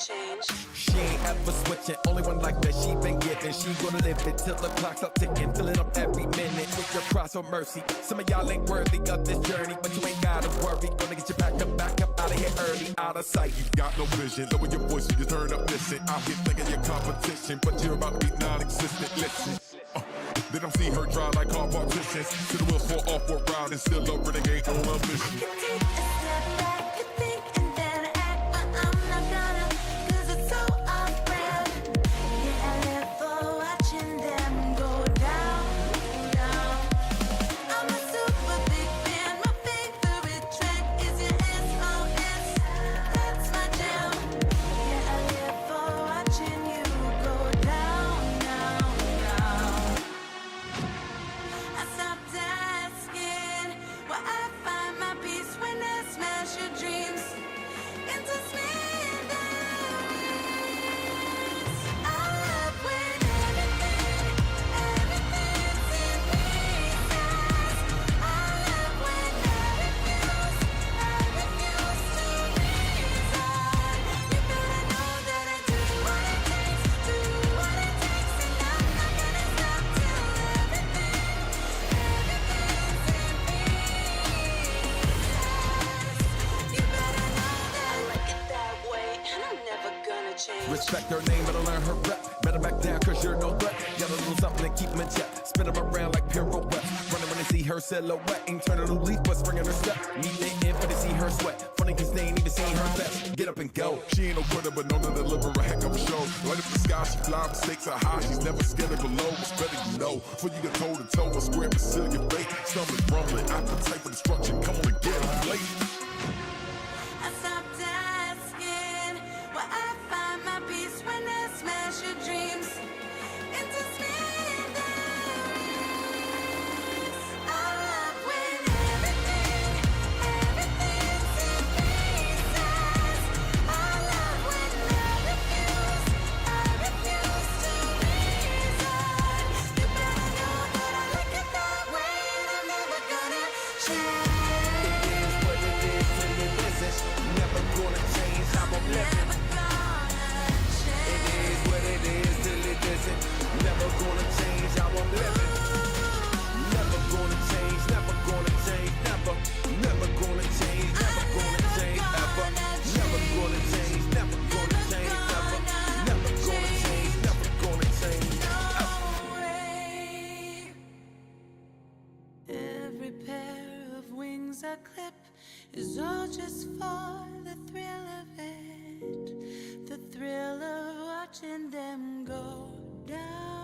change. She ain't ever switching, only one like that she been getting. She gonna live it till the clock's up ticking, filling up every minute with your cross of mercy. Some of y'all ain't worthy of this journey, but you ain't gotta worry. Gonna get you back up out of here early, out of sight. You got no vision, lower your voice when you turn up, listen. Out here thinking your competition, but you're about to be non-existent, listen. They don't see her drive like car partitions. To the wheels fall off, we're riding, still a renegade on a mission. You take a step back, you think and then act, but I'm not gonna, cause it's so off-brand. Yeah, I live for watching them go down, down. I'm a super big fan, my favorite track is your SOS, that's my jam. Yeah, I live for watching you go down, down, down. I stopped asking where I find my peace when I smash your dreams into smithereens. I love when everything's in pieces. I love when I refuse to resign. You better know that I do what it takes, and I'm not gonna stop till everything's in pieces. You better know that I like it that way, and I'm never gonna change. Respect her name, better learn her rep. Better back down, cause you're no threat. Got a little something to keep in check. Spin her around like pirouette. Running when they see her silhouette. Ain't turn a new leaf, but springing her step. Meet they in for they see her sweat. Funny cause they ain't even seen her best. Get up and go. She ain't no quitter, but known to deliver a heck of a show. Right up the sky, she fly, mistakes are high. She's never scared to go low. It's better you know. Before you get toe to toe, a square and seal your fate. Stumbling, rumbling, appetite for destruction. Come on and get it, late. I stopped asking where I find my peace when I smash your dreams into smithereens. I love when everything's in pieces. I love when I refuse to resign. You better know that I like it that way, and I'm never gonna change. It is what it is till it isn't. Never gonna change how I'm living. Never gonna change. It is what it is till it isn't. Never gonna change how I'm living. Never gonna change, never gonna change, never. Never gonna change, never gonna change, ever. Never gonna change, never gonna change, ever. Never gonna change, never gonna change, ever. Every pair of wings I clip is all just for the thrill of it, the thrill of watching them go down.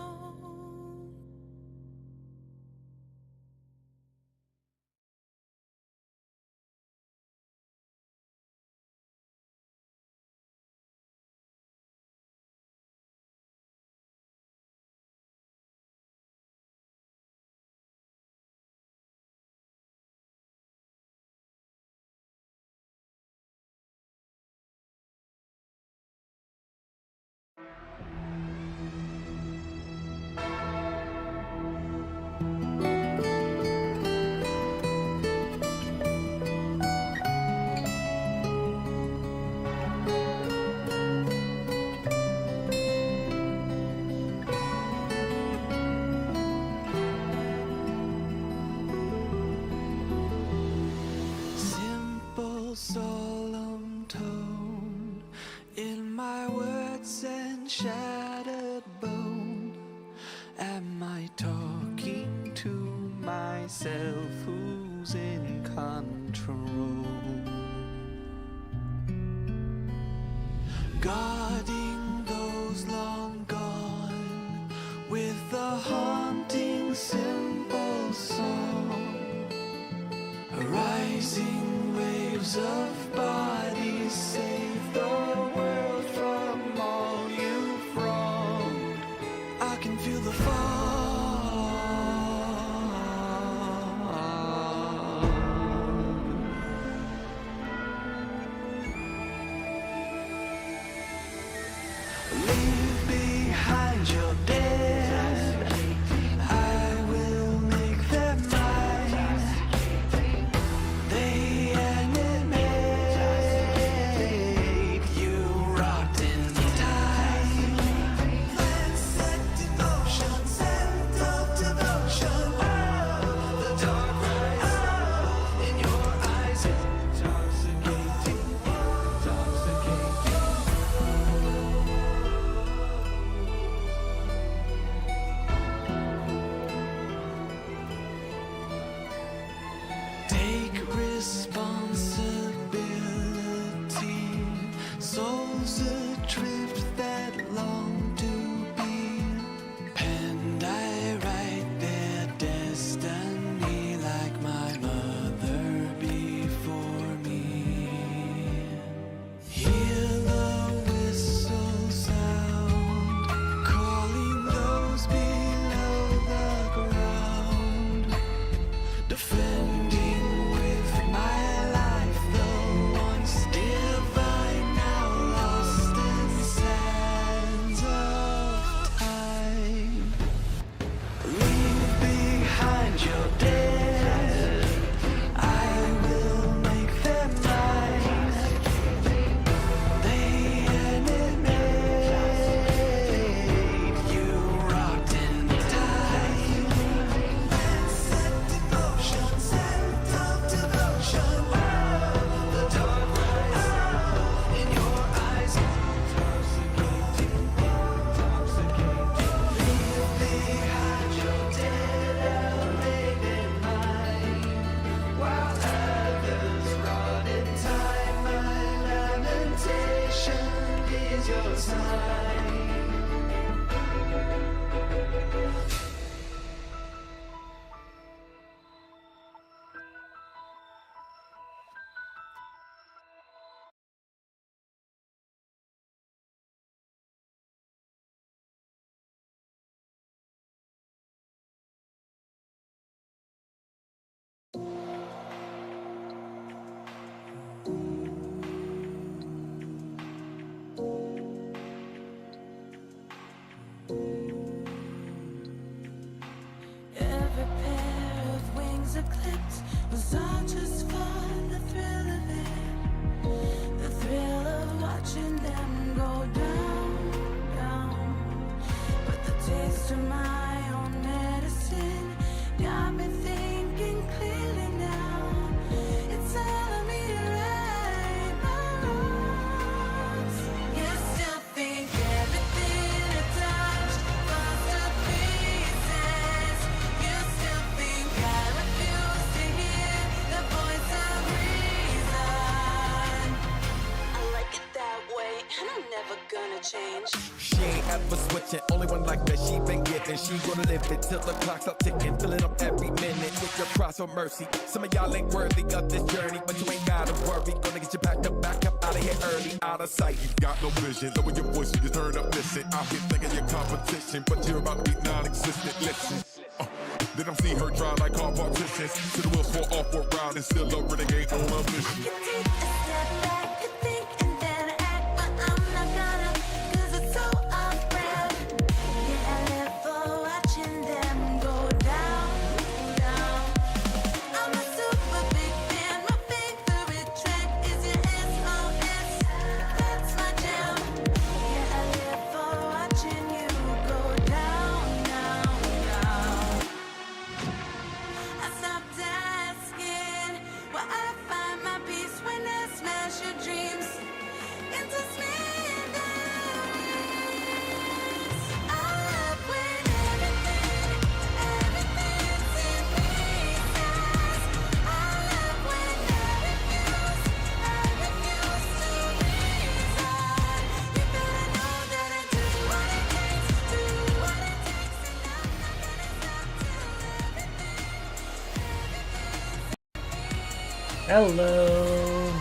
Simple, solemn tone in my words and shattered bone. Am I talking to myself? Who's in control? Guarding those long gone with a haunting simple song. Rising waves of bodies save the world from all you've wronged. I can feel the fall. Leave defending with my life the once divine, now lost in sands of time. Leave behind your dead, I will make them mine. They animate you rocked in time. Set devotion, set of devotion. The dark rise in your eyes. Leave behind your dead, elevated mind, while others rot in time. My lamentation is your sign. Every pair of wings eclipsed was all just for the thrill of it. The thrill of watching them go down, down. But the taste of my own medicine got me thinking clearly now. It's telling me to right my wrongs. You still think everything I touched falls to pieces. You still think I refuse to hear the voice of reason. I like it that way, and I'm never gonna change. She ain't ever switching, only one like that she been getting. She gonna live it till the clock's up ticking, filling up every minute with your cross of mercy. Some of y'all ain't worthy of this journey, but you ain't gotta worry. Gonna get you back up out of here early, out of sight. You got no vision, lower your voice when you turn up, listen. Out here thinking your competition, but you're about to be non-existent, listen. They don't see her drive like car partitions. To the wheels fall off, walk round and still a renegade on a mission. You take a step back, you think and then act, but I'm not gonna, 'cause it's so off-brand. Yeah, I live for watching them go down, down. I'm a super big fan, my favorite track is your SOS. That's my jam. Yeah, I live for watching you go down, down, down. I stopped asking where I find my peace when I smash your dreams into smithereens. I love when everything seems pieces. I love when I refuse to reason. You better know that I do what it takes, and I'm not gonna stop till Hello.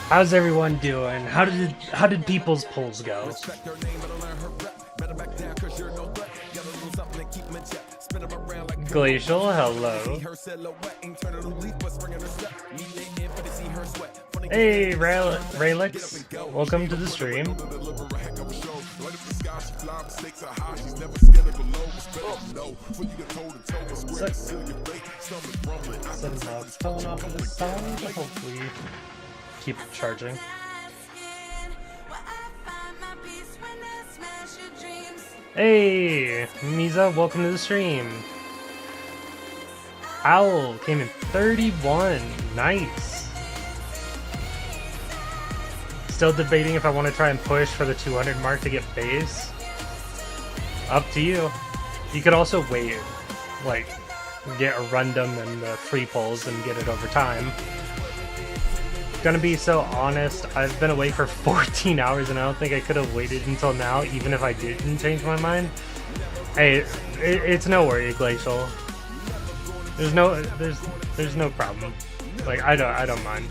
How's everyone doing? How did people's polls go? Respect her name, but I learn her rep. Better back down, 'cause you're no threat. Got a little something to keep 'em in check. Spin 'em around like Glacial, hello. her silhouette, ain't turning a leaf, but springing her step. Meet they in, but they see her sweat. Funny Hey, Raylix. Welcome to the stream. Deliver a heck of a show. Right up the sky, she fly, mistakes are high. She's never scared to go low. Respect, no. For you get toe to toe, a square to seal your fate. Stomach rumbling. I Some phone off of the side to hopefully keep charging. asking where I find my peace when I smash your dreams. Hey, Misa, welcome to the stream. Owl came in 31. Nice. Still debating if I want to try and push for the 200 mark to get base. Up to you. You could also wait, like, get a rundum and the free pulls and get it over time. Gonna be so honest, I've been awake for 14 hours and I don't think I could have waited until now, even if I didn't change my mind. Hey, it's no worry, Glacial. There's no problem. Like, I don't mind.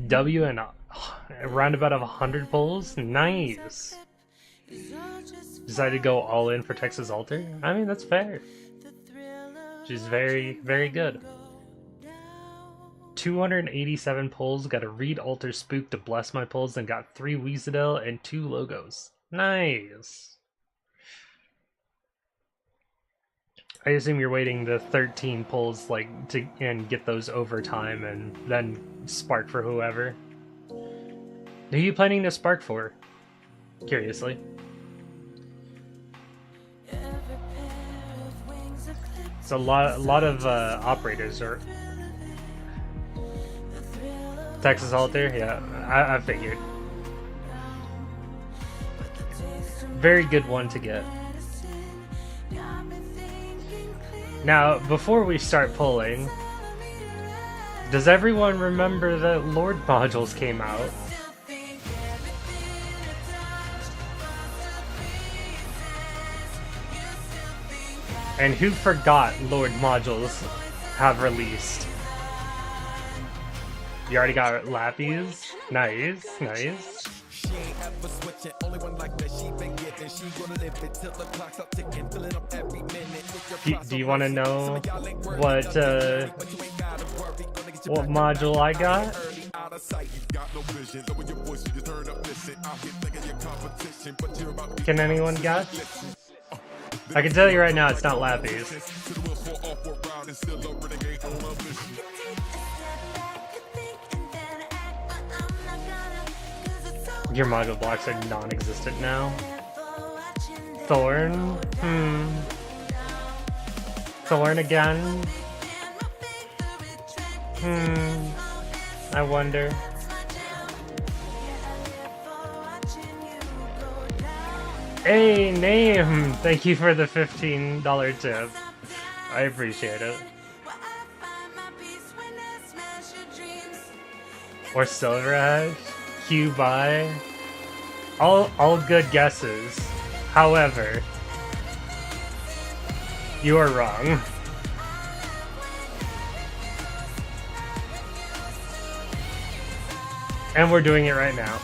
W and around about 100 pulls. Nice. Decided to go all in for Texas Alter. I mean, that's fair. She's very, very good. 287 pulls. Got a Reed Alter Spook to bless my pulls, and got 3 Wisadel and 2 logos. Nice. I assume you're waiting the 13 pulls and get those over time and then spark for whoever. Who are you planning to spark for? Curiously. It's a lot of operators are Texas Alter. Yeah, I figured. Very good one to get. Now, before we start pulling, does everyone remember that Lord modules came out? And who forgot Lord modules have released? You already got Lappies? Nice, nice. She ain't ever switching, only one like that she been getting. She gonna live it till the clock's up ticking, filling up every minute. Do you want to know what module I got? Can anyone guess? I can tell you right now, it's not Lappies. Your module blocks are non-existent now. Thorn? Thorn again? I wonder. Hey, Name! Thank you for the $15 tip. I appreciate it. Or Silver Ash? Q by. All good guesses. However, you are wrong. And we're doing it right now.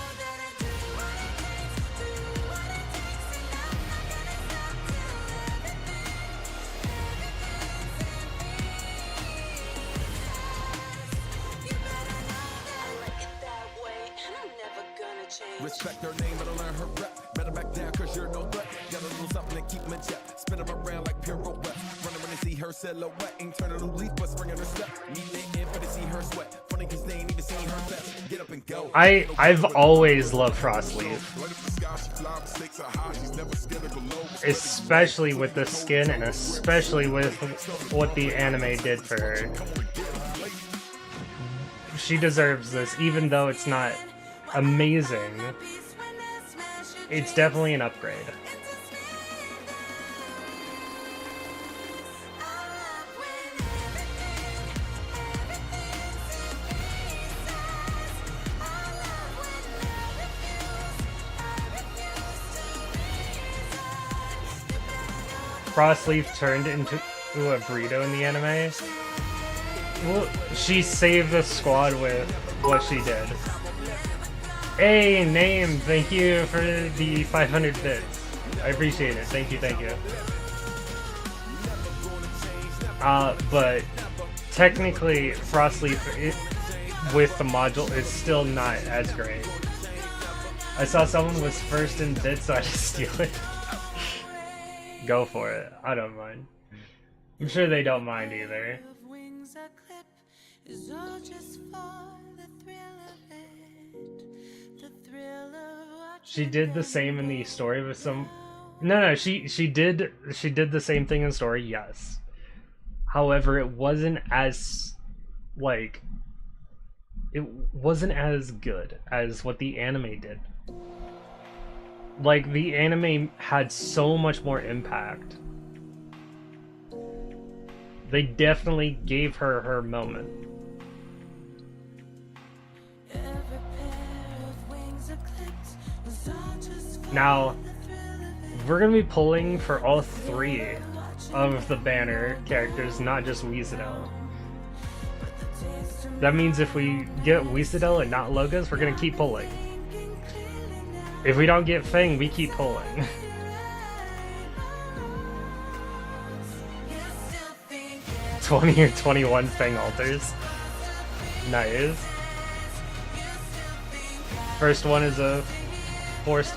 Respect her name, but I learn her rep. Better back down, cause you're no threat. Got a little something to keep me in check. Spin her around like pirouette. Running when they see her silhouette. Ain't turn a new leaf, but springing her step. Need it in, but they see her sweat. Funny cause they ain't even seen her best. Get up and go. I've always loved Frostleaf. Especially with the skin, and especially with what the anime did for her. She deserves this, even though it's not amazing. It's definitely an upgrade. Frostleaf turned into a burrito in the anime. Well, she saved the squad with what she did. Hey, Name, thank you for the 500 bits. I appreciate it. Thank you, thank you. But technically, Frostleaf with the module is still not as great. I saw someone was first in bits, so I just steal it. Go for it. I don't mind. I'm sure they don't mind either. She did the same in the story with some. No, she did the same thing in story. Yes. However, it wasn't as it wasn't as good as what the anime did. Like, the anime had so much more impact. They definitely gave her her moment. Now, we're gonna be pulling for all 3 of the banner characters, not just Wisadel. That means if we get Wisadel and not Logos, we're gonna keep pulling. If we don't get Fang, we keep pulling. You still think 20 or 21 Fang altars. Nice. First one is a forced.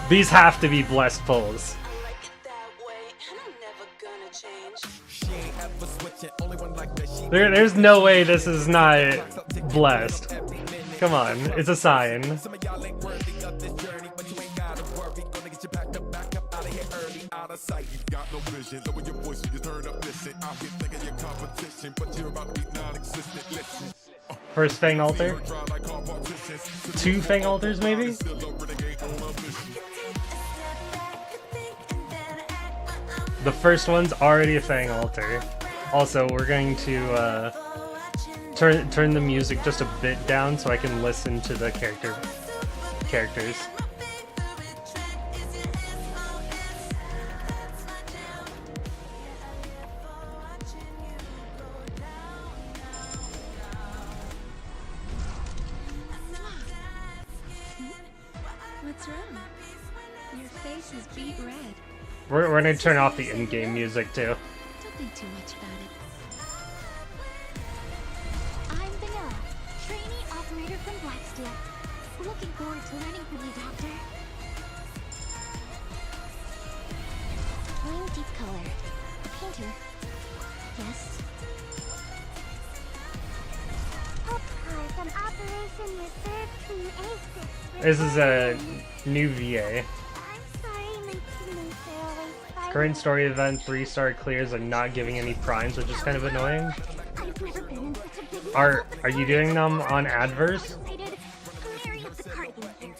These have to be blessed pulls. I like it that way, and I'm never gonna change. She ain't ever switching, only one like that. She There's no way this is not blessed. Come on, it's a sign. Some of y'all ain't worthy of this journey, but you ain't gotta worry. Gonna get you back up out of here early, out of sight. You got no vision, lower your voice when you turn up, listen. Out here thinking your competition, but you're about to be non-existent, listen. First Fang altar. Try like all politicians, 2 Fang altars, maybe? still a renegade on a mission. The first one's already a Fang altar. Also, we're going to turn the music just a bit down so I can listen to the characters. What's wrong? Your face is beet red. We're gonna turn off the in-game music too. Don't think too much about it. I'm Vanilla, trainee operator from Wisadel. Looking forward to learning from you, Doctor. I'm Deep Color, a painter. Yes. From Operation Reserve Team Aces. This is a new VA. I'm sorry, my teammates are always fighting. Current story event 3-star clears and not giving any primes, which is kind of annoying. I've never been in such a big Are you doing them on adverse? Mary of the Cardigan.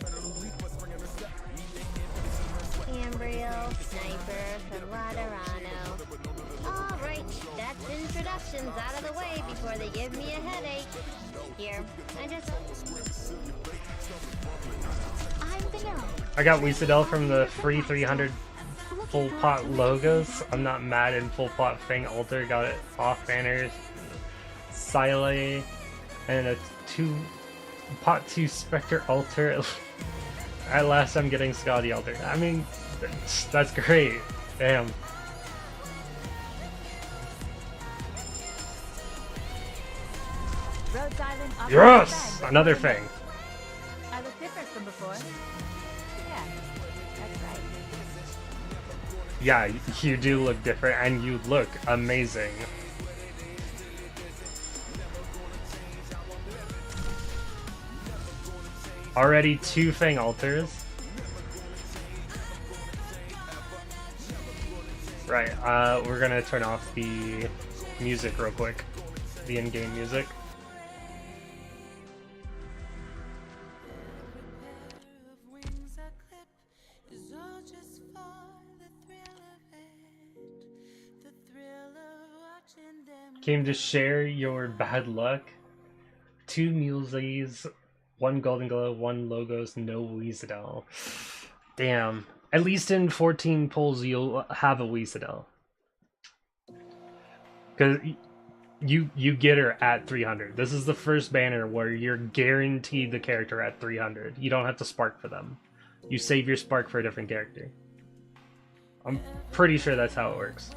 Embryo, sniper, from Laterano. Alright, that's introductions out of the way before they give me a headache. Here, I'm Vanilla. I got Wisadel from the free 300 full pot logos. I'm not mad in full pot Fang altar. Got it off banners. Sile and a pot 2 Spectre altar. At last I'm getting Scotty altar. I mean, that's great. Damn. Rhodes Island Yes! Another Fang. I look different from before. Yeah, that's right. Yeah, you do look different and you look amazing. Already 2 Fang altars. Right, we're gonna turn off the music real quick. The in-game music. Came to share your bad luck. 2 Muleys, 1 Golden Glow, 1 Logos, no Wisadel. Damn. At least in 14 pulls you'll have a Wisadel. Because you get her at 300. This is the first banner where you're guaranteed the character at 300. You don't have to spark for them. You save your spark for a different character. I'm pretty sure that's how it works.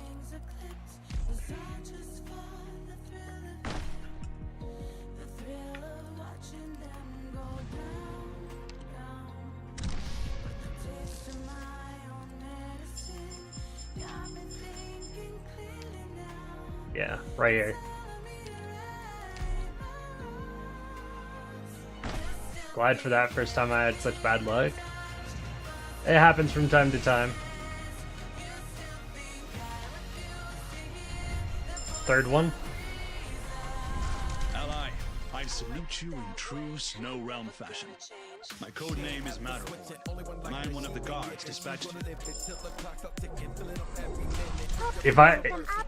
Yeah, right here. Glad for that first time I had such bad luck. It happens from time to time. Third one. Ally, I salute you in true Snow Realm fashion. My code name is Matterhorn, and I'm one of the guards dispatched.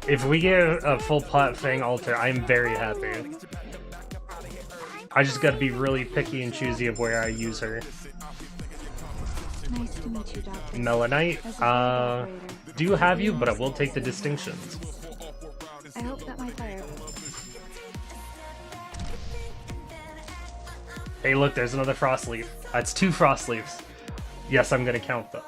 If we get a full pot Fang altar, I'm very happy. I just gotta be really picky and choosy of where I use her. Nice to meet you, Doctor. Melanite, do have you, but I will take the distinctions. I hope that my fire. Hey, look, there's another frost leaf. That's 2 frost leaves. Yes, I'm gonna count them.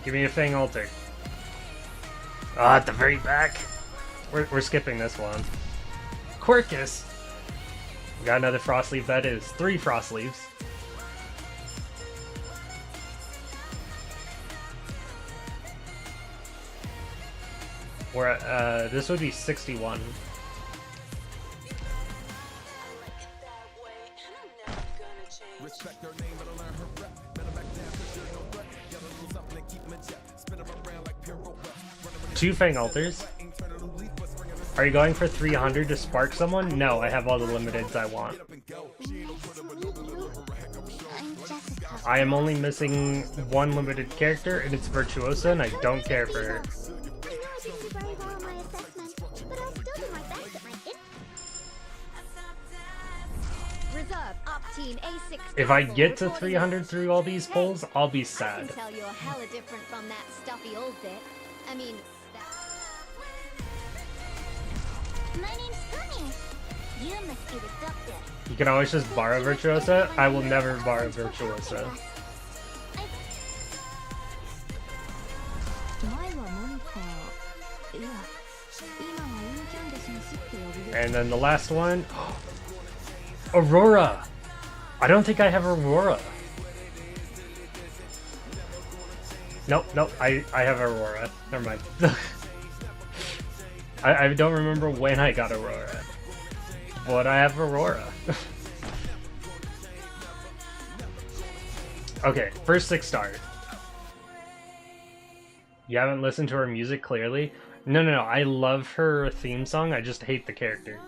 Give me a Fang Altar. Ah, at the very back. We're skipping this one. Quirkus. We got another frost leaf. That is 3 frost leaves. We're at, this would be 61. Respect her name, but I learn her rep. Better back down, cause you're no threat. Get a little something and keep 'em in check. Spin 'em around like pirouettes. 2 Fang Altars. Are you going for 300 to spark someone? No, I have all the limiteds I want. I am only missing 1 limited character, and it's Virtuosa, and I don't care for her. If I get to 300 through all these polls, I'll be I sad. can tell you're hella different from that stuffy old bit. I mean, My name's Connie. You must be the doctor. You can always just borrow Virtuosa. I will never borrow Virtuosa. And then the last one, Aurora. I don't think I have Aurora. Nope, I have Aurora. Never mind. I don't remember when I got Aurora. But I have Aurora. Okay, first 6 star. You haven't listened to her music clearly? No, I love her theme song, I just hate the character.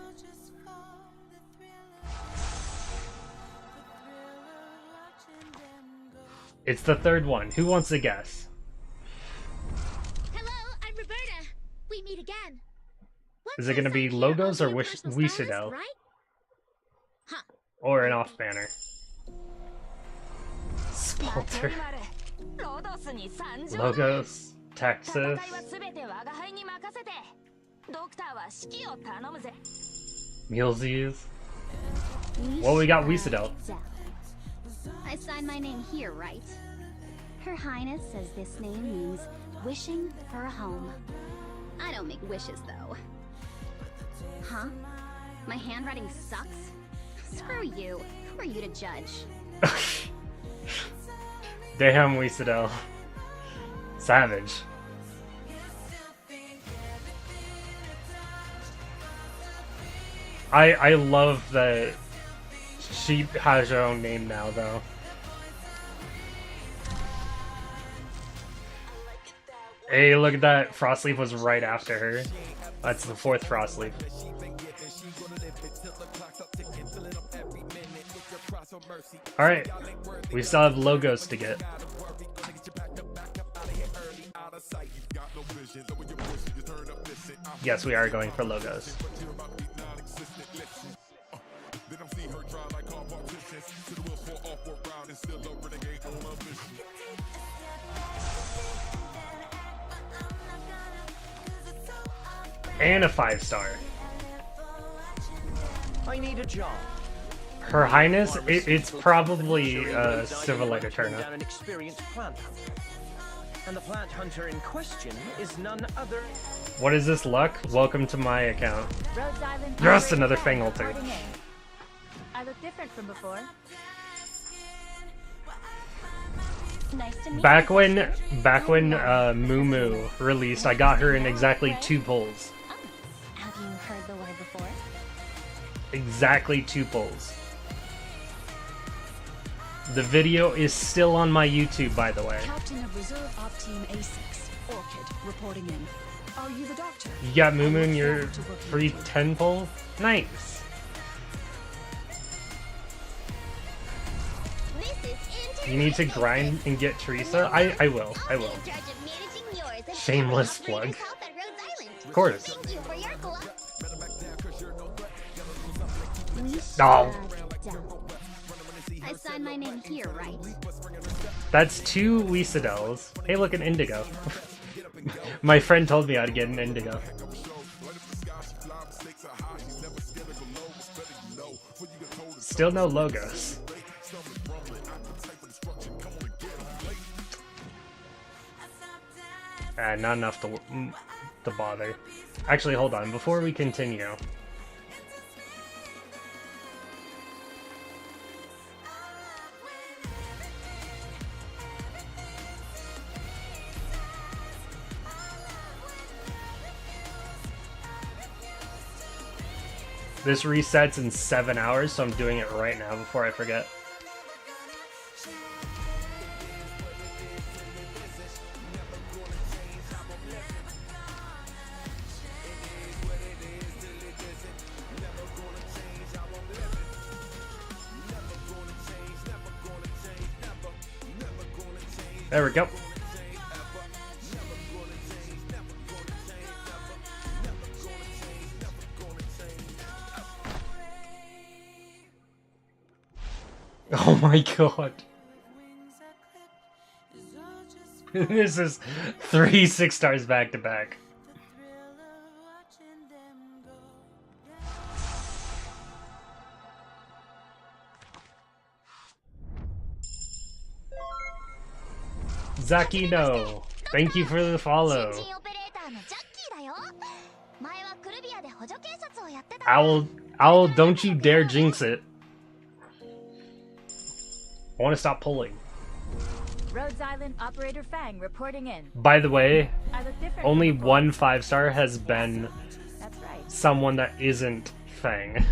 It's the 3rd one. Who wants to guess? Hello, I'm Roberta. We meet again. Is it gonna be Logos or Wisadel? Right? Huh. Or an off banner? Spalter. Logos. Texas. Mulesies. Well, we got Wisadel. I signed my name here, right? Her Highness says this name means wishing for a home. I don't make wishes, though. Huh? My handwriting sucks? Screw you. Who are you to judge? Damn, Wisadel. Savage. I love that she has her own name now, though. Hey, look at that. Frostleaf was right after her. That's the 4th Frostleaf. Alright. We still have Logos to get. Yes, we are going for Logos. And a 5 star. I need a job. Her Highness, it's probably Civilite Eterna. An experienced plant hunter. And the plant hunter in question is none other. What is this luck? Welcome to my account. Rhodes Island Just another Fang Altar. reporting in. I look different from before. Nice to meet Back you. when Moo Moo released, I got her in exactly 2 polls. Oh, have you heard the word before? Exactly 2 polls. The video is still on my YouTube, by the way. Captain of Reserve Op Team A6, Orchid, reporting in. Are you the doctor? You got Moo Moo in your free 10 poll? Nice. You need to grind and get Teresa? I will. I will. Shameless plug. Of course. Oh. I signed my name here, right? That's 2 Wisadels. Hey, look, an indigo. My friend told me how to get an indigo. Still no logos. Not enough to bother. Actually, hold on. Before we continue, this resets in 7 hours, so I'm doing it right now before I forget. There we go. Oh my god. This is 3 6 stars back to back. Zakino, thank you for the follow. Owl, don't you dare jinx it. I want to stop pulling. Rhodes Island operator Fang reporting in. By the way, only 1 5-star has been someone that isn't Fang.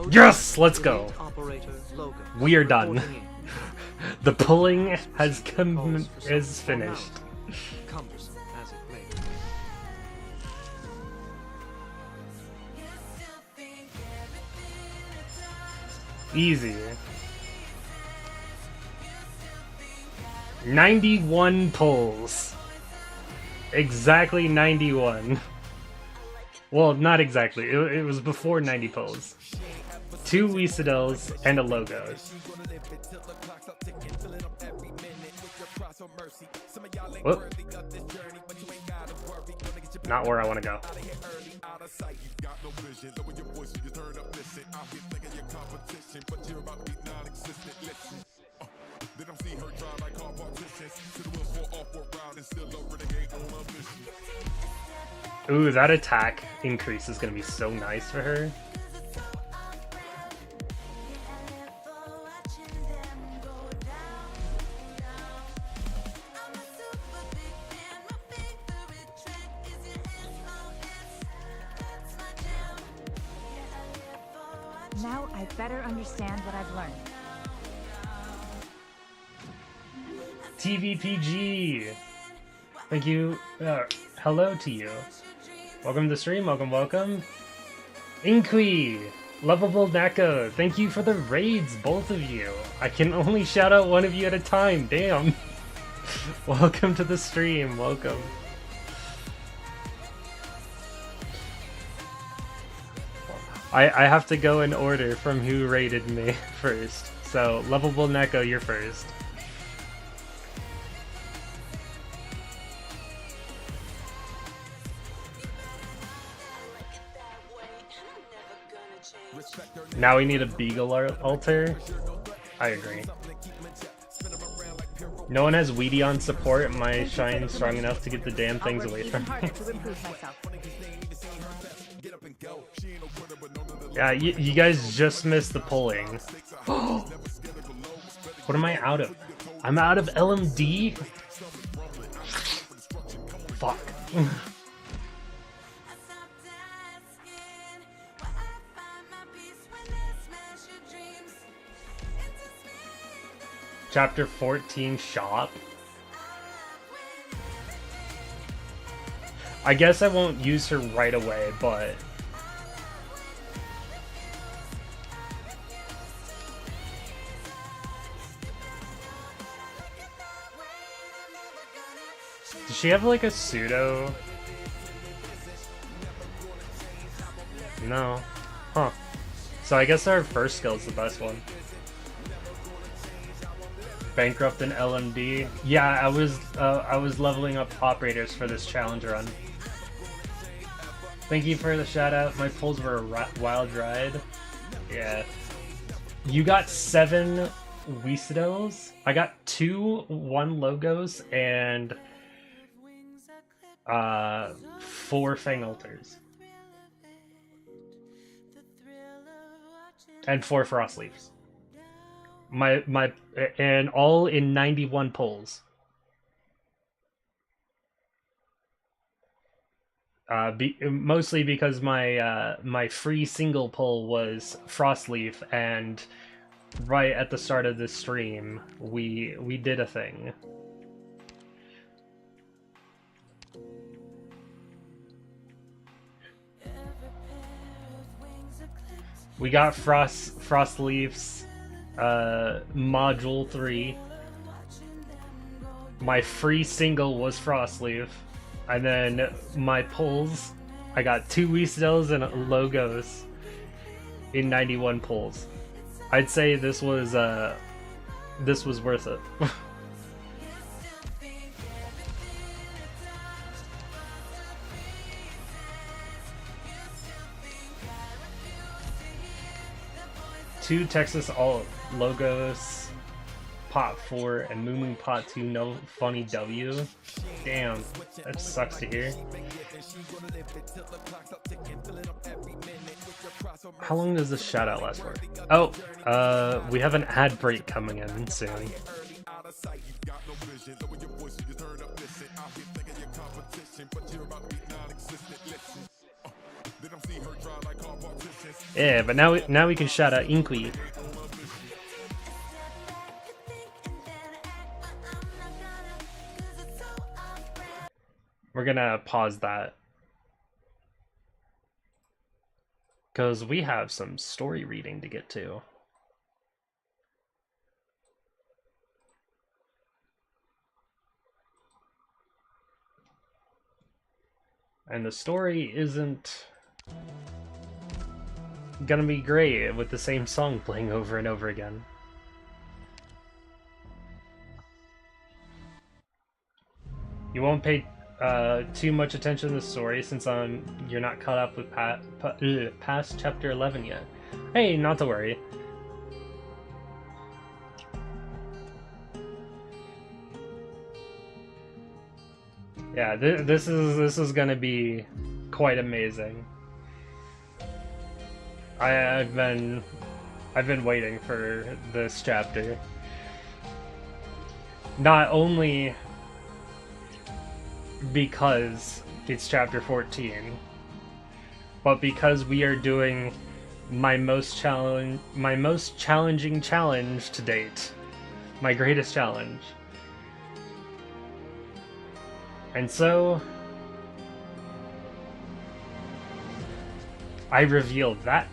Yes! Let's go. We are done. The pulling has is finished. Easy. 91 pulls. Exactly 91. Well, not exactly. It was before 90 pulls. 2 Wisadels and a logo. Whoop. Not where I want to go. Ooh, that attack increase is gonna be so nice for her. Now I better understand what I've learned. TVPG! Thank you. Hello to you. Welcome to the stream. Welcome. Inqui! Lovable Neko, thank you for the raids, both of you. I can only shout out one of you at a time. Damn. Welcome to the stream. Welcome. I have to go in order from who raided me first. So, Lovable Neko, you're first. Now we need a Beagle altar. I agree. No one has Weedy on support. Am I shining strong enough to get the damn things away from me? Yeah, you guys just missed the pulling. What am I out of? I'm out of LMD? Fuck. Chapter 14 shop. I guess I won't use her right away, but she have like a pseudo? No. Huh. So I guess our first skill is the best one. Bankrupt and LMD. Yeah, I was leveling up operators for this challenge run. Thank you for the shout out. My pulls were a wild ride. Yeah. You got 7 Wisadels. I got 2 1 logos and 4 Fang Altars. And 4 Frost Leaves. And all in 91 pulls. Mostly because my free single pull was Frostleaf, and right at the start of this stream, we did a thing. We got Frostleaf's Module 3. My free single was Frostleaf. And then my pulls, I got 2 Wisadels and logos in 91 pulls. I'd say this was worth it. Two Texas all logos, Pot 4 and Moo Moo Pot 2, no funny W. Damn, that sucks to hear. How long does this shout out last for? Oh, we have an ad break coming in soon. Yeah, but now we can shout out Inky. We're gonna pause that because we have some story reading to get to. And the story isn't gonna be great with the same song playing over and over again. You won't pay too much attention to the story since you're not caught up with past chapter 11 yet. Hey, not to worry. Yeah, this is gonna be quite amazing. I've been waiting for this chapter. Not only because it's chapter 14, but because we are doing my most challenging challenge to date, my greatest challenge. And so I reveal that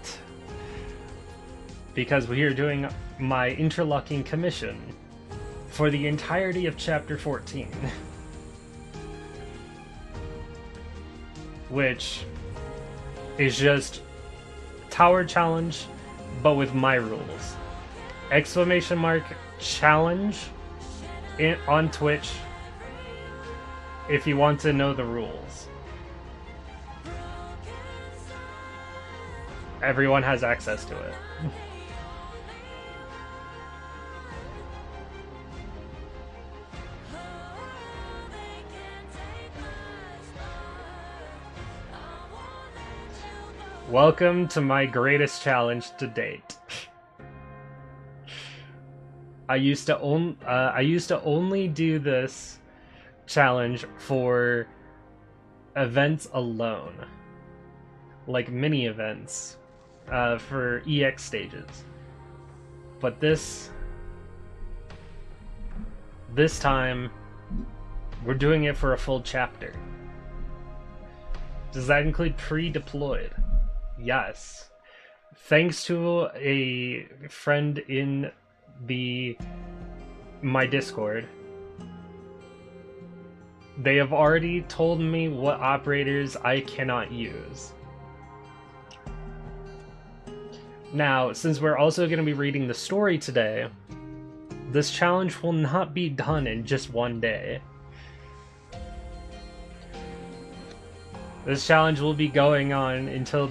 because we are doing my interlocking commission for the entirety of chapter 14. Which is just tower challenge, but with my rules. Exclamation mark challenge on Twitch if you want to know the rules. Everyone has access to it. Welcome to my greatest challenge to date. I used to only do this challenge for events alone, like mini events for EX stages. But this time, we're doing it for a full chapter. Does that include pre-deployed? Yes. Thanks to a friend in my Discord, They have already told me what operators I cannot use. Now, since we're also going to be reading the story today, this challenge will not be done in just one day. This challenge will be going on until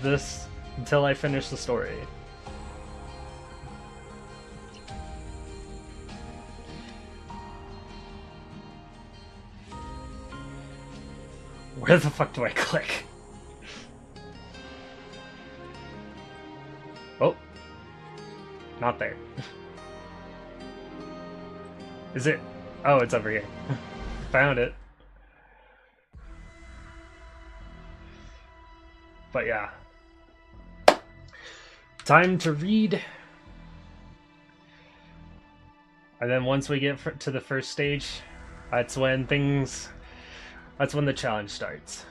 I finish the story. Where the fuck do I click? Oh. Not there. Is it? Oh, it's over here. Found it. But yeah. Time to read. And then once we get to the first stage, that's when the challenge starts.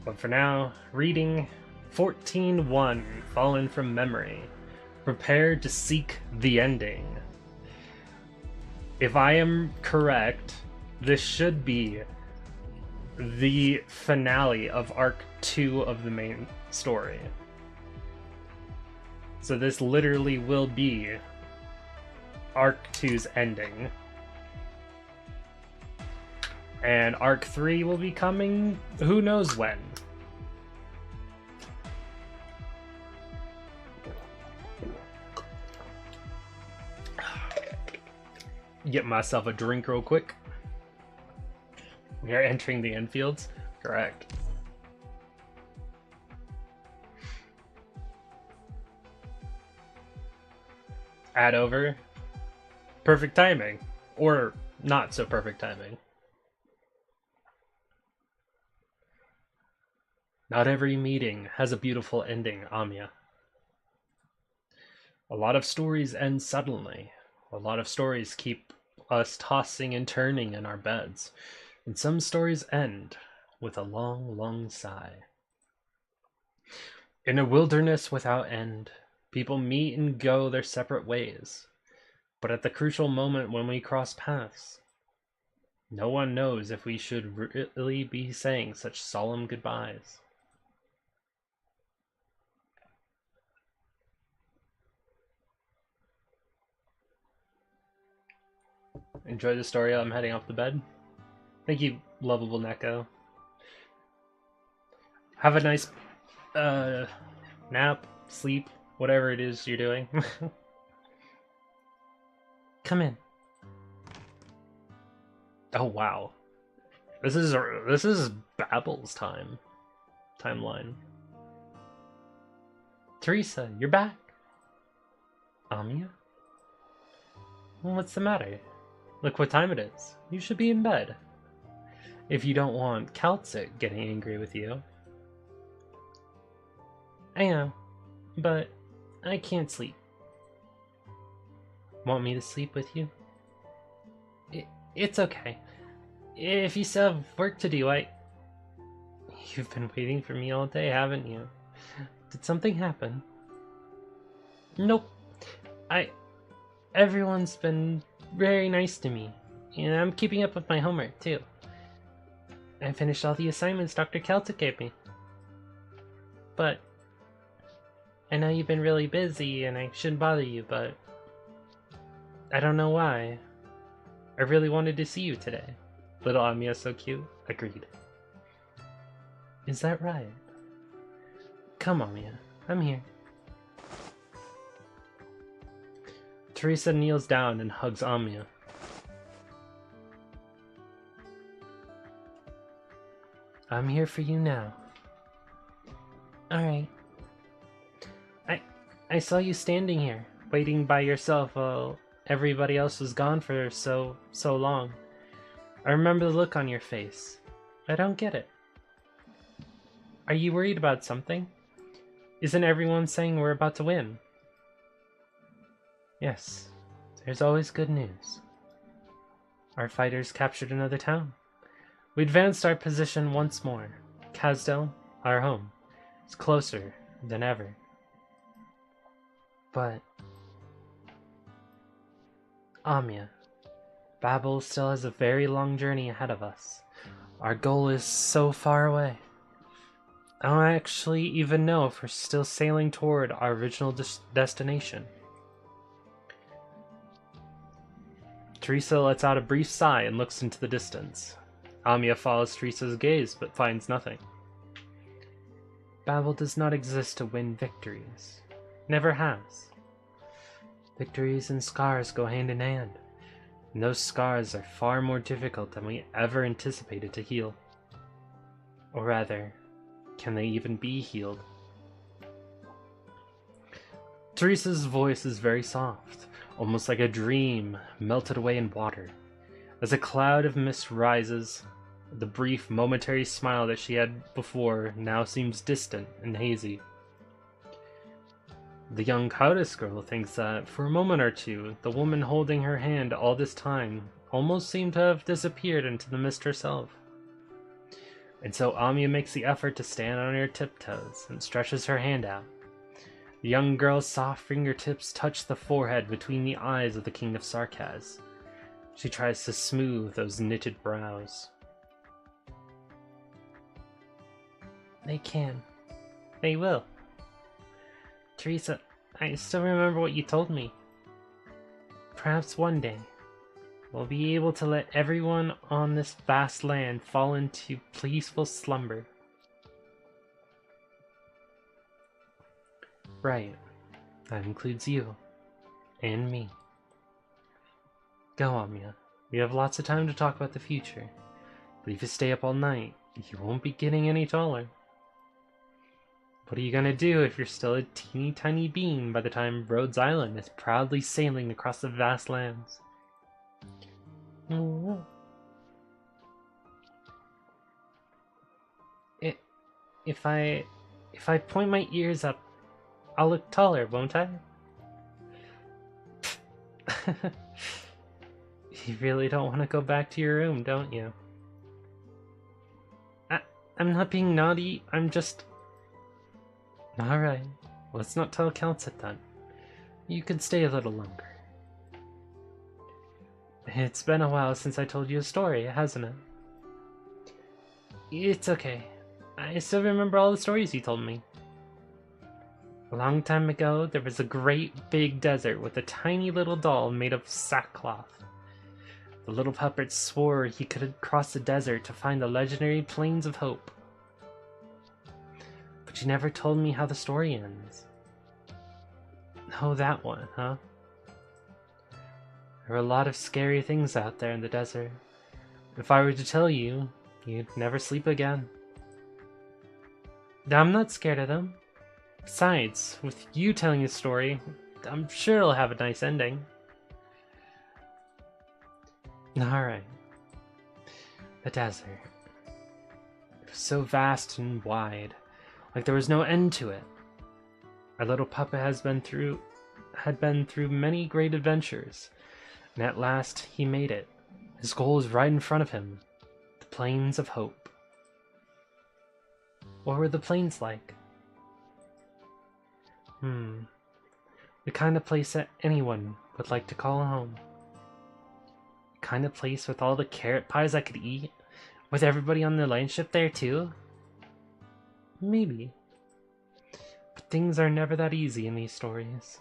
But for now, reading 14:1, Fallen from Memory. Prepare to seek the ending. If I am correct, this should be the finale of Arc 2 of the main story. So this literally will be Arc 2's ending. And Arc 3 will be coming who knows when. Get myself a drink real quick. We are entering the infields? Correct. Add over. Perfect timing. Or not so perfect timing. Not every meeting has a beautiful ending, Amiya. A lot of stories end suddenly. A lot of stories keep us tossing and turning in our beds. And some stories end with a long, long sigh. In a wilderness without end, people meet and go their separate ways. But at the crucial moment when we cross paths, no one knows if we should really be saying such solemn goodbyes. Enjoy the story. I'm heading off to bed. Thank you, lovable Neko. Have a nice nap, sleep, whatever it is you're doing. Come in. Oh wow, this is Babel's timeline. Teresa, you're back. Amiya? Well, what's the matter? Look what time it is. You should be in bed. If you don't want Kaltzik getting angry with you. I know, but I can't sleep. Want me to sleep with you? It's okay. If you still have work to do, You've been waiting for me all day, haven't you? Did something happen? Nope. Everyone's been very nice to me, and I'm keeping up with my homework, too. I finished all the assignments Dr. Kaltzik gave me. But I know you've been really busy, and I shouldn't bother you, but I don't know why. I really wanted to see you today. Little Amiya's so cute. Agreed. Is that right? Come, Amiya. I'm here. Teresa kneels down and hugs Amiya. I'm here for you now. Alright. I saw you standing here, waiting by yourself while everybody else was gone for so long. I remember the look on your face. I don't get it. Are you worried about something? Isn't everyone saying we're about to win? Yes, there's always good news. Our fighters captured another town. We advanced our position once more. Wisadel, our home, is closer than ever. But Amia, Babel still has a very long journey ahead of us. Our goal is so far away. I don't actually even know if we're still sailing toward our original destination. Teresa lets out a brief sigh and looks into the distance. Amia follows Teresa's gaze but finds nothing. Babel does not exist to win victories. Never has. Victories and scars go hand in hand, and those scars are far more difficult than we ever anticipated to heal. Or rather, can they even be healed? Teresa's voice is very soft, almost like a dream melted away in water. As a cloud of mist rises, the brief momentary smile that she had before now seems distant and hazy. The young Countess girl thinks that, for a moment or two, the woman holding her hand all this time almost seemed to have disappeared into the mist herself. And so Amia makes the effort to stand on her tiptoes and stretches her hand out. The young girl's soft fingertips touch the forehead between the eyes of the King of Sarkaz. She tries to smooth those knitted brows. They can. They will. Teresa, I still remember what you told me. Perhaps one day, we'll be able to let everyone on this vast land fall into peaceful slumber. Right. That includes you. And me. Go, Amia. We have lots of time to talk about the future. But if you stay up all night, you won't be getting any taller. What are you gonna do if you're still a teeny tiny bean by the time Rhodes Island is proudly sailing across the vast lands? If I point my ears up, I'll look taller, won't I? You really don't want to go back to your room, don't you? I'm not being naughty, I'm just... Alright, let's not tell Calcit then. You can stay a little longer. It's been a while since I told you a story, hasn't it? It's okay. I still remember all the stories you told me. A long time ago, there was a great big desert with a tiny little doll made of sackcloth. The little puppet swore he could cross the desert to find the legendary Plains of Hope. But you never told me how the story ends. Oh, that one, huh? There are a lot of scary things out there in the desert. If I were to tell you, you'd never sleep again. I'm not scared of them. Besides, with you telling the story, I'm sure it'll have a nice ending. Alright. The desert. It was so vast and wide, like there was no end to it. Our little puppet had been through many great adventures, and at last he made it. His goal is right in front of him. The Plains of Hope. What were the plains like? The kind of place that anyone would like to call home. The kind of place with all the carrot pies I could eat, with everybody on the landship there too? Maybe. But things are never that easy in these stories.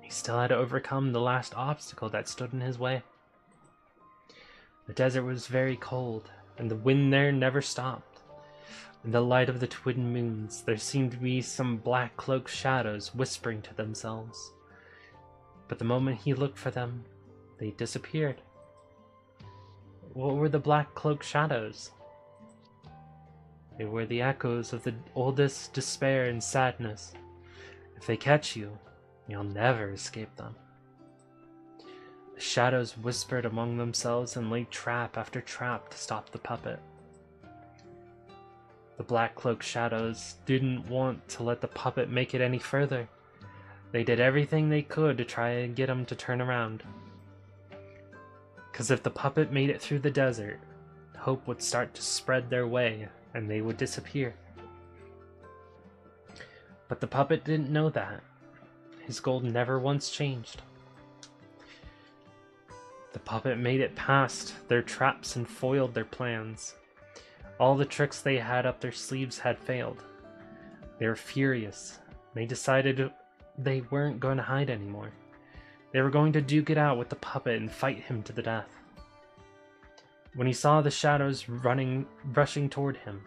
He still had to overcome the last obstacle that stood in his way. The desert was very cold, and the wind there never stopped. In the light of the twin moons, there seemed to be some black cloaked shadows whispering to themselves. But the moment he looked for them, they disappeared. What were the black cloaked shadows? They were the echoes of the oldest despair and sadness. If they catch you, you'll never escape them. The shadows whispered among themselves and laid trap after trap to stop the puppet. The black cloaked shadows didn't want to let the puppet make it any further. They did everything they could to try and get him to turn around. Because if the puppet made it through the desert, hope would start to spread their way and they would disappear. But the puppet didn't know that. His goal never once changed. The puppet made it past their traps and foiled their plans. All the tricks they had up their sleeves had failed. They were furious. They decided they weren't going to hide anymore. They were going to duke it out with the puppet and fight him to the death. When he saw the shadows rushing toward him,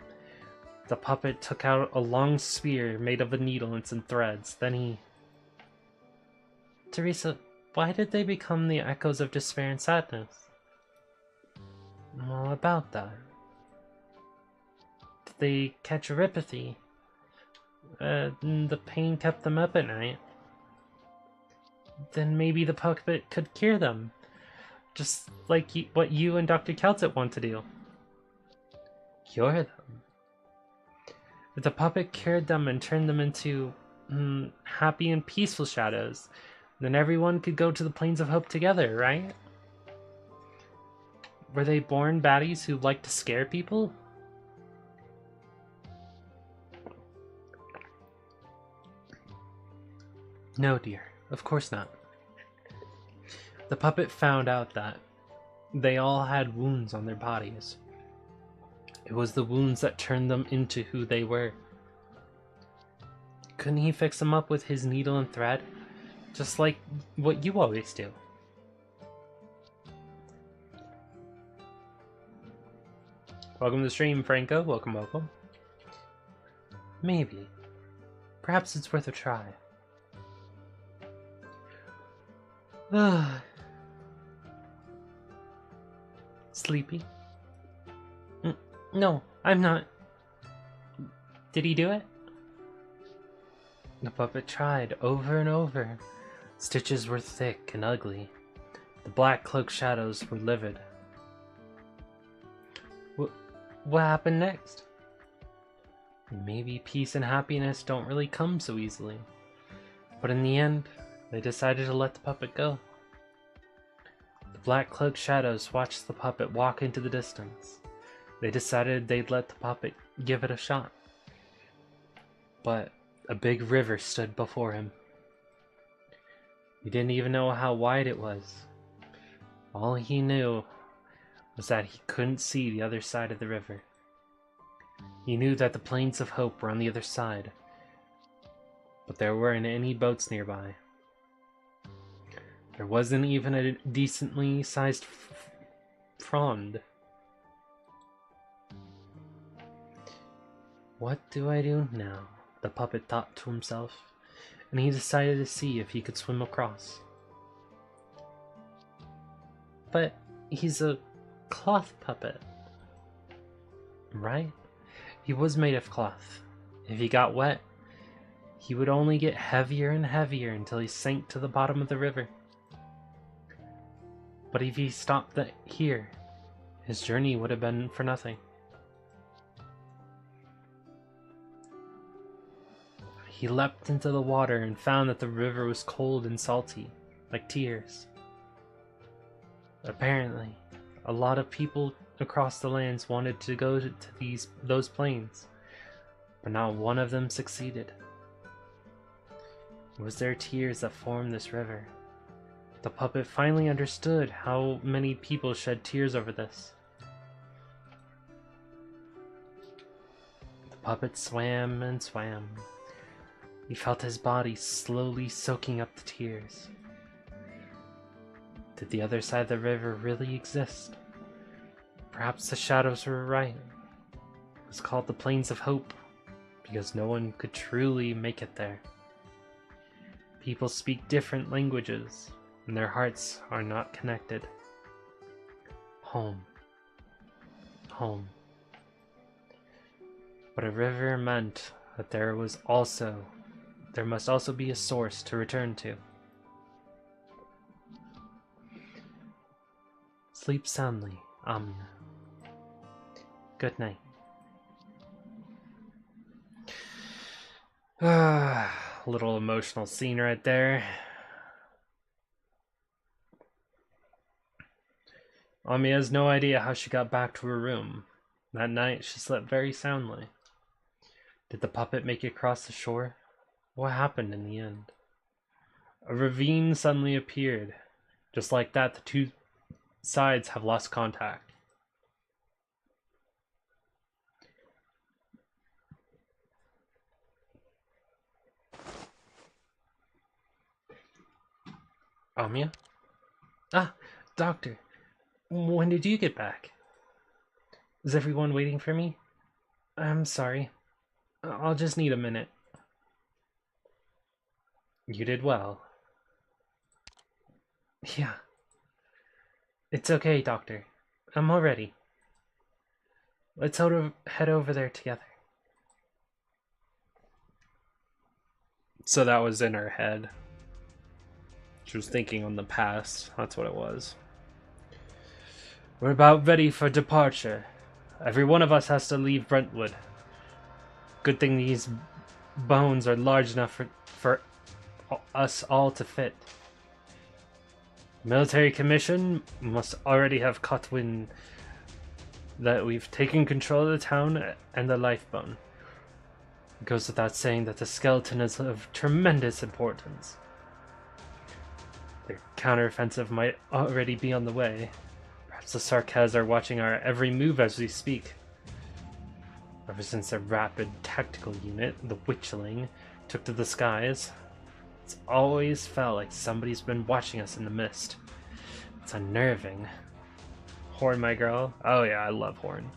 the puppet took out a long spear made of a needle and some threads. Then he... Teresa, why did they become the echoes of despair and sadness? Well, about that. Did they catch neuropathy? The pain kept them up at night. Then maybe the puppet could cure them. Just like what you and Dr. Keltsit want to do. Cure them? If the puppet cured them and turned them into happy and peaceful shadows, then everyone could go to the Plains of Hope together, right? Were they born baddies who like to scare people? No, dear. Of course not. The puppet found out that they all had wounds on their bodies. It was the wounds that turned them into who they were. Couldn't he fix them up with his needle and thread? Just like what you always do. Welcome to the stream, Franco. Welcome, welcome. Maybe. Perhaps it's worth a try. Sleepy? No, I'm not. Did he do it? The puppet tried over and over. Stitches were thick and ugly. The black cloak shadows were livid. What happened next? Maybe peace and happiness don't really come so easily. But in the end, they decided to let the puppet go. The black cloak shadows watched the puppet walk into the distance. They decided they'd let the puppet give it a shot. But a big river stood before him. He didn't even know how wide it was. All he knew was that he couldn't see the other side of the river. He knew that the Plains of Hope were on the other side, but there weren't any boats nearby. There wasn't even a decently sized frond. What do I do now? The puppet thought to himself, and he decided to see if he could swim across. But he's a cloth puppet, right? He was made of cloth. If he got wet, he would only get heavier and heavier until he sank to the bottom of the river. But if he stopped here, his journey would have been for nothing. He leapt into the water and found that the river was cold and salty, like tears. Apparently, a lot of people across the lands wanted to go to those plains, but not one of them succeeded. It was their tears that formed this river. The puppet finally understood how many people shed tears over this. The puppet swam and swam. He felt his body slowly soaking up the tears. Did the other side of the river really exist? Perhaps the shadows were right. It was called the Plains of Hope because no one could truly make it there. People speak different languages, and their hearts are not connected. Home. Home. But a river meant that there must also be a source to return to. Sleep soundly, Amina. Good night. A little emotional scene right there. Ami has no idea how she got back to her room. That night, she slept very soundly. Did the puppet make it across the shore? What happened in the end? A ravine suddenly appeared. Just like that, the two sides have lost contact. Amiya? Ah, Doctor. When did you get back? Is everyone waiting for me? I'm sorry. I'll just need a minute. You did well. Yeah. It's okay, Doctor. I'm all ready. Let's head over there together. So that was in her head. She was thinking on the past. That's what it was. We're about ready for departure. Every one of us has to leave Brentwood. Good thing these bones are large enough for us all to fit. Military Commission must already have caught wind that we've taken control of the town and the lifebone. It goes without saying that the skeleton is of tremendous importance. Their counteroffensive might already be on the way. Perhaps the Sarkaz are watching our every move as we speak. Ever since their rapid tactical unit, the Witchling, took to the skies, it's always felt like somebody's been watching us in the mist. It's unnerving. Horn, my girl. Oh yeah, I love Horn.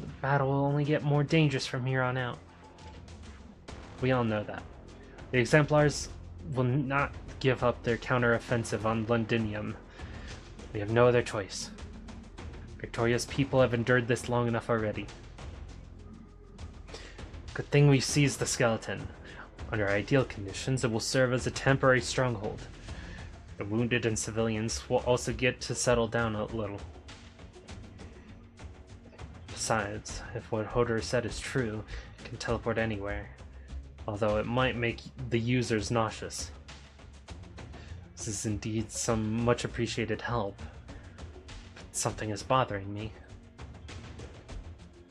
The battle will only get more dangerous from here on out. We all know that. The Exemplars will not give up their counteroffensive on Londinium. We have no other choice. Victoria's people have endured this long enough already. Good thing we seized the skeleton. Under ideal conditions, it will serve as a temporary stronghold. The wounded and civilians will also get to settle down a little. Besides, if what Hodor said is true, it can teleport anywhere. Although it might make the users nauseous. This is indeed some much appreciated help. But something is bothering me.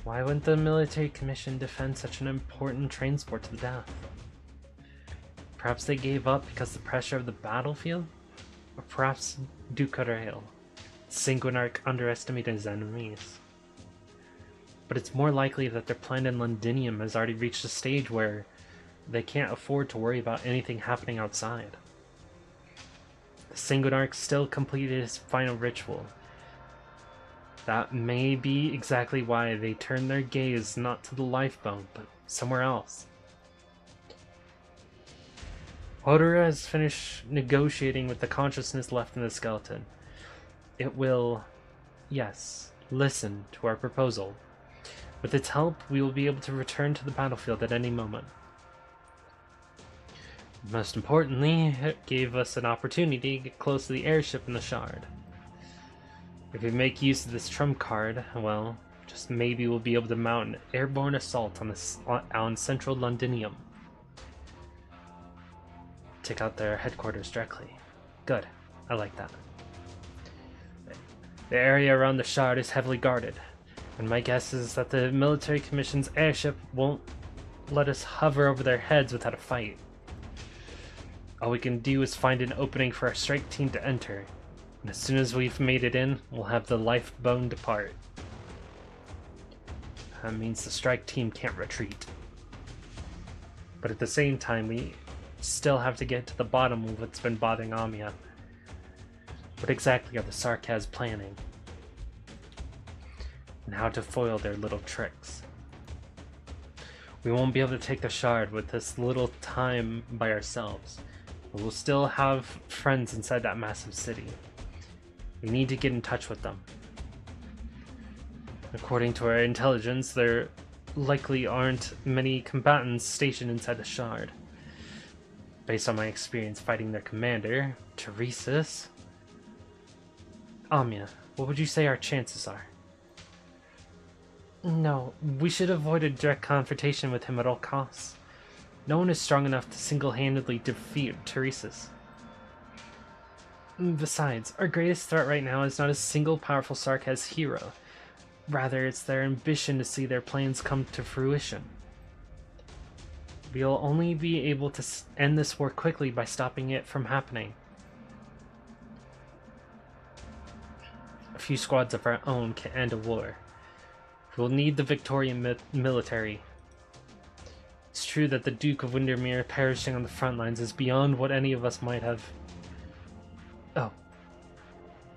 Why wouldn't the military commission defend such an important transport to the death? Perhaps they gave up because of the pressure of the battlefield? Or perhaps Duke Rail, Sanguinarch underestimated his enemies. But it's more likely that their plan in Londinium has already reached a stage where they can't afford to worry about anything happening outside. The Sanguinarch still completed his final ritual. That may be exactly why they turned their gaze not to the lifebone, but somewhere else. Hodor has finished negotiating with the consciousness left in the skeleton. It will, yes, listen to our proposal. With its help, we will be able to return to the battlefield at any moment. Most importantly, it gave us an opportunity to get close to the airship in the Shard. If we make use of this trump card, well, just maybe we'll be able to mount an airborne assault on central Londinium. Take out their headquarters directly. Good, I like that. The area around the Shard is heavily guarded, and my guess is that the military commission's airship won't let us hover over their heads without a fight. All we can do is find an opening for our strike team to enter, and as soon as we've made it in, we'll have the lifebone depart. That means the strike team can't retreat. But at the same time, we still have to get to the bottom of what's been bothering Amiya. What exactly are the Sarkaz planning? And how to foil their little tricks. We won't be able to take the Shard with this little time by ourselves. But we'll still have friends inside that massive city. We need to get in touch with them. According to our intelligence, there likely aren't many combatants stationed inside the Shard. Based on my experience fighting their commander, Teresis. Amiya, what would you say our chances are? No, we should avoid a direct confrontation with him at all costs. No one is strong enough to single-handedly defeat Teresis. Besides, our greatest threat right now is not a single powerful Sarkaz hero. Rather, it's their ambition to see their plans come to fruition. We'll only be able to end this war quickly by stopping it from happening. few squads of our own can end a war. We will need the Victorian military. It's true that the Duke of Windermere perishing on the front lines is beyond what any of us might have... Oh.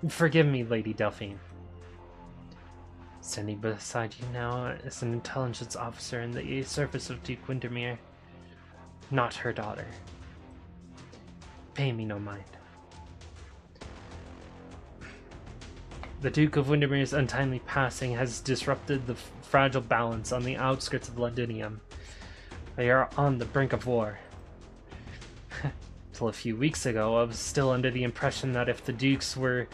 Forgive me, Lady Delphine. Standing beside you now is an intelligence officer in the service of Duke Windermere, not her daughter. Pay me no mind. The Duke of Windermere's untimely passing has disrupted the fragile balance on the outskirts of Londinium. They are on the brink of war. Till a few weeks ago, I was still under the impression that if the Dukes were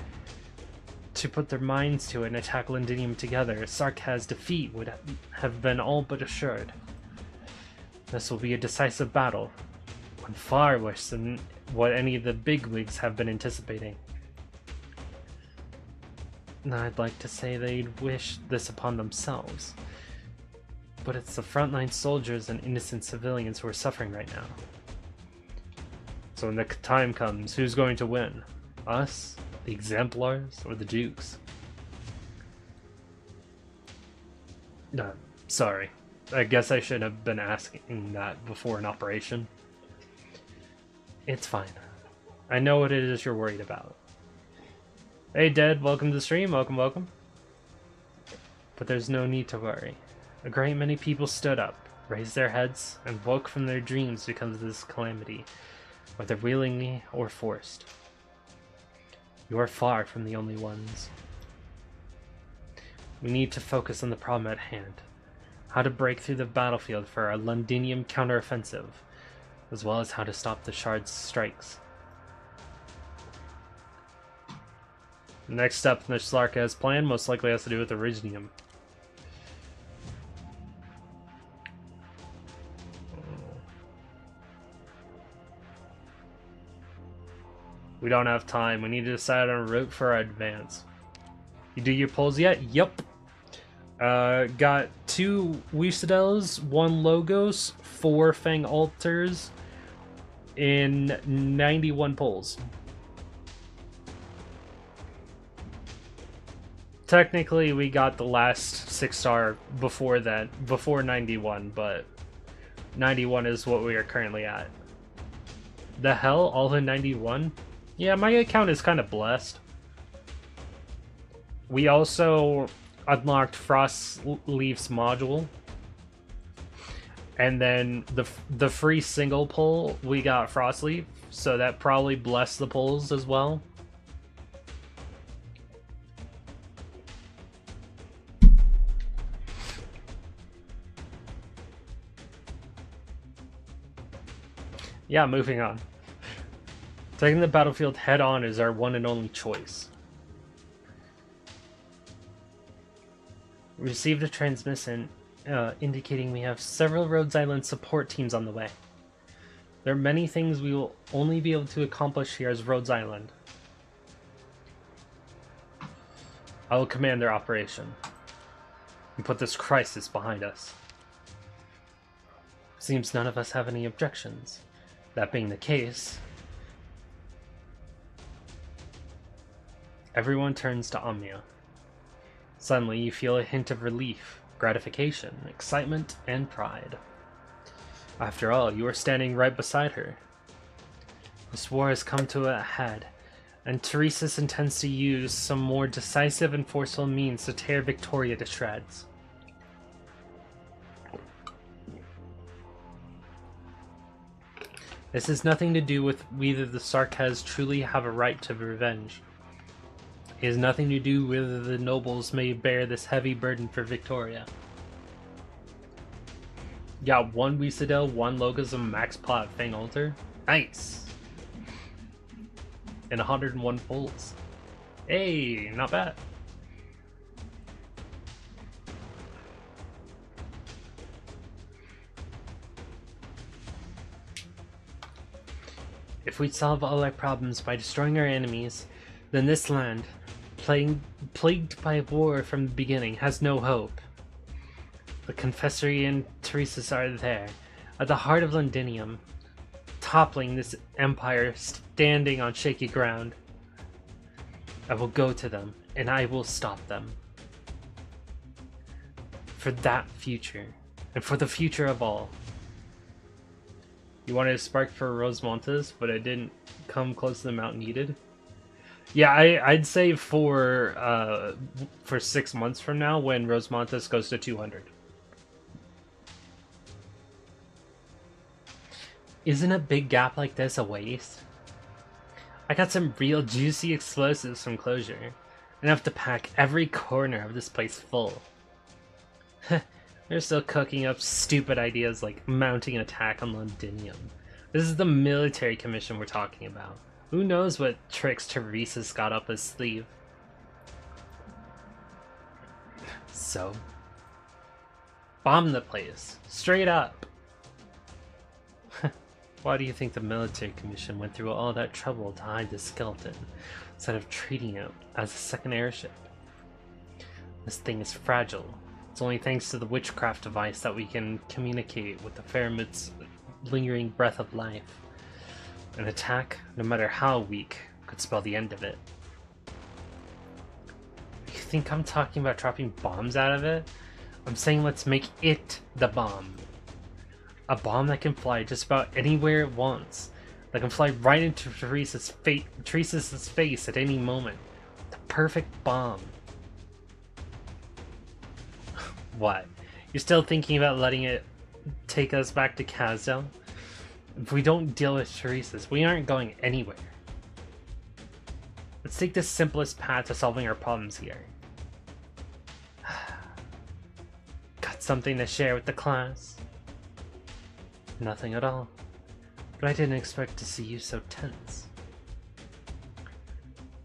to put their minds to it and attack Londinium together, Sarkaz's defeat would have been all but assured. This will be a decisive battle, one far worse than what any of the bigwigs have been anticipating. Now, I'd like to say they'd wish this upon themselves, but it's the frontline soldiers and innocent civilians who are suffering right now. So when the time comes, who's going to win? Us? The Exemplars? Or the Dukes? Sorry. I guess I should have been asking that before an operation. It's fine. I know what it is you're worried about. Hey Dead, welcome to the stream, welcome. But there's no need to worry. A great many people stood up, raised their heads, and woke from their dreams because of this calamity, whether willingly or forced. You are far from the only ones. We need to focus on the problem at hand. How to break through the battlefield for our Londinium counteroffensive, as well as how to stop the Shard's strikes. The next step in the Sarkaz plan most likely has to do with Originium. We don't have time. We need to decide on a route for our advance. You do your polls yet? Yup. Got 2 Wisadels, 1 Logos, 4 Fang Altars, in 91 polls. Technically, we got the last 6-star before that, before 91, but 91 is what we are currently at. The hell? All in 91? Yeah, my account is kind of blessed. We also unlocked Frostleaf's module. And then the free single pull, we got Frostleaf, so that probably blessed the pulls as well. Yeah, moving on. Taking the battlefield head-on is our one and only choice. We received a transmission indicating we have several Rhodes Island support teams on the way. There are many things we will only be able to accomplish here as Rhodes Island. I will command their operation and put this crisis behind us. Seems none of us have any objections. That being the case, everyone turns to Omnia. Suddenly, you feel a hint of relief, gratification, excitement, and pride. After all, you are standing right beside her. This war has come to a head, and Teresa's intends to use some more decisive and forceful means to tear Victoria to shreds. This has nothing to do with whether the Sarkaz truly have a right to revenge. It has nothing to do with whether the nobles may bear this heavy burden for Victoria. Got 1 Wisadel, 1 Logos, and max pot Fang Altar. Nice! And 101 pulls. Hey, not bad. If we solve all our problems by destroying our enemies, then this land, plagued by war from the beginning, has no hope. The Confessory and Teresa's are there, at the heart of Londinium, toppling this empire standing on shaky ground. I will go to them and I will stop them. For that future, and for the future of all. You wanted a spark for Rosemontes, but it didn't come close to the amount needed. Yeah, I'd say for 6 months from now, when Rosemontes goes to 200. Isn't a big gap like this a waste? I got some real juicy explosives from Closure, enough to pack every corner of this place full. They're still cooking up stupid ideas like mounting an attack on Londinium. This is the military commission we're talking about. Who knows what tricks Teresa's got up his sleeve. So, bomb the place, straight up. Why do you think the military commission went through all that trouble to hide the skeleton, instead of treating it as a second airship? This thing is fragile. It's only thanks to the witchcraft device that we can communicate with the Faramid's lingering breath of life. An attack, no matter how weak, could spell the end of it. You think I'm talking about dropping bombs out of it? I'm saying let's make it the bomb. A bomb that can fly just about anywhere it wants. That can fly right into Teresa's face at any moment. The perfect bomb. What? You're still thinking about letting it take us back to Kazdel? If we don't deal with Teresa's, we aren't going anywhere. Let's take the simplest path to solving our problems here. Got something to share with the class? Nothing at all. But I didn't expect to see you so tense.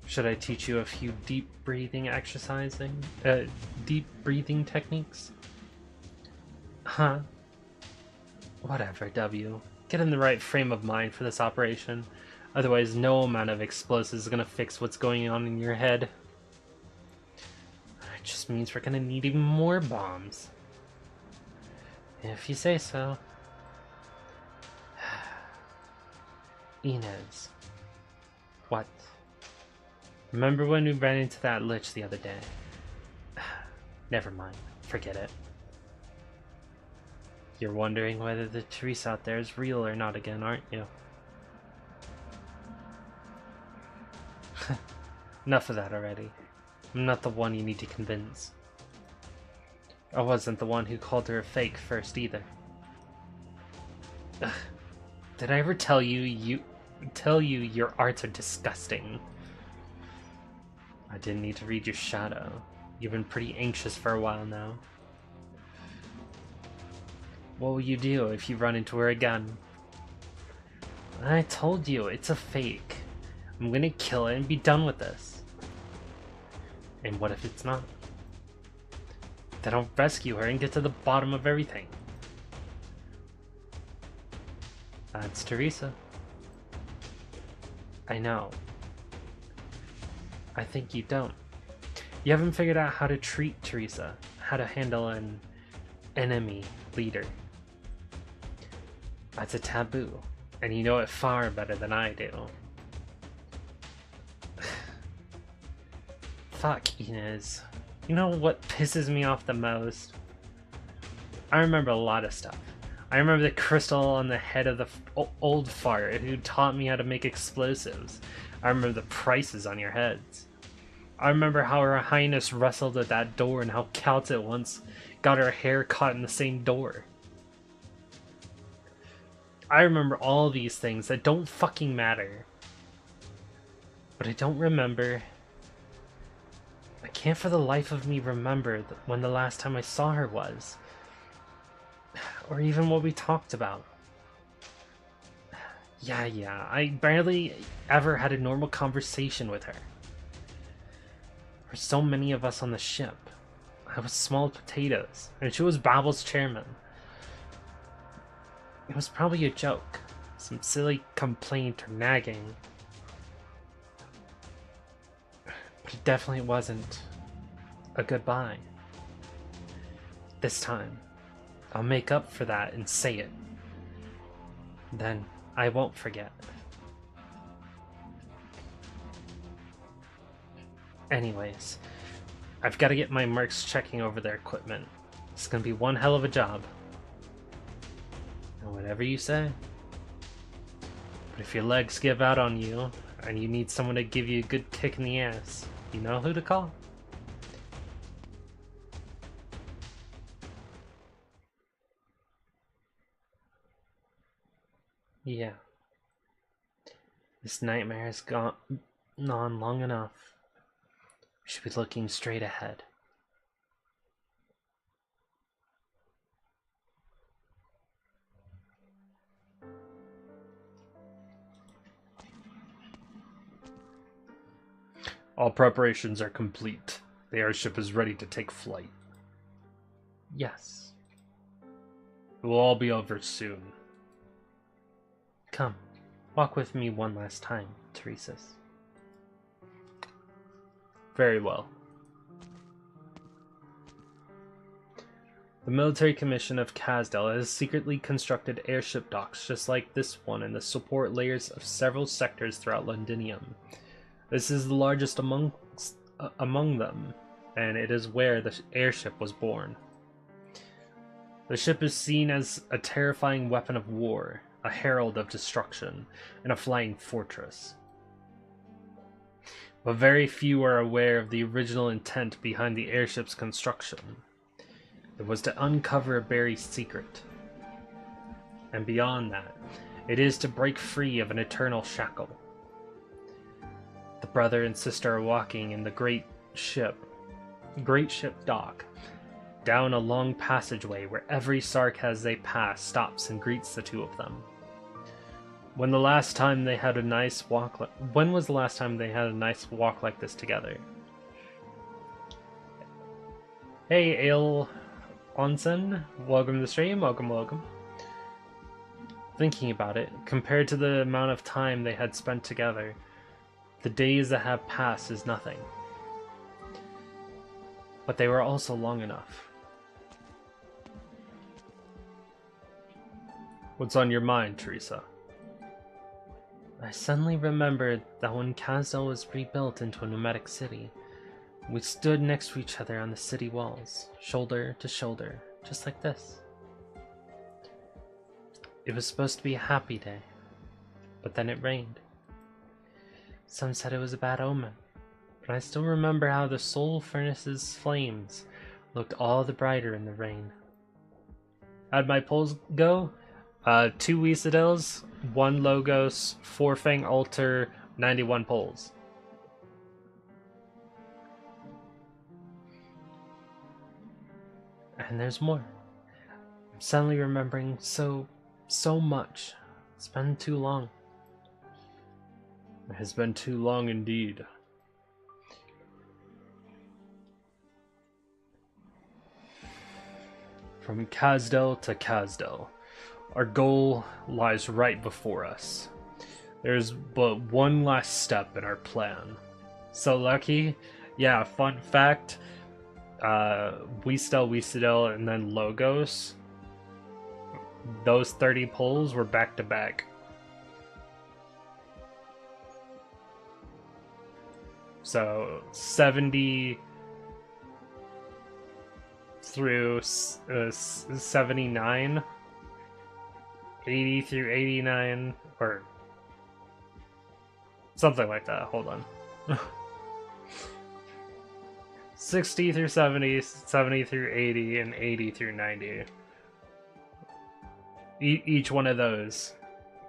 Should I teach you a few deep breathing techniques? Huh? Whatever, W. Get in the right frame of mind for this operation. Otherwise, no amount of explosives is gonna fix what's going on in your head. It just means we're gonna need even more bombs. If you say so. Inez. What? Remember when we ran into that lich the other day? Never mind. Forget it. You're wondering whether the Teresa out there is real or not again, aren't you? Enough of that already. I'm not the one you need to convince. I wasn't the one who called her a fake first either. Did I ever tell you your arts are disgusting? I didn't need to read your shadow. You've been pretty anxious for a while now. What will you do if you run into her again? I told you, it's a fake. I'm gonna kill it and be done with this. And what if it's not? Then I'll rescue her and get to the bottom of everything. That's Teresa. I know. I think you don't. You haven't figured out how to treat Teresa, how to handle an enemy leader. That's a taboo, and you know it far better than I do. Fuck, Inez. You know what pisses me off the most? I remember a lot of stuff. I remember the crystal on the head of the old fart who taught me how to make explosives. I remember the prices on your heads. I remember how Her Highness wrestled at that door and how Caltet once got her hair caught in the same door. I remember all these things that don't fucking matter. But I don't remember. I can't for the life of me remember when the last time I saw her was. Or even what we talked about. Yeah, I barely ever had a normal conversation with her. There were so many of us on the ship. I was small potatoes, and she was Babel's chairman. It was probably a joke. Some silly complaint or nagging. But it definitely wasn't a goodbye. This time, I'll make up for that and say it. Then I won't forget. Anyways, I've got to get my mercs checking over their equipment. It's gonna be one hell of a job. And whatever you say. But if your legs give out on you, and you need someone to give you a good kick in the ass, you know who to call. Yeah. This nightmare has gone on long enough. We should be looking straight ahead. All preparations are complete. The airship is ready to take flight. Yes. It will all be over soon. Come, walk with me one last time, Teresa's. Very well. The military commission of Wisadel has secretly constructed airship docks just like this one in the support layers of several sectors throughout Londinium. This is the largest among them, and it is where the airship was born. The ship is seen as a terrifying weapon of war, a herald of destruction, and a flying fortress. But very few are aware of the original intent behind the airship's construction. It was to uncover a buried secret. And beyond that, it is to break free of an eternal shackle. The brother and sister are walking in the great ship dock, down a long passageway where every Sarkaz they pass stops and greets the two of them. When was the last time they had a nice walk like this together? Hey, Ale Onsen, welcome to the stream, welcome. Thinking about it, compared to the amount of time they had spent together, the days that have passed is nothing. But they were also long enough. What's on your mind, Teresa? I suddenly remembered that when Wisadel was rebuilt into a nomadic city, we stood next to each other on the city walls, shoulder to shoulder, just like this. It was supposed to be a happy day, but then it rained. Some said it was a bad omen, but I still remember how the soul furnace's flames looked all the brighter in the rain. How'd my polls go? 2 Wisadels, 1 Logos, 4 Fang Altar, 91 polls. And there's more. I'm suddenly remembering so much. It's been too long. It has been too long indeed. From Wisadel to Wisadel, our goal lies right before us. There's but one last step in our plan. So lucky? Yeah, fun fact. Wisadel, and then Logos. Those 30 polls were back to back. So 70 through 79, 80 through 89, or something like that. Hold on. 60 through 70, 70 through 80, and 80 through 90. Each one of those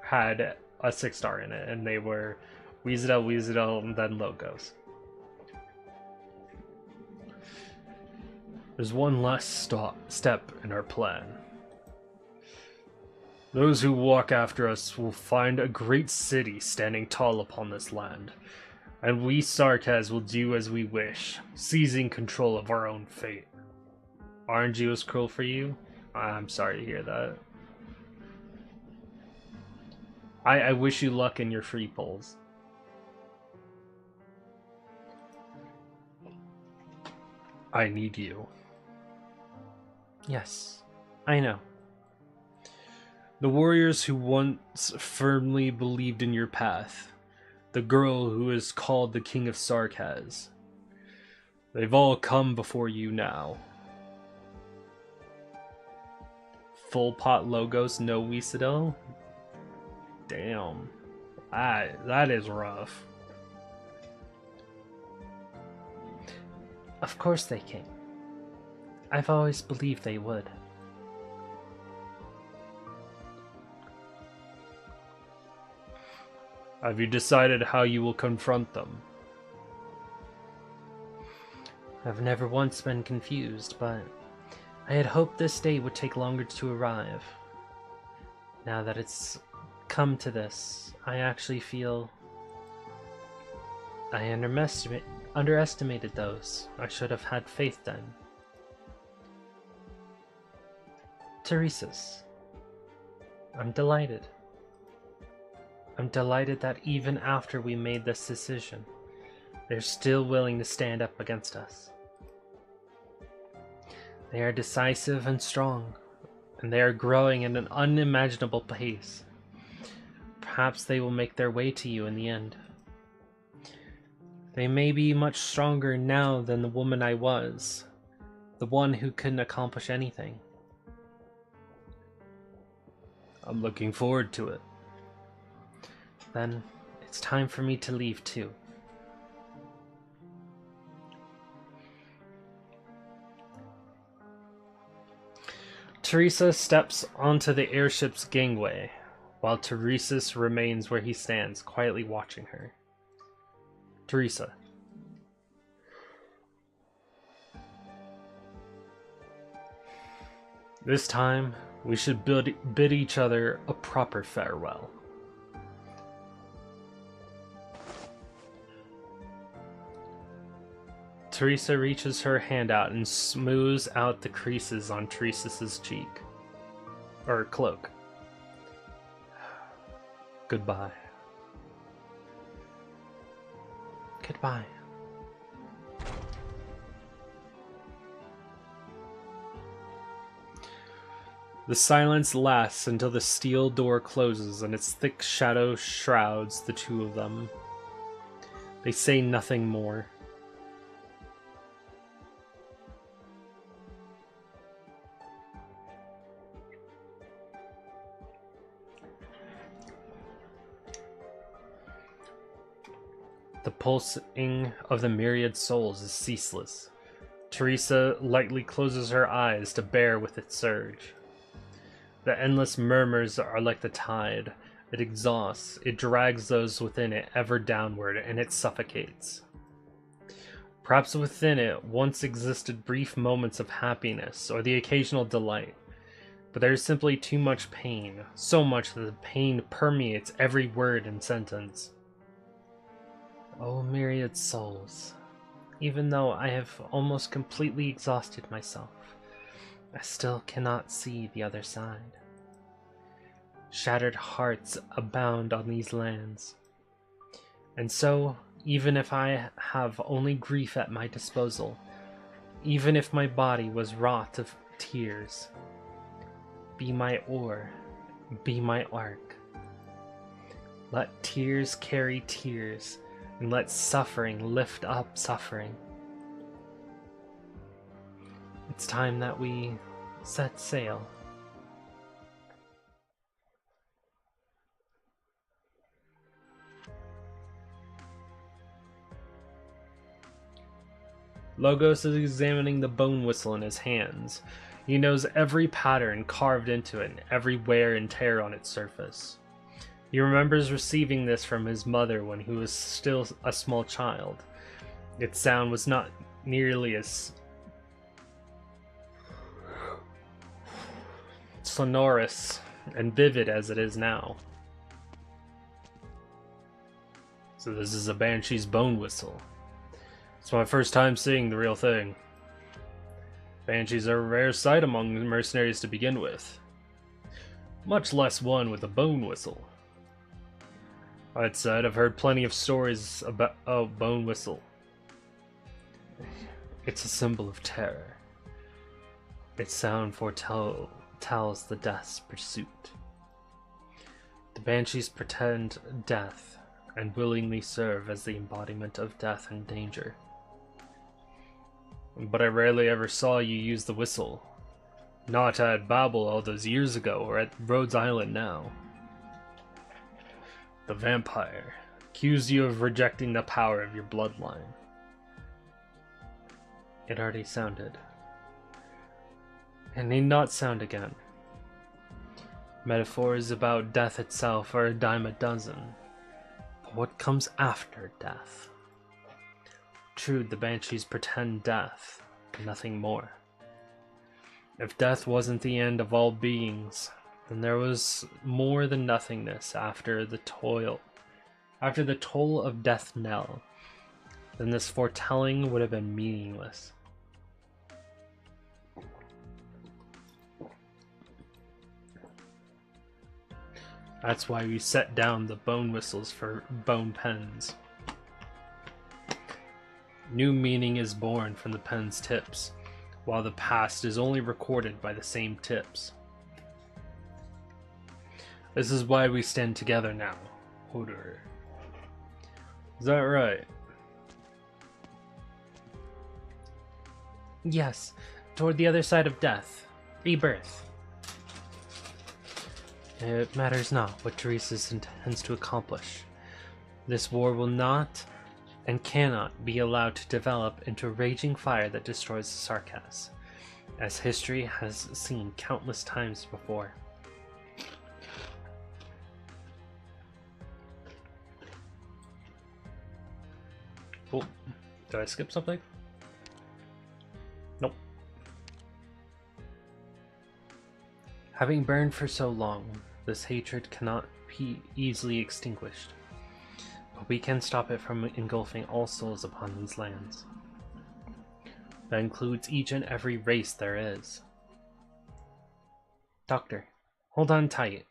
had a 6-star in it, and they were Wisadel, and then Logos. There's one last step in our plan. Those who walk after us will find a great city standing tall upon this land, and we Sarkaz will do as we wish, seizing control of our own fate. RNG was cruel for you? I'm sorry to hear that. I wish you luck in your free polls. I need you. Yes, I know. The warriors who once firmly believed in your path. The girl who is called the King of Sarkaz. They've all come before you now. Full pot logos, no Wisadel? Damn. That is rough. Of course they came. I've always believed they would. Have you decided how you will confront them? I've never once been confused, but I had hoped this day would take longer to arrive. Now that it's come to this, I actually feel I underestimated those. I should have had faith then. Teresa's. I'm delighted. I'm delighted that even after we made this decision, they're still willing to stand up against us. They are decisive and strong, and they are growing at an unimaginable pace. Perhaps they will make their way to you in the end. They may be much stronger now than the woman I was, the one who couldn't accomplish anything. I'm looking forward to it. Then it's time for me to leave too. Teresa steps onto the airship's gangway, while Teresis remains where he stands, quietly watching her. Teresa. This time, we should bid each other a proper farewell. Teresa reaches her hand out and smooths out the creases on Teresa's cheek. Or cloak. Goodbye. Goodbye. The silence lasts until the steel door closes and its thick shadow shrouds the two of them. They say nothing more. The pulsing of the myriad souls is ceaseless. Teresa lightly closes her eyes to bear with its surge. The endless murmurs are like the tide. It exhausts, it drags those within it ever downward, and it suffocates. Perhaps within it once existed brief moments of happiness or the occasional delight, but there is simply too much pain, so much that the pain permeates every word and sentence. Oh, myriad souls, even though I have almost completely exhausted myself, I still cannot see the other side. Shattered hearts abound on these lands. And so, even if I have only grief at my disposal, even if my body was wrought of tears, be my oar, be my ark. Let tears carry tears, and let suffering lift up suffering. It's time that we set sail. Logos is examining the bone whistle in his hands. He knows every pattern carved into it and every wear and tear on its surface. He remembers receiving this from his mother when he was still a small child. Its sound was not nearly as sonorous and vivid as it is now. So this is a Banshee's bone whistle. It's my first time seeing the real thing. Banshees are a rare sight among mercenaries to begin with. Much less one with a bone whistle. That said, I've heard plenty of stories about bone whistle. It's a symbol of terror. Its sound foretells the death's pursuit. The Banshees pretend death and willingly serve as the embodiment of death and danger. But I rarely ever saw you use the whistle. Not at Babel all those years ago, or at Rhodes Island now. The vampire accused you of rejecting the power of your bloodline. It already sounded. It need not sound again. Metaphors about death itself are a dime a dozen. But what comes after death? True, the banshees pretend death, but nothing more. If death wasn't the end of all beings, then there was more than nothingness after the toll of death knell. Then this foretelling would have been meaningless. That's why we set down the bone whistles for bone pens. New meaning is born from the pen's tips, while the past is only recorded by the same tips. This is why we stand together now, Hodor. Is that right? Yes, toward the other side of death. Rebirth. It matters not what Teresa's intends to accomplish. This war will not and cannot be allowed to develop into a raging fire that destroys the Sarkas, as history has seen countless times before. Oh, did I skip something? Nope. Having burned for so long, this hatred cannot be easily extinguished. But we can stop it from engulfing all souls upon these lands. That includes each and every race there is. Doctor, hold on tight.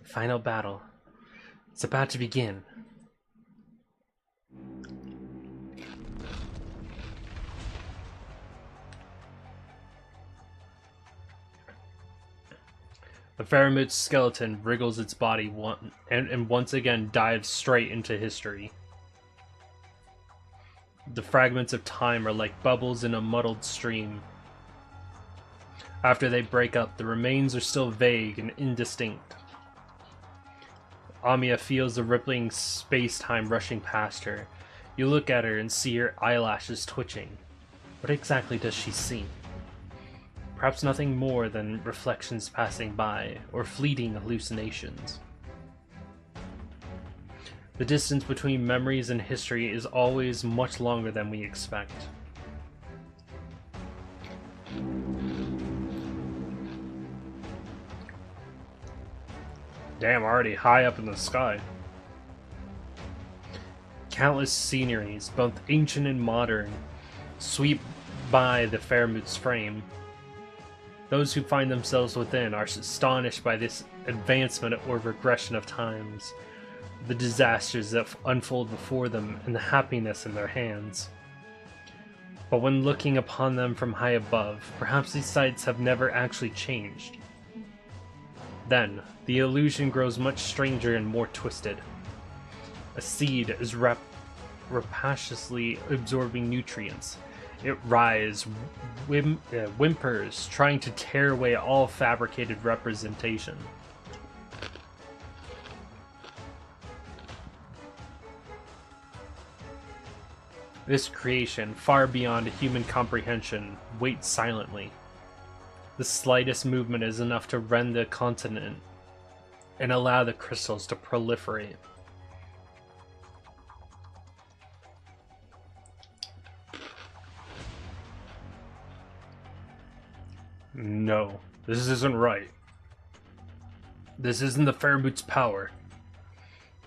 The final battle is about to begin. The Faramut's skeleton wriggles its body and once again dives straight into history. The fragments of time are like bubbles in a muddled stream. After they break up, the remains are still vague and indistinct. Amiya feels the rippling space-time rushing past her. You look at her and see her eyelashes twitching. What exactly does she see? Perhaps nothing more than reflections passing by, or fleeting hallucinations. The distance between memories and history is always much longer than we expect. Damn, already high up in the sky. Countless sceneries, both ancient and modern, sweep by the Faramut's frame. Those who find themselves within are astonished by this advancement or regression of times, the disasters that unfold before them, and the happiness in their hands. But when looking upon them from high above, perhaps these sights have never actually changed. Then, the illusion grows much stranger and more twisted. A seed is rapaciously absorbing nutrients. It writhes, whimpers, trying to tear away all fabricated representation. This creation, far beyond human comprehension, waits silently. The slightest movement is enough to rend the continent and allow the crystals to proliferate. No, this isn't right. This isn't the Faramut's power.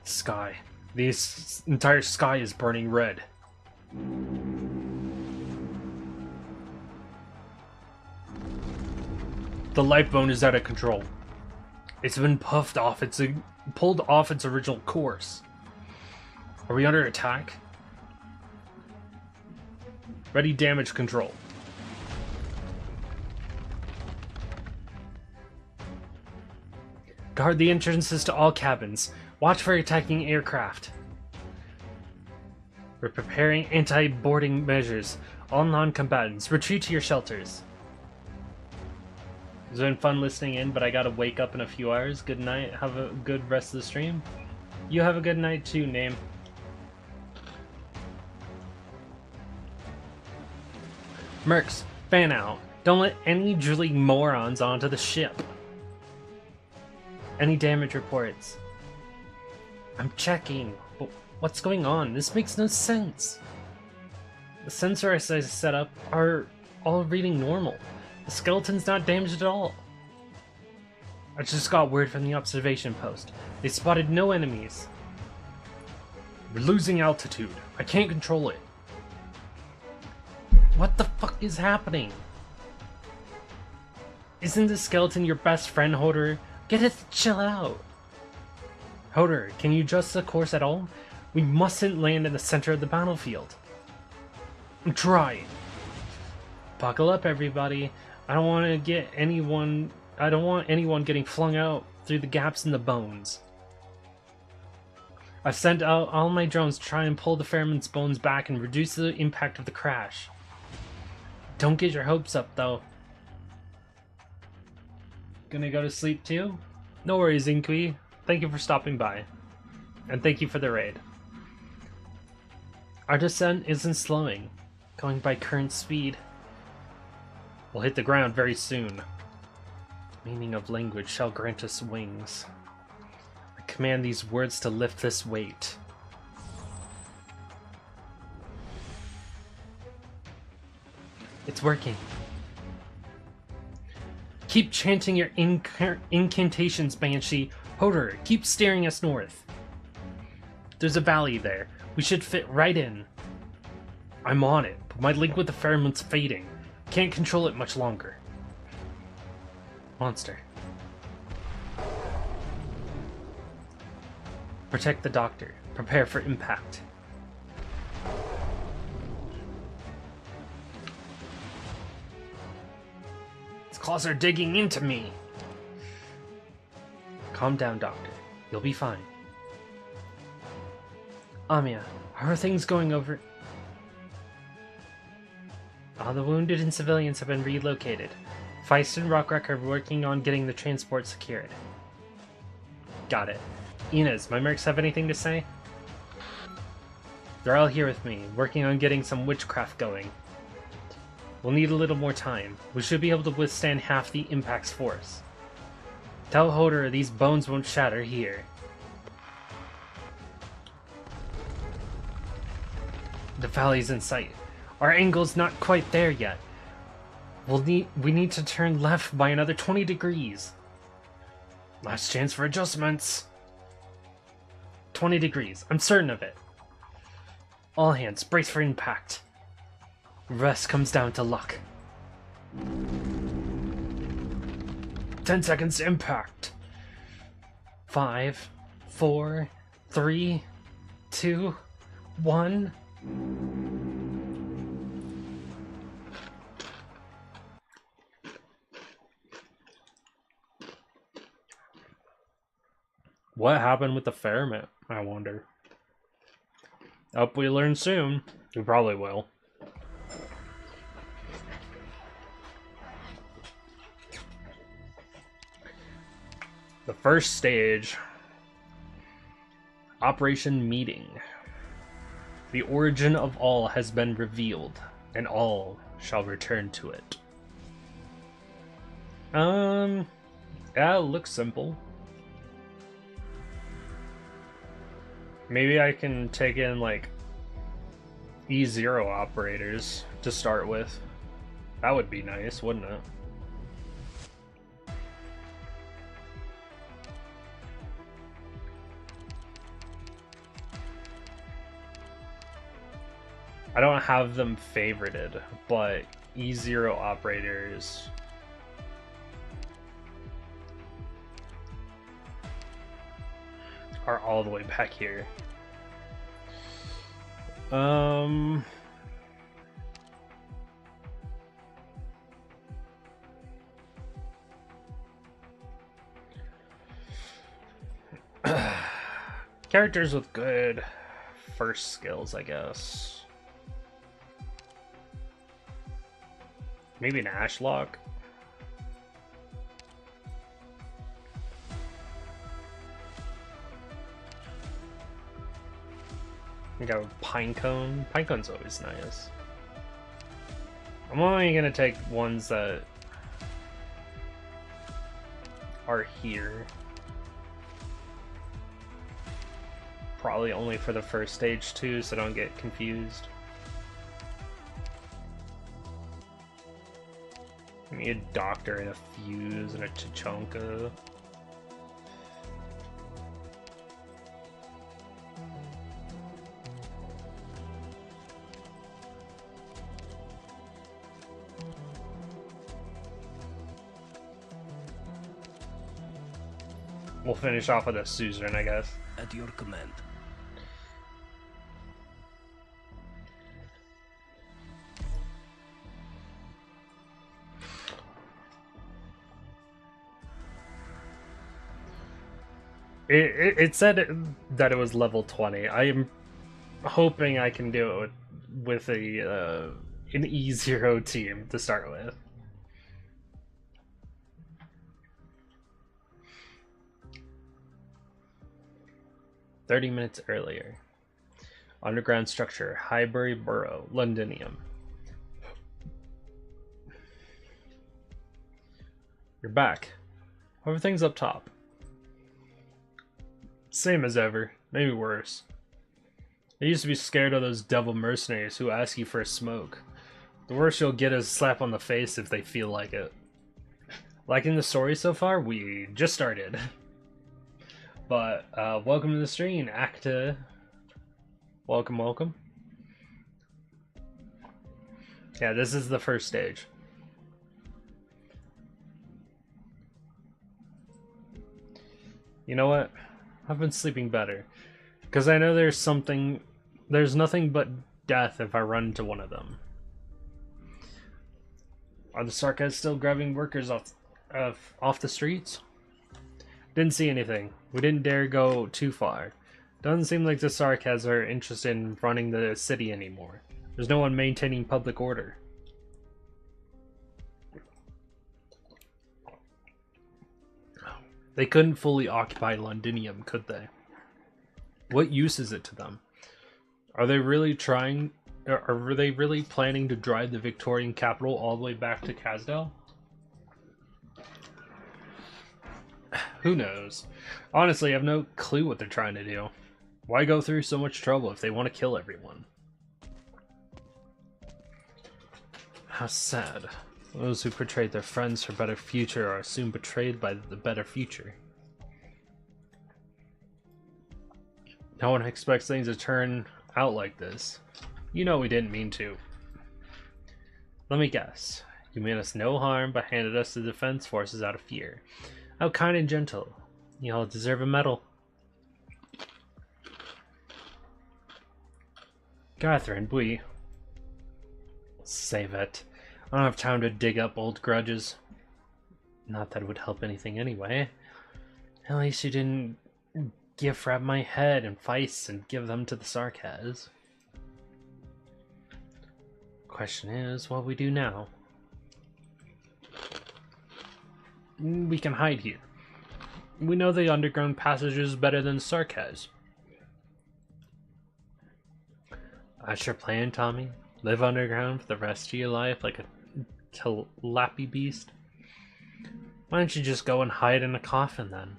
Sky. The entire sky is burning red. The life bone is out of control. It's been pulled off its original course. Are we under attack? Ready damage control. Guard the entrances to all cabins. Watch for attacking aircraft. We're preparing anti-boarding measures. All non-combatants, retreat to your shelters. It's been fun listening in, but I gotta wake up in a few hours. Good night. Have a good rest of the stream. You have a good night too, Name. Mercs, fan out. Don't let any drilling morons onto the ship. Any damage reports? I'm checking. But what's going on? This makes no sense. The sensors I set up are all reading normal. The skeleton's not damaged at all. I just got word from the observation post. They spotted no enemies. We're losing altitude. I can't control it. What the fuck is happening? Isn't the skeleton your best friend, Hodor? Get it to chill out. Hodor, can you adjust the course at all? We mustn't land in the center of the battlefield. I'm trying. Buckle up, everybody. I don't want anyone getting flung out through the gaps in the bones. I've sent out all my drones to try and pull the Ferryman's bones back and reduce the impact of the crash. Don't get your hopes up, though. Gonna go to sleep too? No worries, Inqui. Thank you for stopping by. And thank you for the raid. Our descent isn't slowing, going by current speed. We'll hit the ground very soon. Meaning of language shall grant us wings. I command these words to lift this weight. It's working. Keep chanting your incantations, Banshee. Hodor, keep steering us north. There's a valley there. We should fit right in. I'm on it, but my link with the Ferryman's fading. Can't control it much longer. Monster. Protect the doctor. Prepare for impact. Its claws are digging into me. Calm down, doctor. You'll be fine. Amiya, how are things going over? All the wounded and civilians have been relocated. Feist and Rockrock are working on getting the transport secured. Got it. Inez, my mercs have anything to say? They're all here with me, working on getting some witchcraft going. We'll need a little more time. We should be able to withstand half the impact's force. Tell Hodor these bones won't shatter here. The valley's in sight. Our angle's not quite there yet. We need to turn left by another 20 degrees. Last chance for adjustments. 20 degrees. I'm certain of it. All hands, brace for impact. Rest comes down to luck. 10 seconds to impact. 5, 4, 3, 2, 1. What happened with the ferryman, I wonder? Hope we learn soon. We probably will. The first stage. Operation Meeting. The origin of all has been revealed, and all shall return to it. Yeah, it looks simple. Maybe I can take in, like, E0 operators to start with. That would be nice, wouldn't it? I don't have them favorited, but E0 operators are all the way back here. Characters with good first skills, I guess. Maybe an Ashlock? I got a Pinecone. Pinecone's always nice. I'm only gonna take ones that are here. Probably only for the first stage too, so don't get confused. I need a Doctor and a Fuse and a Tachanka. We'll finish off with a suzerain, I guess. At your command. It said that it was level 20. I am hoping I can do it with a an E0 team to start with. "30 minutes earlier. Underground structure, Highbury Borough, Londinium. You're back. Everything's up top. Same as ever, maybe worse. I used to be scared of those devil mercenaries who ask you for a smoke. The worst you'll get is a slap on the face if they feel like it. Liking the story so far? We just started. But, welcome to the stream, Acta. Welcome, welcome. Yeah, this is the first stage. You know what? I've been sleeping better. Because I know there's nothing but death if I run into one of them. Are the Sarkas still grabbing workers off the streets? Didn't see anything. We didn't dare go too far. Doesn't seem like the Sarkas are interested in running the city anymore. There's no one maintaining public order. They couldn't fully occupy Londinium, could they? What use is it to them? Are they really planning to drive the Victorian capital all the way back to Wisadel? Who knows? Honestly, I have no clue what they're trying to do. Why go through so much trouble if they want to kill everyone? How sad. Those who betrayed their friends for a better future are soon betrayed by the better future. No one expects things to turn out like this. You know we didn't mean to. Let me guess. You meant us no harm, but handed us the defense forces out of fear. How kind and gentle. You all deserve a medal. Catherine, we... Save it. I don't have time to dig up old grudges. Not that it would help anything anyway. At least you didn't gift wrap my head in feists and give them to the Sarkas. Question is, what we do now? We can hide here. We know the underground passages better than Sarkas. That's your plan, Tommy? Live underground for the rest of your life like a tilapia beast? Why don't you just go and hide in a coffin then?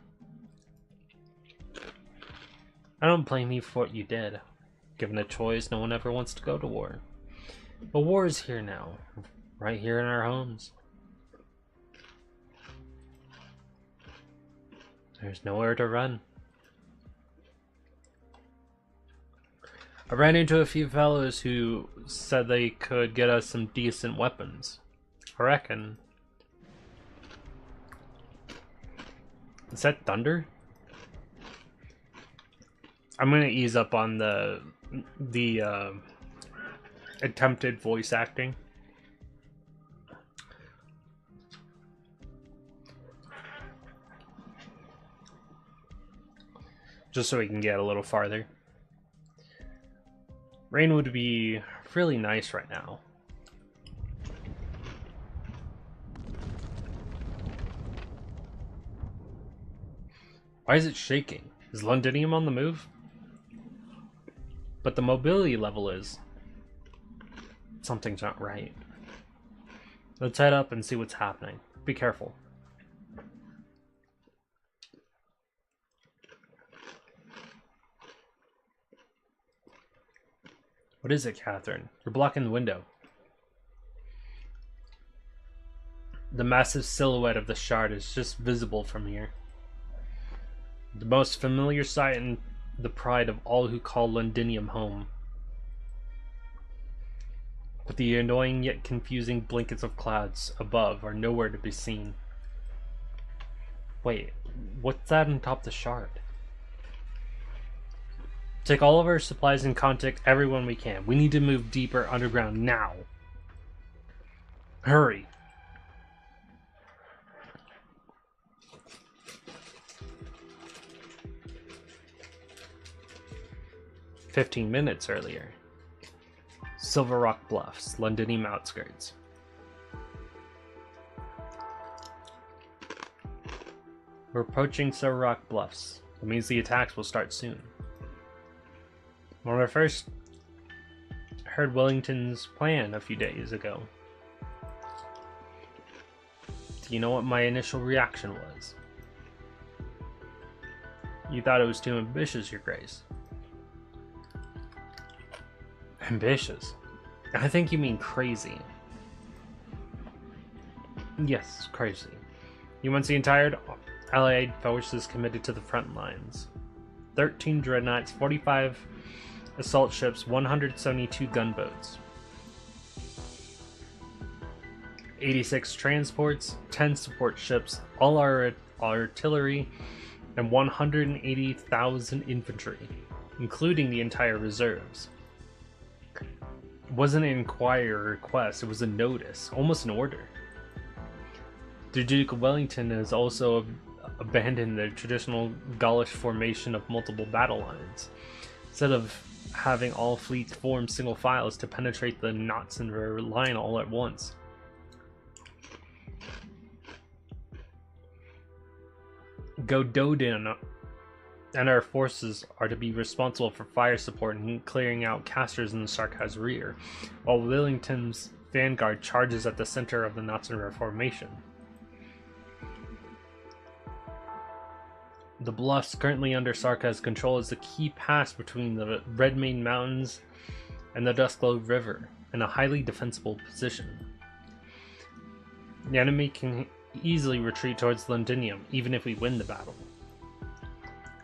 I don't blame you for what you did. Given a choice, no one ever wants to go to war. But war is here now, right here in our homes. There's nowhere to run. I ran into a few fellows who said they could get us some decent weapons. I reckon. Is that thunder? I'm gonna ease up on the attempted voice acting. Just so we can get a little farther. Rain would be really nice right now. Why is it shaking? Is Londinium on the move? But the mobility level is. Something's not right. Let's head up and see what's happening. Be careful. What is it, Catherine? You're blocking the window. The massive silhouette of the shard is just visible from here. The most familiar sight and the pride of all who call Londinium home. But the annoying yet confusing blankets of clouds above are nowhere to be seen. Wait, what's that on top of the shard? Take all of our supplies and contact everyone we can. We need to move deeper underground now. Hurry. "15 minutes earlier. Silver Rock Bluffs, Londinium outskirts. We're approaching Silver Rock Bluffs. That means the attacks will start soon. When I first heard Wellington's plan a few days ago, do you know what my initial reaction was? You thought it was too ambitious, Your Grace." Ambitious? I think you mean crazy. Yes, crazy. You want the entire Allied forces committed to the front lines. 13 dreadnoughts, 45 assault ships, 172 gunboats. 86 transports, 10 support ships, all our artillery, and 180,000 infantry, including the entire reserves. It wasn't an inquiry or request, it was a notice, almost an order. The Duke of Wellington has also abandoned the traditional Gaulish formation of multiple battle lines. Instead of having all fleets form single files to penetrate the Knotsenver line all at once. Gododin and our forces are to be responsible for fire support and clearing out casters in the Sarkaz rear, while Wellington's vanguard charges at the center of the Knotsenver formation. The bluffs currently under Sarkaz control is the key pass between the Redmane Mountains and the Duskglow River, in a highly defensible position. The enemy can easily retreat towards Londinium, even if we win the battle.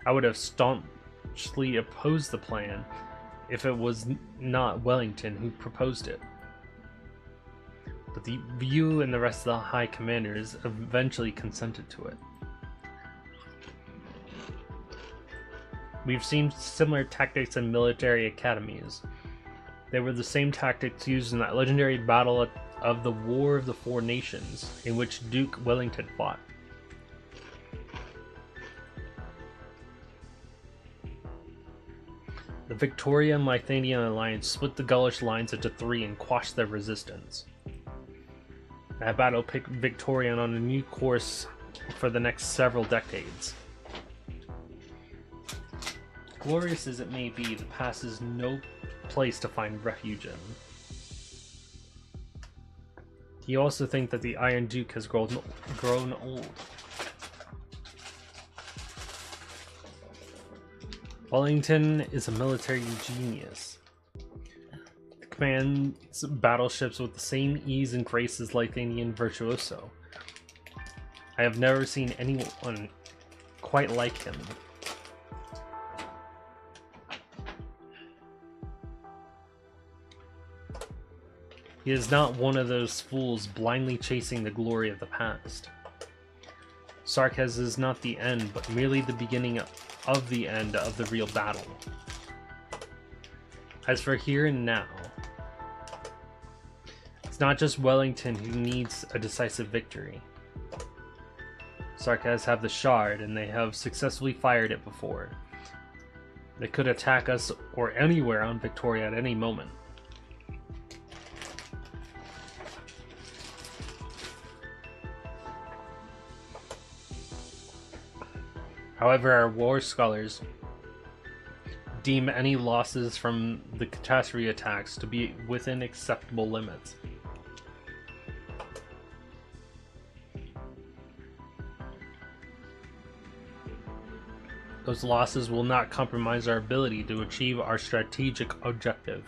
I would have staunchly opposed the plan if it was not Wellington who proposed it. But you and the rest of the high commanders eventually consented to it. We've seen similar tactics in military academies. They were the same tactics used in that legendary battle of the War of the Four Nations, in which Duke Wellington fought. The Victoria and Lithuanian alliance split the Gaulish lines into three and quashed their resistance. That battle put Victoria on a new course for the next several decades. Glorious as it may be, the past is no place to find refuge in. Do you also think that the Iron Duke has grown old? Wellington is a military genius. He commands battleships with the same ease and grace as Lithuanian virtuoso. I have never seen anyone quite like him. He is not one of those fools blindly chasing the glory of the past. Sarkaz is not the end, but merely the beginning of the end of the real battle. As for here and now, it's not just Wellington who needs a decisive victory. Sarkaz have the shard, and they have successfully fired it before. They could attack us or anywhere on Victoria at any moment. However, our war scholars deem any losses from the catastrophe attacks to be within acceptable limits. Those losses will not compromise our ability to achieve our strategic objective.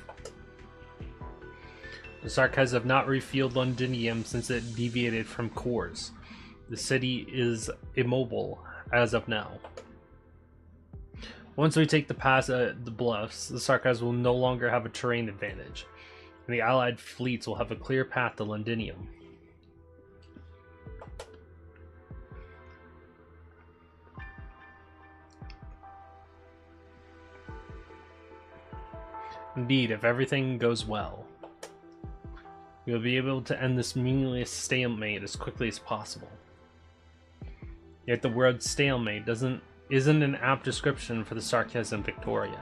The Sarkaz have not refueled Londinium since it deviated from cores. The city is immobile as of now. Once we take the pass at the bluffs, the Sarkaz will no longer have a terrain advantage, and the Allied fleets will have a clear path to Londinium. Indeed, if everything goes well, we will be able to end this meaningless stalemate as quickly as possible. Yet the word stalemate isn't an apt description for the Sarkaz in Victoria.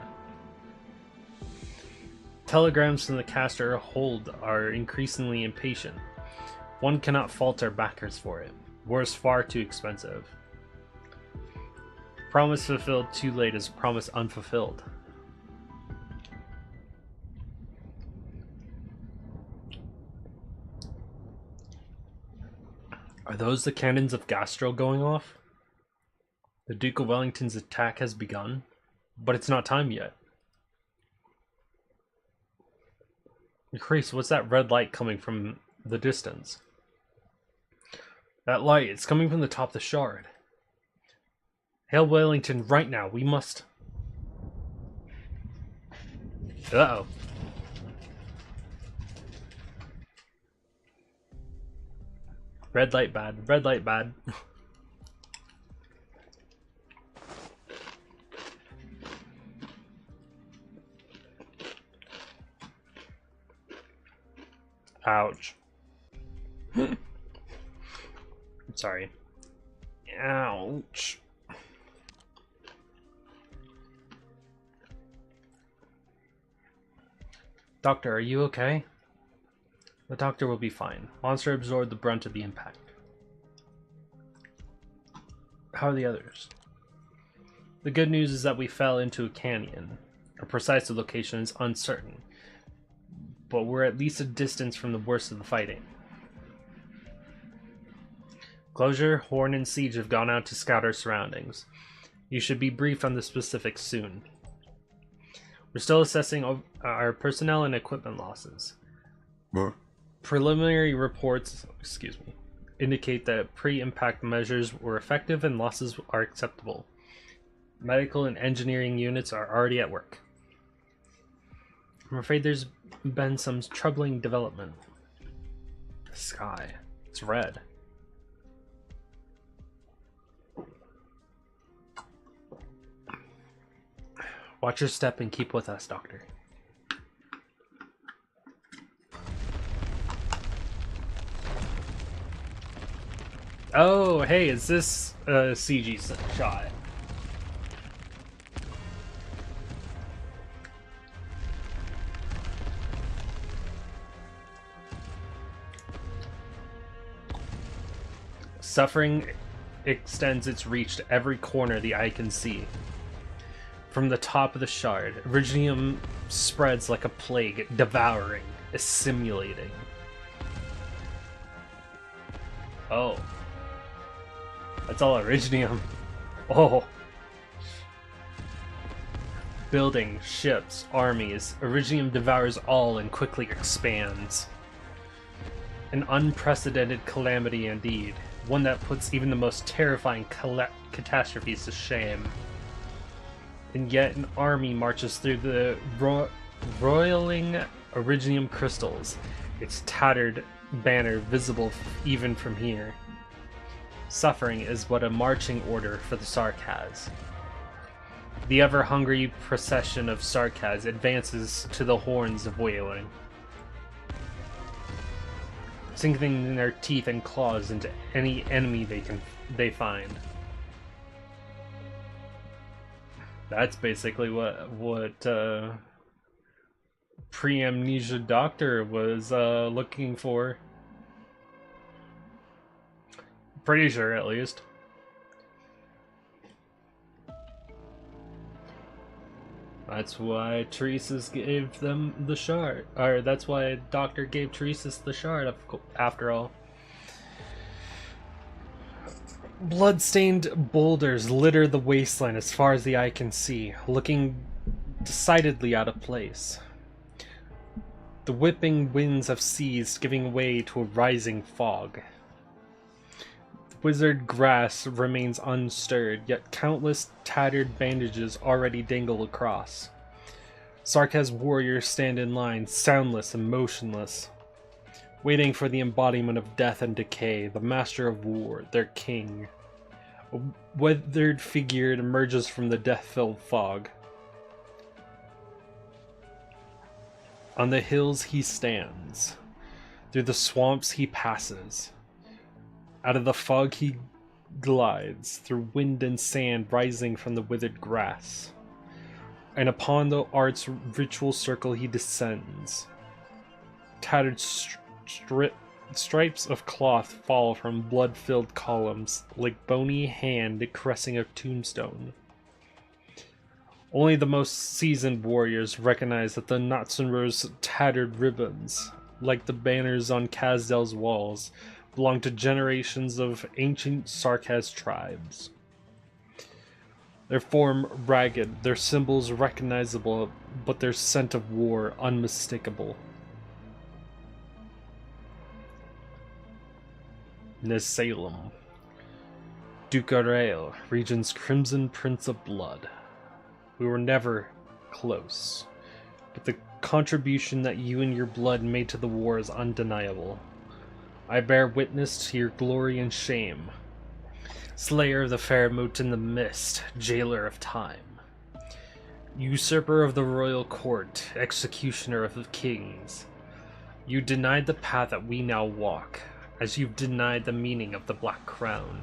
Telegrams from the caster hold are increasingly impatient. One cannot fault our backers for it. War is far too expensive. Promise fulfilled too late is promise unfulfilled. Are those the cannons of Gastro going off? The Duke of Wellington's attack has begun, but it's not time yet. Chris, what's that red light coming from the distance? That light, it's coming from the top of the shard. Hail Wellington right now, we must... Uh-oh. Red light bad, red light bad. Ouch. I'm sorry. Ouch. Doctor, are you okay? The doctor will be fine. Monster absorbed the brunt of the impact. How are the others? The good news is that we fell into a canyon. Our precise location is uncertain, but we're at least a distance from the worst of the fighting. Closure, Horn, and Siege have gone out to scout our surroundings. You should be briefed on the specifics soon. We're still assessing our personnel and equipment losses. What? Preliminary reports, indicate that pre-impact measures were effective and losses are acceptable. Medical and engineering units are already at work. I'm afraid there's been some troubling development. The sky, it's red. Watch your step and keep with us, Doctor. Oh, hey, is this a CG shot? Suffering extends its reach to every corner the eye can see. From the top of the shard, Originium spreads like a plague, devouring, assimilating. Oh. That's all Originium. Oh. Buildings, ships, armies. Originium devours all and quickly expands. An unprecedented calamity indeed. One that puts even the most terrifying catastrophes to shame. And yet an army marches through the roiling Originium crystals, its tattered banner visible even from here. Suffering is but a marching order for the Sarkaz. The ever-hungry procession of Sarkaz advances to the horns of wailing, sinking their teeth and claws into any enemy they find. That's basically what pre-amnesia doctor was looking for. Pretty sure, at least. That's why Teresa's gave them the shard. Or that's why Doctor gave Teresa's the shard, after all. Blood-stained boulders litter the wasteland as far as the eye can see, looking decidedly out of place. The whipping winds have ceased, giving way to a rising fog. The wizard grass remains unstirred, yet countless tattered bandages already dangle across. Sarkaz warriors stand in line, soundless and motionless, waiting for the embodiment of death and decay, the master of war, their king. A weathered figure emerges from the death-filled fog. On the hills he stands. Through the swamps he passes. Out of the fog he glides, through wind and sand rising from the withered grass. And upon the art's ritual circle he descends. Tattered stripes of cloth fall from blood-filled columns, like bony hand caressing a tombstone. Only the most seasoned warriors recognize that the Natsunro's tattered ribbons, like the banners on Kazdel's walls, belong to generations of ancient Sarkaz tribes. Their form ragged, their symbols recognizable, but their scent of war unmistakable. Nesalem. Ducarel, region's crimson prince of blood. We were never close, but the contribution that you and your blood made to the war is undeniable. I bear witness to your glory and shame. Slayer of the fair moat in the mist, jailer of time. Usurper of the royal court, executioner of the kings. You denied the path that we now walk, as you've denied the meaning of the Black Crown.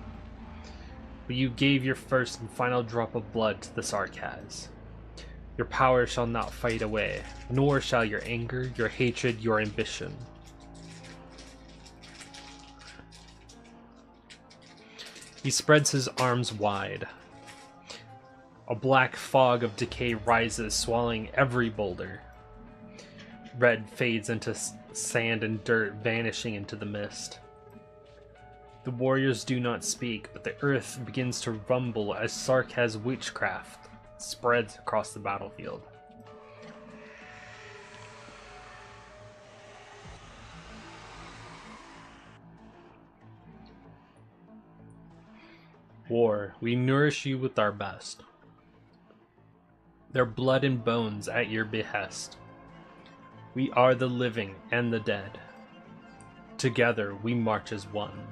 But you gave your first and final drop of blood to the Sarkaz. Your power shall not fade away, nor shall your anger, your hatred, your ambition. He spreads his arms wide. A black fog of decay rises, swallowing every boulder. Red fades into sand and dirt, vanishing into the mist. The warriors do not speak, but the earth begins to rumble as Sarkaz witchcraft spreads across the battlefield. War, we nourish you with our best. Their blood and bones at your behest. We are the living and the dead. Together we march as one.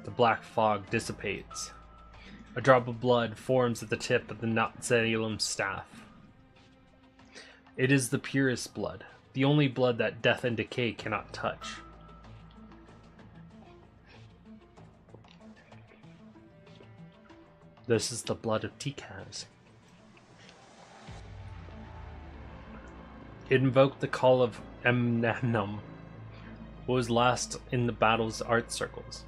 The black fog dissipates. A drop of blood forms at the tip of the Natsaelim's staff. It is the purest blood, the only blood that death and decay cannot touch. This is the blood of Tikaz. It invoked the call of Emnanum, who was last in the battle's art circles.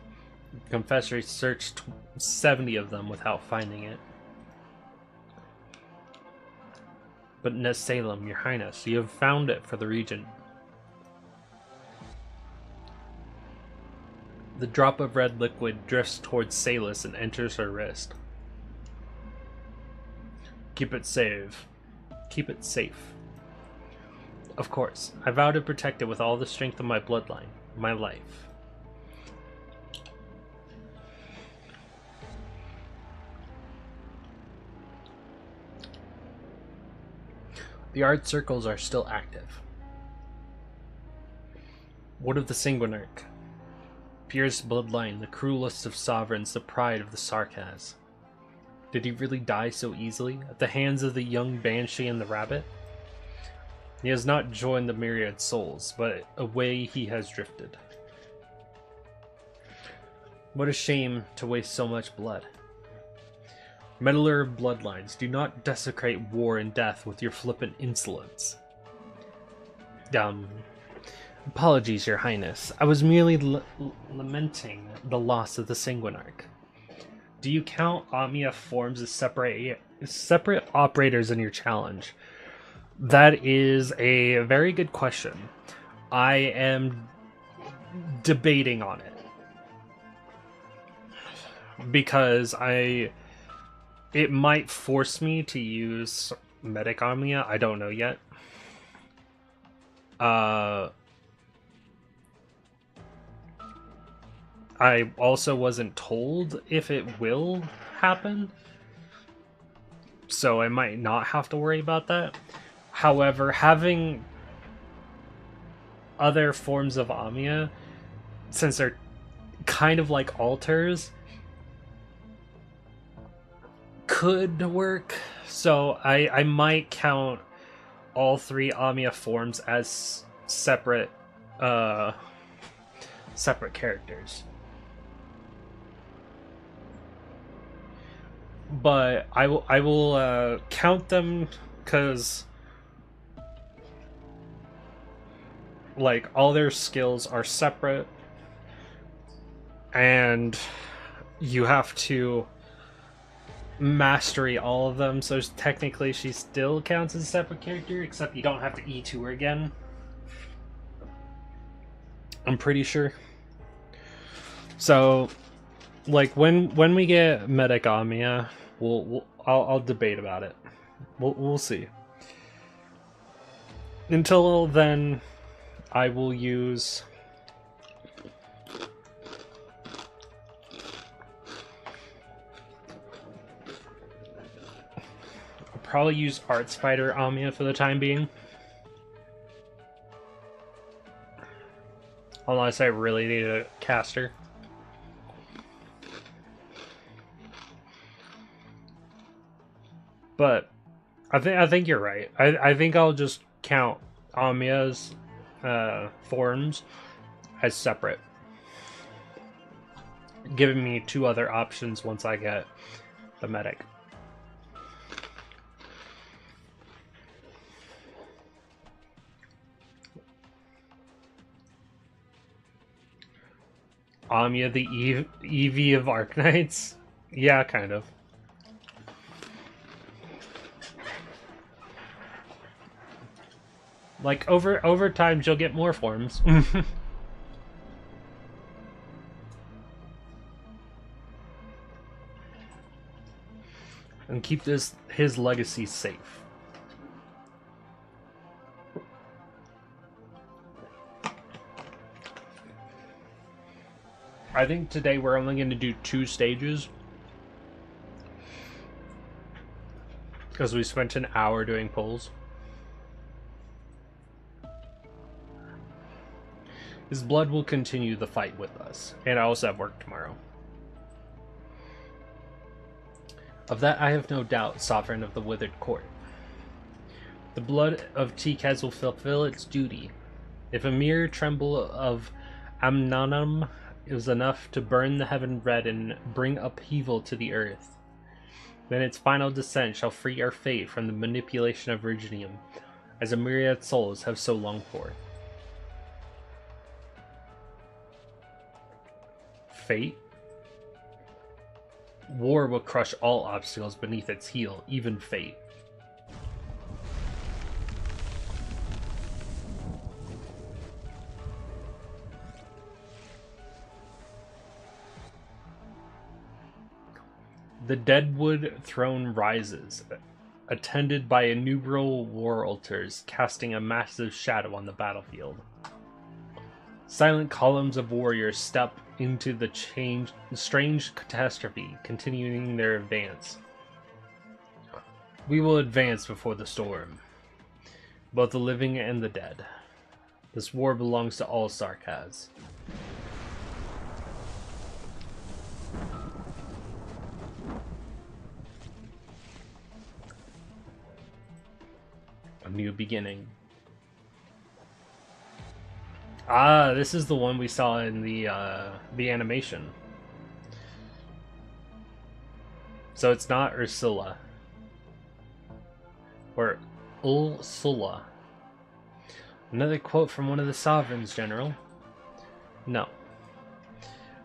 The confessor searched 70 of them without finding it. But Nesalem, your highness, you have found it for the regent. The drop of red liquid drifts towards Salus and enters her wrist. Keep it safe. Keep it safe. Of course, I vow to protect it with all the strength of my bloodline, my life. The art circles are still active. What of the Sanguinarch? Purest bloodline, the cruelest of sovereigns, the pride of the Sarkaz. Did he really die so easily, at the hands of the young Banshee and the Rabbit? He has not joined the myriad souls, but away he has drifted. What a shame to waste so much blood. Meddler of bloodlines, do not desecrate war and death with your flippant insolence. Apologies, Your Highness. I was merely lamenting the loss of the Sanguinarch. Do you count Amiya forms as separate operators in your challenge? That is a very good question. I am debating on it. Because it might force me to use Medic Amiya. I don't know yet. I also wasn't told if it will happen, so I might not have to worry about that. However, having other forms of Amiya, since they're kind of like alters, could work. So I might count all 3 Amiya forms as separate characters. But I will count them because like all their skills are separate, and you have to mastery all of them. So technically, she still counts as a separate character, except you don't have to E2 her again. I'm pretty sure. So, like when we get Medic Amiya, I'll debate about it. We'll see. Until then, I will use I'll probably use Art Spider Amiya for the time being. Unless I really need a caster. But I think you're right. I think I'll just count Amiya's forms as separate, giving me 2 other options once I get the medic. Amiya, the Eevee of Arknights? Yeah, kind of. Like, over time, you'll get more forms. And keep his legacy safe. I think today we're only going to do 2 stages. Because we spent an hour doing polls. His blood will continue the fight with us, and I also have work tomorrow. Of that I have no doubt, Sovereign of the Withered Court. The blood of Tikaz will fulfill its duty. If a mere tremble of Amnanam is enough to burn the heaven red and bring upheaval to the earth, then its final descent shall free our fate from the manipulation of Virginium, as a myriad souls have so longed for. Fate? War will crush all obstacles beneath its heel, even fate. The Deadwood throne rises, attended by innumerable war altars, casting a massive shadow on the battlefield. Silent columns of warriors step into the strange catastrophe, continuing their advance. We will advance before the storm, both the living and the dead. This war belongs to all Sarkaz. A new beginning. Ah, this is the one we saw in the animation. So it's not Ursula. Or Ursula. Another quote from one of the sovereigns, General. No.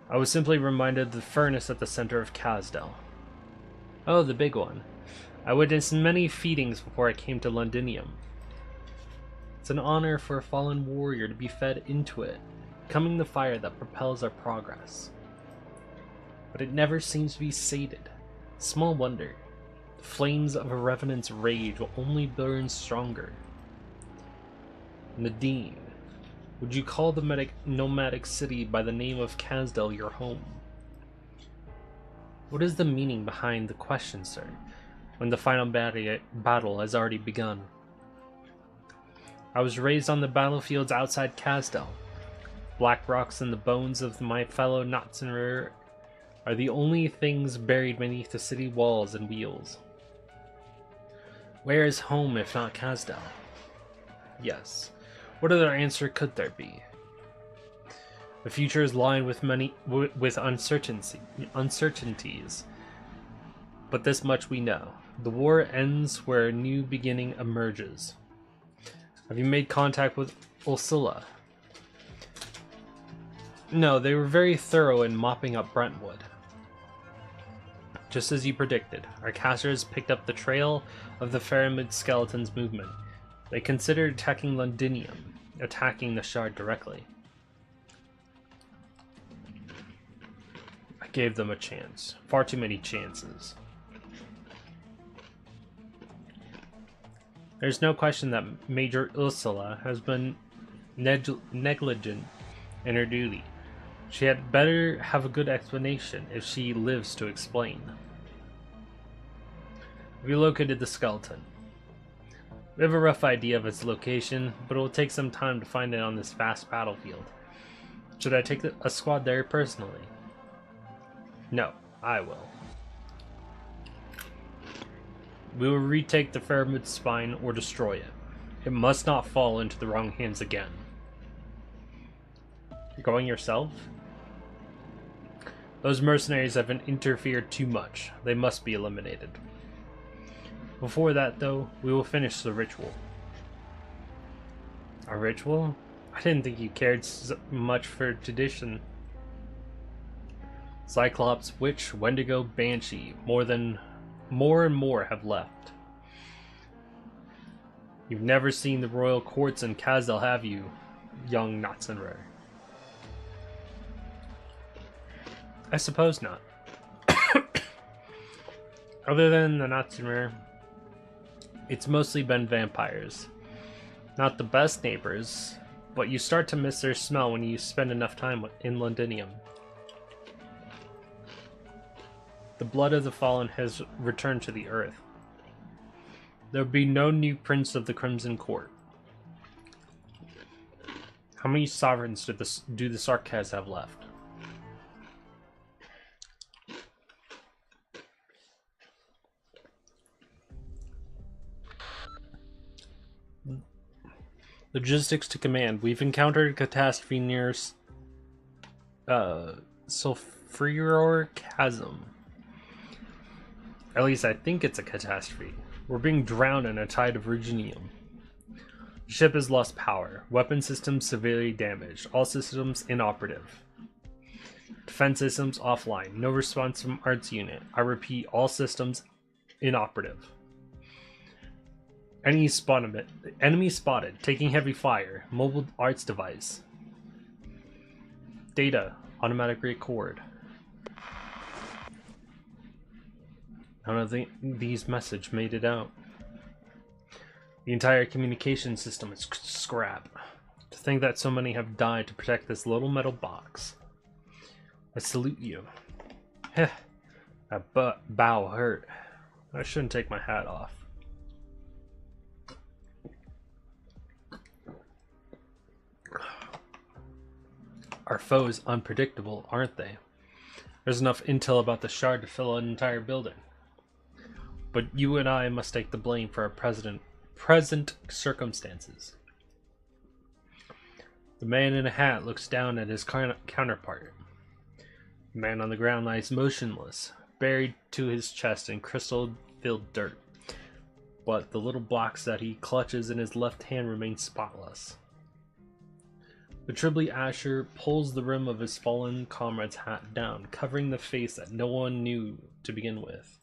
I was simply reminded of the furnace at the center of Wisadel. Oh, the big one. I witnessed many feedings before I came to Londinium. It's an honor for a fallen warrior to be fed into it, becoming the fire that propels our progress. But it never seems to be sated. Small wonder. The flames of a revenant's rage will only burn stronger. Nadine, would you call the nomadic city by the name of Wisadel your home? What is the meaning behind the question, sir, when the final battle has already begun? I was raised on the battlefields outside Wisadel. Black rocks and the bones of my fellow Natzenrer are the only things buried beneath the city walls and wheels. Where is home if not Wisadel? Yes. What other answer could there be? The future is lined with uncertainties. But this much we know. The war ends where a new beginning emerges. Have you made contact with Ursula? No, they were very thorough in mopping up Brentwood. Just as you predicted, our casters picked up the trail of the Faramid Skeletons movement. They considered attacking Londinium, attacking the Shard directly. I gave them a chance. Far too many chances. There's no question that Major Ursula has been negligent in her duty. She had better have a good explanation if she lives to explain. We located the skeleton. We have a rough idea of its location, but it will take some time to find it on this vast battlefield. Should I take a squad there personally? No, I will. We will retake the Faramid spine or destroy it. It must not fall into the wrong hands again. You're going yourself? Those mercenaries have interfered too much. They must be eliminated. Before that, though, we will finish the ritual. A ritual? I didn't think you cared so much for tradition. Cyclops, Witch, Wendigo, Banshee, more and more have left. You've never seen the royal courts in Wisadel, have you, young Natzenrer? I suppose not. Other than the Natzenrer, it's mostly been vampires. Not the best neighbors, but you start to miss their smell when you spend enough time in Londinium. The blood of the fallen has returned to the earth. There will be no new prince of the Crimson Court. How many sovereigns do the Sarkaz have left? Logistics to command. We've encountered a catastrophe near Sulfuror Chasm. At least I think it's a catastrophe. We're being drowned in a tide of ruginium. The ship has lost power. Weapon systems severely damaged. All systems inoperative. Defense systems offline. No response from arts unit. I repeat, all systems inoperative. Enemy spotted. Taking heavy fire. Mobile arts device. Data. Automatic record. None of these message made it out. The entire communication system is scrap. To think that so many have died to protect this little metal box. I salute you. Heh. That bow hurt. I shouldn't take my hat off. Our foes unpredictable, aren't they? There's enough intel about the Shard to fill an entire building. But you and I must take the blame for our present circumstances. The man in a hat looks down at his counterpart. The man on the ground lies motionless, buried to his chest in crystal-filled dirt, but the little blocks that he clutches in his left hand remain spotless. The Tribly Asher pulls the rim of his fallen comrade's hat down, covering the face that no one knew to begin with.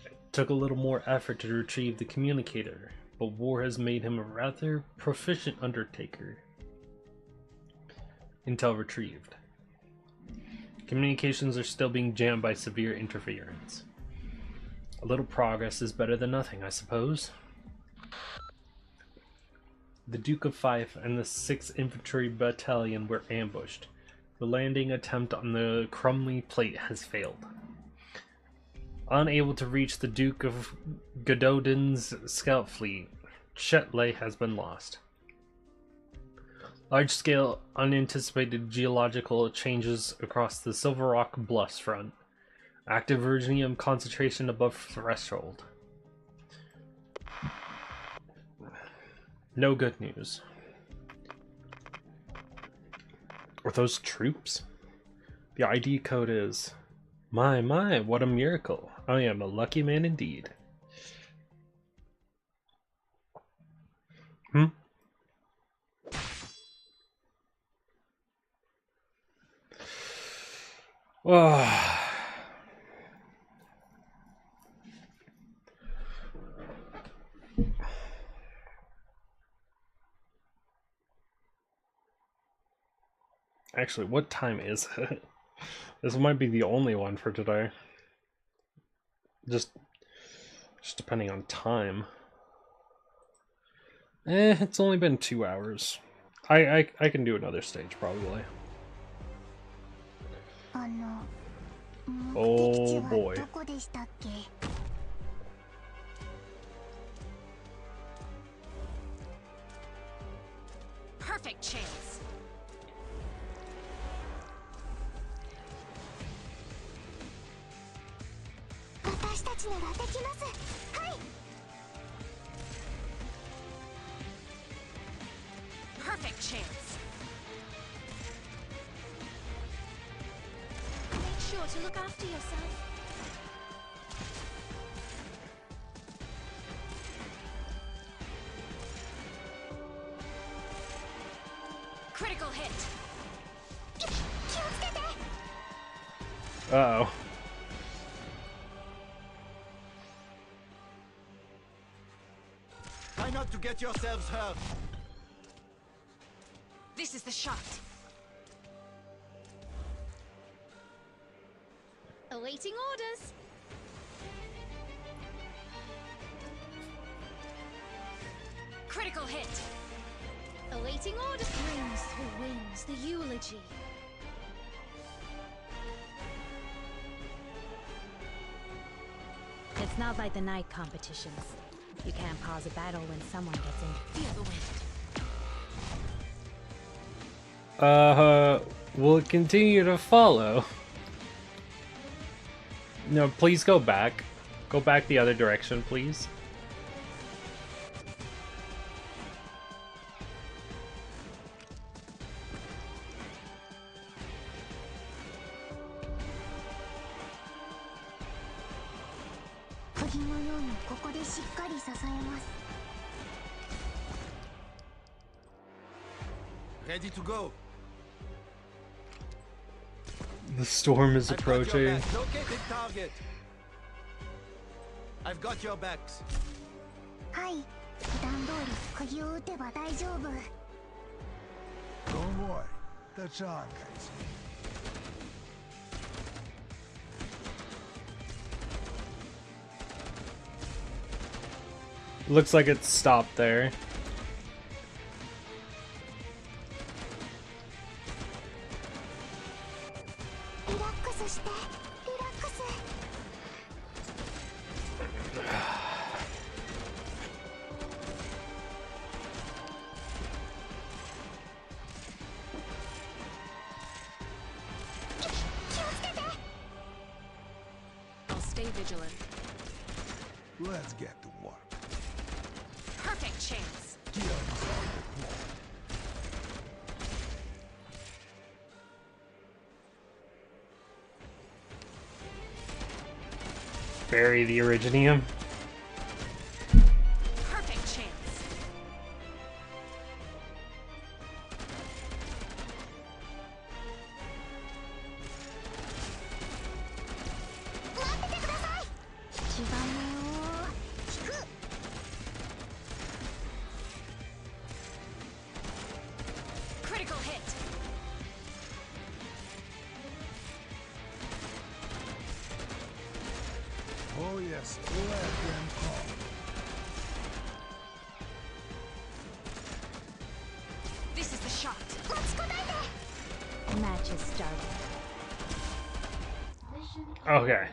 It took a little more effort to retrieve the communicator, but war has made him a rather proficient undertaker. Intel retrieved. Communications are still being jammed by severe interference. A little progress is better than nothing, I suppose. The Duke of Fife and the 6th Infantry Battalion were ambushed. The landing attempt on the Crumley Plate has failed. Unable to reach the Duke of Gododin's scout fleet, Chetley has been lost. Large-scale, unanticipated geological changes across the Silver Rock Bluffs front. Active uranium concentration above threshold. No good news. Are those troops? The ID code is... My, what a miracle. I am a lucky man indeed. Oh. Actually, what time is it? This might be the only one for today. Just depending on time. It's only been 2 hours. I can do another stage probably. Oh boy. Perfect chance. Perfect chance. Make sure to look after yourself. Critical hit. Uh-oh. Try not to get yourselves hurt. This is the shot. Awaiting orders. Critical hit. Awaiting orders. Rings through wings. The eulogy. It's not like the night competitions. You can't pause a battle when someone gets in. Feel the wind. Will it continue to follow? No, please go back. Go back the other direction, please. Ready to go. The storm is I've got your approaching. back. Located target. I've got your backs. Don't worry, that's Arknights. Looks like it stopped there. I'll stay vigilant. Let's get to work. Perfect chance. Bury the Originium. Perfect chance. Critical hit. Oh yes, let them call. This is the shot. Match is started. Okay.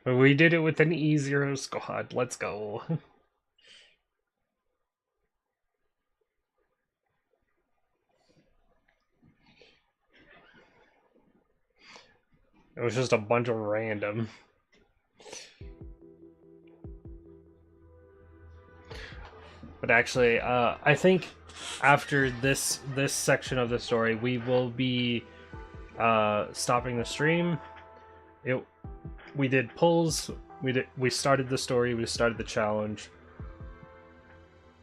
We did it with an E0 squad. Let's go. It was just a bunch of random. But actually, I think after this section of the story, we will be stopping the stream. We did pulls. We started the story. We started the challenge.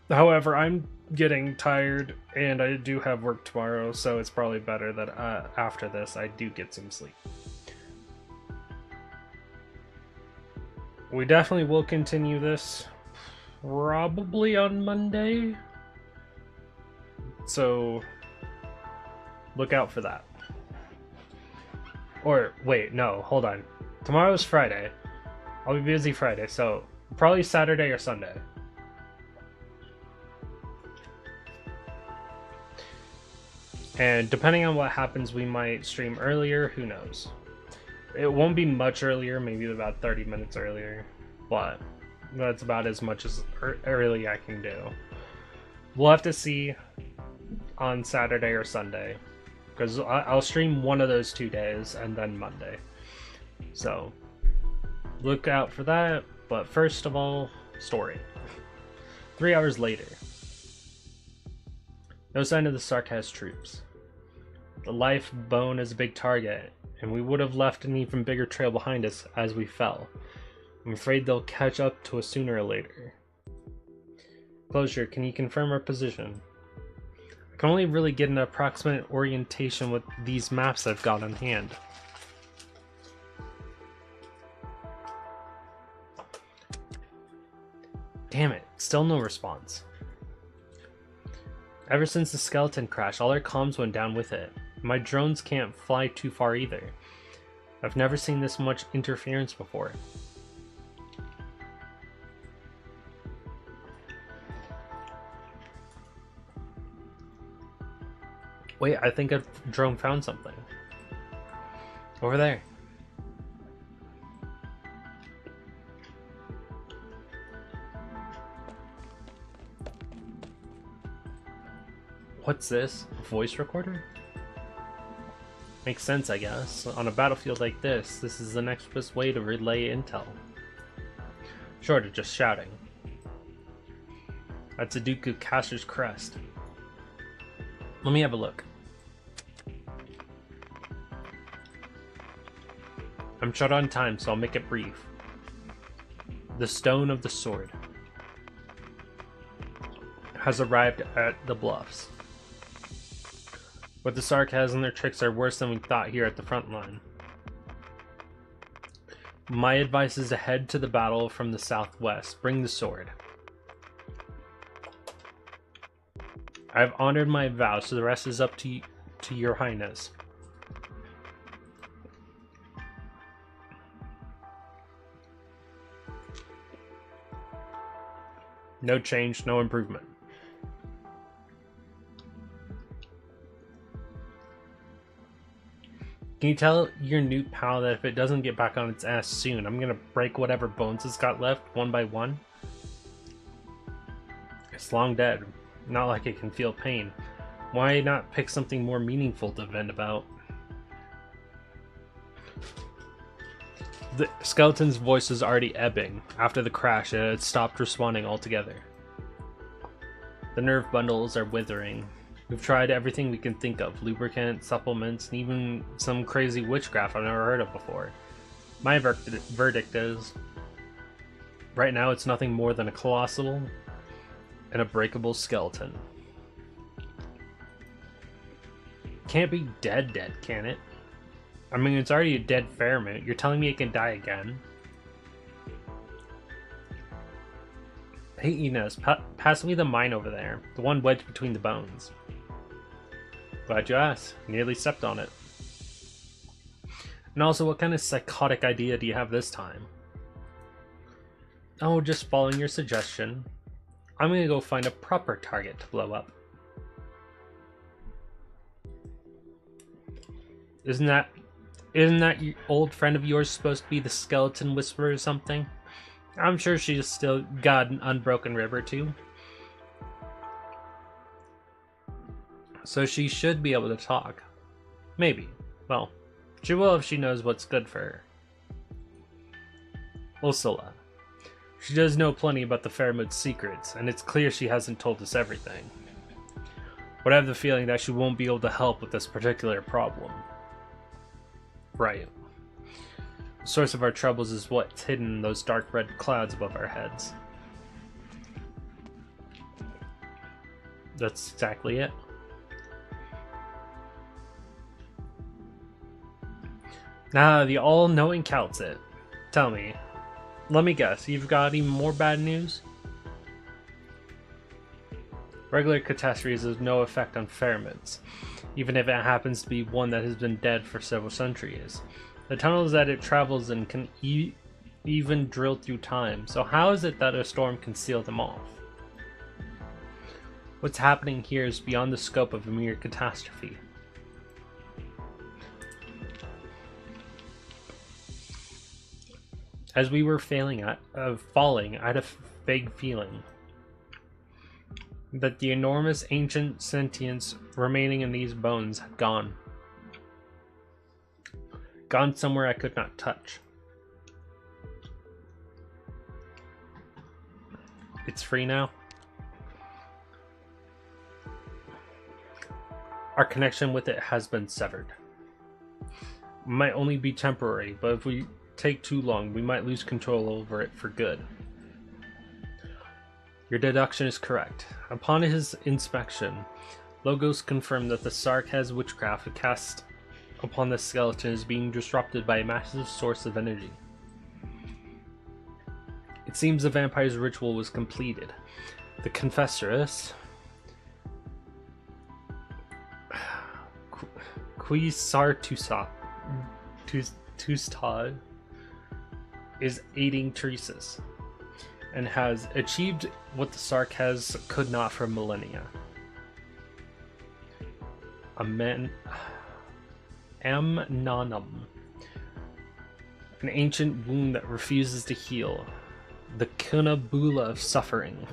However, I'm getting tired, and I do have work tomorrow, so it's probably better that after this I do get some sleep. We definitely will continue this probably on Monday, so look out for that. Or wait, no, hold on. Tomorrow's Friday. I'll be busy Friday, so probably Saturday or Sunday. And depending on what happens, we might stream earlier, who knows. It won't be much earlier, maybe about 30 minutes earlier, but that's about as much as early I can do. We'll have to see on Saturday or Sunday, because I'll stream one of those 2 days and then Monday. So look out for that, but first of all, story. 3 hours later. No sign of the Sarkaz troops. The life bone is a big target, and we would have left an even bigger trail behind us as we fell. I'm afraid they'll catch up to us sooner or later. Closure, can you confirm our position? I can only really get an approximate orientation with these maps I've got on hand. Damn it, still no response. Ever since the skeleton crash, all our comms went down with it. My drones can't fly too far either. I've never seen this much interference before. Wait, I think a drone found something. Over there. What's this? A voice recorder? Makes sense, I guess. On a battlefield like this, this is the next best way to relay intel. Short of just shouting. That's a Dooku caster's crest. Let me have a look. I'm short on time, so I'll make it brief. The Stone of the Sword has arrived at the Bluffs. What the Sarkaz and their tricks are worse than we thought here at the front line. My advice is to head to the battle from the southwest. Bring the sword. I've honored my vow, so the rest is up to your highness. No change, no improvement. Can you tell your new pal that if it doesn't get back on its ass soon, I'm gonna break whatever bones it's got left one by one? It's long dead. Not like it can feel pain. Why not pick something more meaningful to vent about? The skeleton's voice is already ebbing. After the crash, it had stopped responding altogether. The nerve bundles are withering. We've tried everything we can think of. Lubricant, supplements, and even some crazy witchcraft I've never heard of before. My verdict is, Right now, it's nothing more than a colossal and a breakable skeleton. Can't be dead, can it? I mean, it's already a dead ferment. You're telling me it can die again? Hey, Inez, pass me the mine over there. The one wedged between the bones. Glad you asked. Nearly stepped on it. And also, what kind of psychotic idea do you have this time? Oh, just following your suggestion. I'm gonna go find a proper target to blow up. Isn't that your old friend of yours supposed to be the skeleton whisperer or something? I'm sure she's still got an unbroken rib or two. So she should be able to talk. Maybe. Well, she will if she knows what's good for her. Ursula. She does know plenty about the Fairmood's secrets, and it's clear she hasn't told us everything. But I have the feeling that she won't be able to help with this particular problem. Right. The source of our troubles is what's hidden in those dark red clouds above our heads. That's exactly it. Ah, the all-knowing counts it. Tell me. Let me guess, you've got even more bad news? Regular catastrophes have no effect on Fairmoods, even if it happens to be one that has been dead for several centuries. The tunnels that it travels in can even drill through time, so how is it that a storm can seal them off? What's happening here is beyond the scope of a mere catastrophe. As we were falling, I had a vague feeling that the enormous ancient sentience remaining in these bones had gone. Gone somewhere I could not touch. It's free now. Our connection with it has been severed. It might only be temporary, but if we take too long, we might lose control over it for good. Your deduction is correct. Upon his inspection, Logos confirmed that the Sarkaz witchcraft cast upon the skeleton is being disrupted by a massive source of energy. It seems the vampire's ritual was completed. The confessoress, Quisartusad, is aiding Teresa's, and has achieved what the Sarkaz could not for millennia. Amnanum, an ancient wound that refuses to heal. The Kunabula of suffering.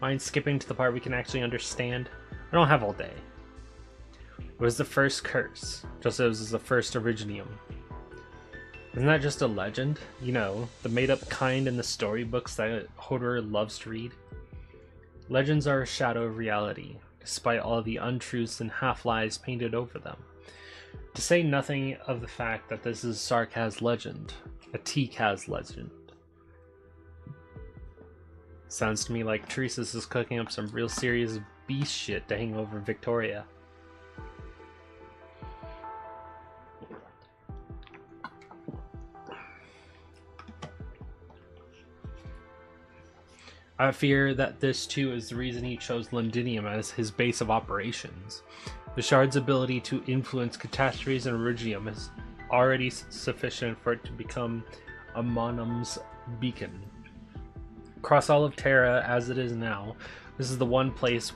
Mind skipping to the part we can actually understand? I don't have all day. It was the first curse, just as it was the first originium. Isn't that just a legend? You know, the made-up kind in the storybooks that Hodor loves to read? Legends are a shadow of reality, despite all the untruths and half-lies painted over them. To say nothing of the fact that this is Sarkaz legend, a T-Kaz legend. Sounds to me like Teresa's is cooking up some real serious beast shit to hang over Victoria. I fear that this too is the reason he chose Londinium as his base of operations. The shard's ability to influence catastrophes and Origium is already sufficient for it to become Amonum's beacon. Across all of Terra as it is now, this is the one place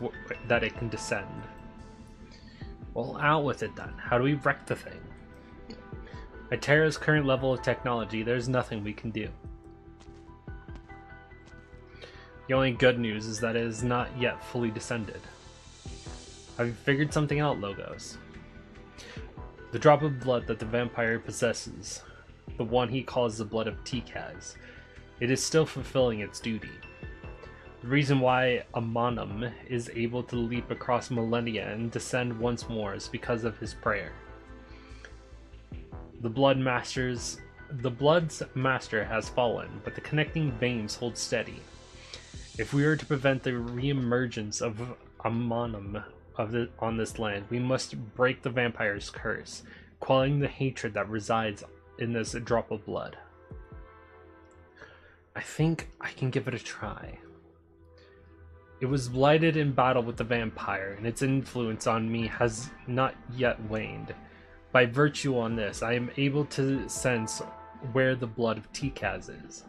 that it can descend. Well, out with it then. How do we wreck the thing? At Terra's current level of technology, there's nothing we can do. The only good news is that it is not yet fully descended. Have you figured something out, Logos? The drop of blood that the vampire possesses, the one he calls the blood of T-Kaz, it is still fulfilling its duty. The reason why Amonum is able to leap across millennia and descend once more is because of his prayer. The blood masters The blood's master has fallen, but the connecting veins hold steady. If we are to prevent the re-emergence of Amonum on this land, we must break the vampire's curse, quelling the hatred that resides in this drop of blood. I think I can give it a try. It was blighted in battle with the vampire, and its influence on me has not yet waned. By virtue on this, I am able to sense where the blood of Tikaz is.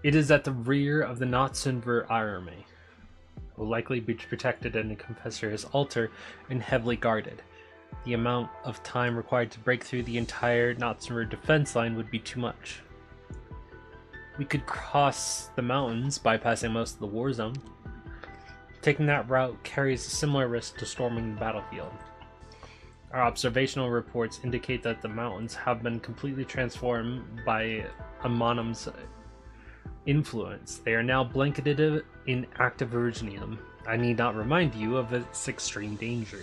It is at the rear of the Notsunver army. It will likely be protected in a confessor's altar and heavily guarded. The amount of time required to break through the entire Notsunver defense line would be too much. We could cross the mountains, bypassing most of the war zone. Taking that route carries a similar risk to storming the battlefield. Our observational reports indicate that the mountains have been completely transformed by Amonum's influence. They are now blanketed in active originium. I need not remind you of its extreme danger.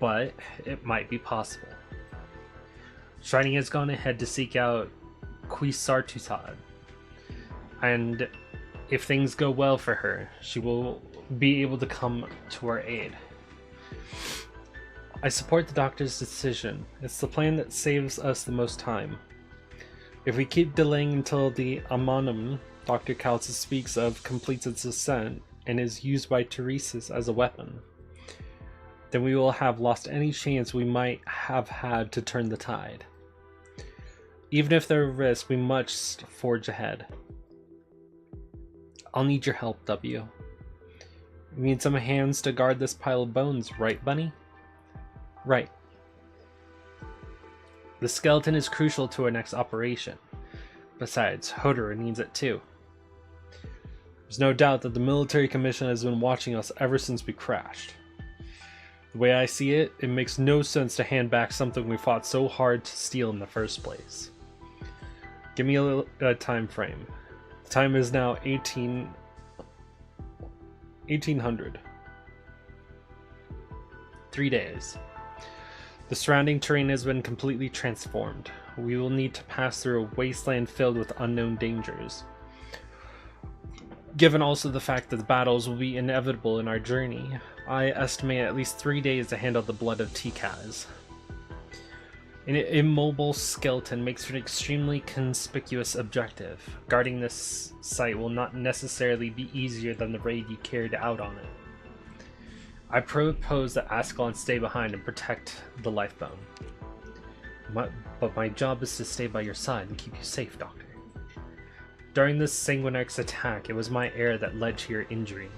But it might be possible. Shiny has gone ahead to seek out Quisartusad, and if things go well for her, she will be able to come to our aid. I support the doctor's decision. It's the plan that saves us the most time. If we keep delaying until the Amonum Dr. Kautz speaks of completes its ascent and is used by Teresis as a weapon, then we will have lost any chance we might have had to turn the tide. Even if there are risks, we must forge ahead. I'll need your help, W. We need some hands to guard this pile of bones, right, Bunny? Right. The skeleton is crucial to our next operation. Besides, Hodor needs it too. There's no doubt that the military commission has been watching us ever since we crashed. The way I see it, it makes no sense to hand back something we fought so hard to steal in the first place. Give me a time frame. The time is now 1800. 3 days. The surrounding terrain has been completely transformed. We will need to pass through a wasteland filled with unknown dangers. Given also the fact that the battles will be inevitable in our journey, I estimate at least 3 days to handle the blood of Tikaz. An immobile skeleton makes for an extremely conspicuous objective. Guarding this site will not necessarily be easier than the raid you carried out on it. I propose that Ascalon stay behind and protect the lifebone. But my job is to stay by your side and keep you safe, Doctor. During this Sanguinarch's attack, it was my error that led to your injury.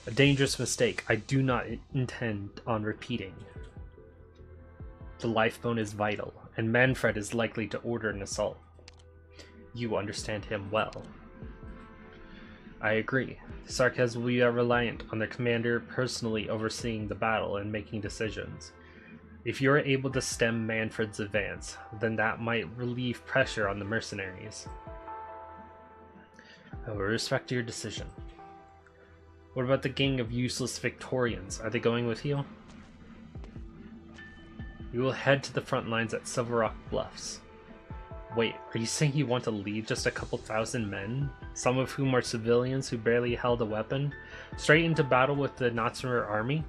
A dangerous mistake I do not intend on repeating. The lifebone is vital, and Manfred is likely to order an assault. You understand him well. I agree. The Sarkaz will be reliant on their commander personally overseeing the battle and making decisions. If you are able to stem Manfred's advance, then that might relieve pressure on the mercenaries. I will respect your decision. What about the gang of useless Victorians? Are they going with you? We will head to the front lines at Silver Rock Bluffs. Wait, are you saying you want to lead just a couple thousand men, some of whom are civilians who barely held a weapon, straight into battle with the Notsunver army?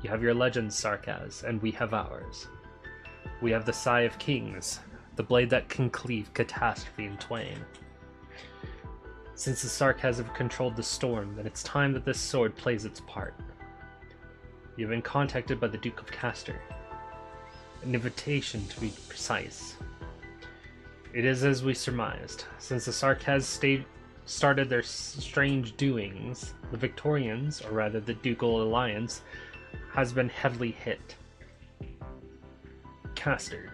You have your legends, Sarkaz, and we have ours. We have the Sigh of Kings, the blade that can cleave catastrophe in twain. Since the Sarkaz have controlled the storm, then it's time that this sword plays its part. You have been contacted by the Duke of Castor. An invitation, to be precise. It is as we surmised. Since the Sarkaz started their strange doings, the Victorians, or rather the Ducal Alliance, has been heavily hit. Castor.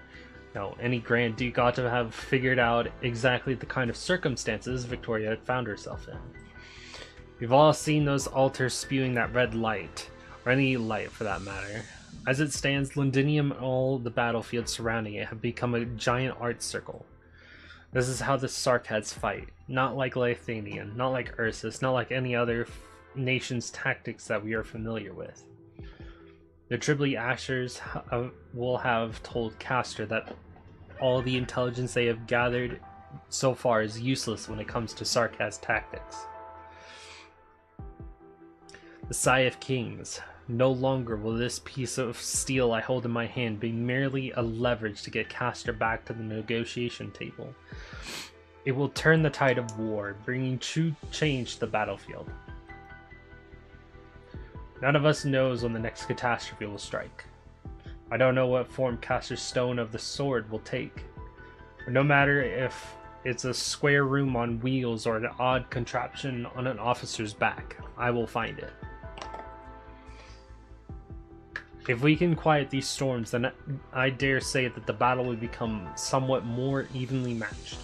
Now, any Grand Duke ought to have figured out exactly the kind of circumstances Victoria had found herself in. We've all seen those altars spewing that red light, or any light for that matter. As it stands, Londinium and all the battlefields surrounding it have become a giant art circle. This is how the Sarkaz fight, not like Lithanian, not like Ursus, not like any other nation's tactics that we are familiar with. The Tribly Ashers will have told Castor that all the intelligence they have gathered so far is useless when it comes to Sarkaz tactics. The Sigh of Kings. No longer will this piece of steel I hold in my hand be merely a leverage to get Castor back to the negotiation table. It will turn the tide of war, bringing true change to the battlefield. None of us knows when the next catastrophe will strike. I don't know what form Castor's Stone of the Sword will take. But no matter if it's a square room on wheels or an odd contraption on an officer's back, I will find it. If we can quiet these storms, then I dare say that the battle will become somewhat more evenly matched.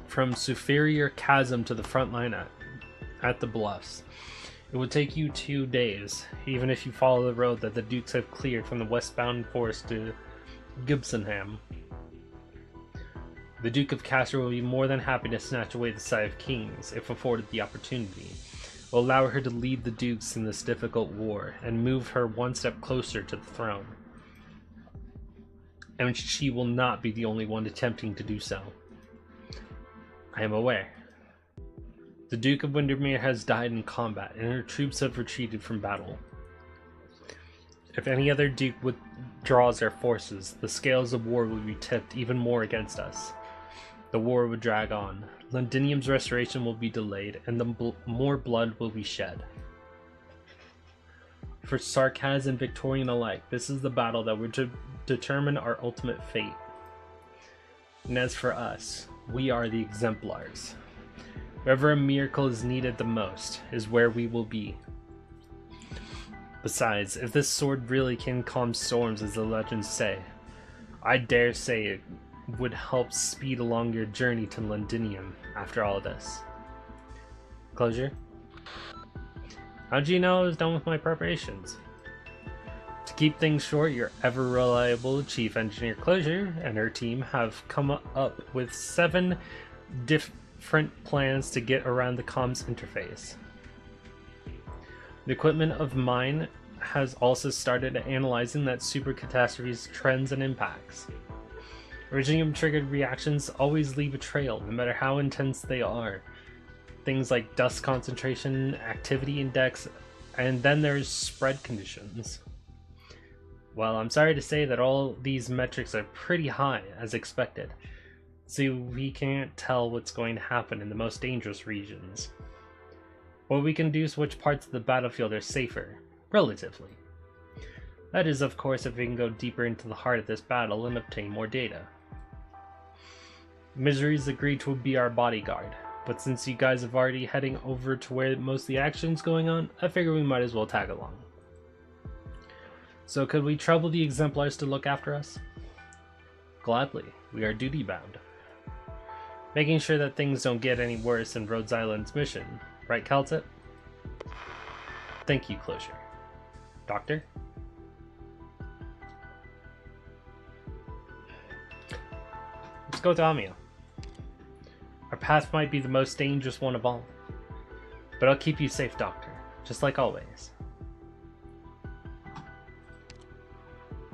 From Superior Chasm to the front line at the Bluffs, it would take you 2 days, even if you follow the road that the Dukes have cleared from the westbound forest to Gibsonham. The Duke of Castor will be more than happy to snatch away the Sigh of Kings, if afforded the opportunity. Will allow her to lead the Dukes in this difficult war, and move her one step closer to the throne. And she will not be the only one attempting to do so. I am aware. The Duke of Windermere has died in combat, and her troops have retreated from battle. If any other Duke withdraws their forces, the scales of war will be tipped even more against us. The war would drag on. Londinium's restoration will be delayed, and more blood will be shed. For Sarkaz and Victorian alike, this is the battle that would determine our ultimate fate. And as for us, we are the exemplars. Wherever a miracle is needed the most is where we will be. Besides, if this sword really can calm storms as the legends say, I dare say it would help speed along your journey to Londinium after all this. Closure? How'd you know I was done with my preparations? To keep things short, your ever-reliable Chief Engineer Closure and her team have come up with 7 different plans to get around the comms interface. The equipment of mine has also started analyzing that super catastrophe's trends and impacts. Iridium-triggered reactions always leave a trail, no matter how intense they are. Things like dust concentration, activity index, and then there's spread conditions. Well, I'm sorry to say that all these metrics are pretty high, as expected, so we can't tell what's going to happen in the most dangerous regions. What we can do is which parts of the battlefield are safer, relatively. That is, of course, if we can go deeper into the heart of this battle and obtain more data. Misery's agreed to be our bodyguard, but since you guys are already heading over to where most of the action's going on, I figure we might as well tag along. So could we trouble the exemplars to look after us? Gladly, we are duty-bound. Making sure that things don't get any worse in Rhodes Island's mission, right, Caltip? Thank you, Closure. Doctor? Let's go to Amia. Our path might be the most dangerous one of all, but I'll keep you safe, Doctor, just like always.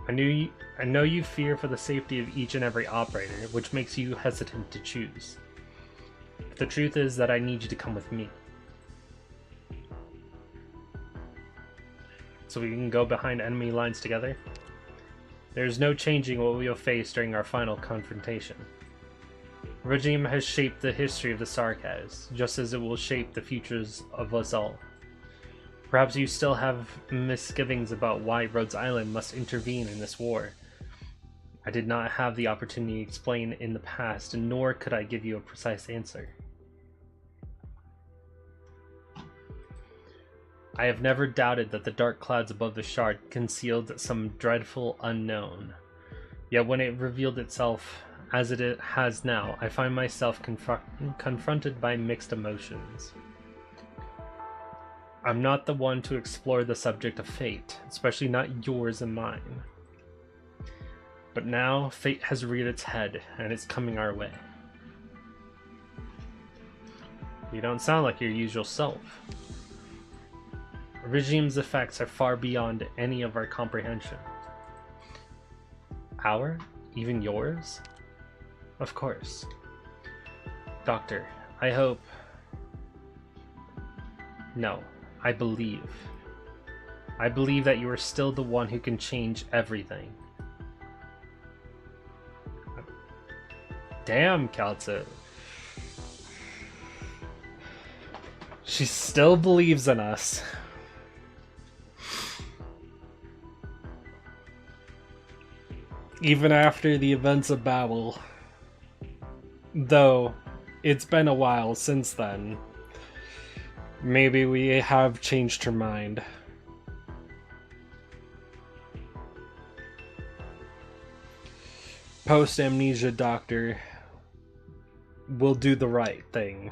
I know you fear for the safety of each and every operator, which makes you hesitant to choose. But the truth is that I need you to come with me. So we can go behind enemy lines together. There is no changing what we will face during our final confrontation. Regime has shaped the history of the Sarkaz, just as it will shape the futures of us all. Perhaps you still have misgivings about why Rhodes Island must intervene in this war. I did not have the opportunity to explain in the past, and nor could I give you a precise answer. I have never doubted that the dark clouds above the shard concealed some dreadful unknown. Yet when it revealed itself as it has now, I find myself confronted by mixed emotions. I'm not the one to explore the subject of fate, especially not yours and mine. But now, fate has reared its head, and it's coming our way. You don't sound like your usual self. The regime's effects are far beyond any of our comprehension. Our? Even yours? Of course. Doctor, I hope... No, I believe. I believe that you are still the one who can change everything. Damn, Kaltsu. She still believes in us. Even after the events of Babel. Though, it's been a while since then. Maybe we have changed her mind. Post-amnesia doctor will do the right thing.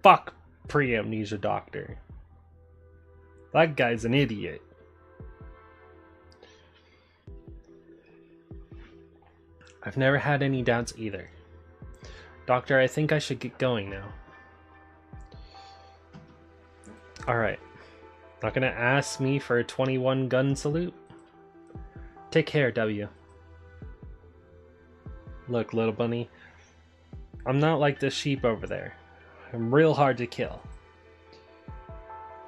Fuck pre-amnesia doctor. That guy's an idiot. I've never had any doubts either. Doctor, I think I should get going now. Alright. Not gonna ask me for a 21 gun salute? Take care, W. Look, little bunny. I'm not like this sheep over there. I'm real hard to kill.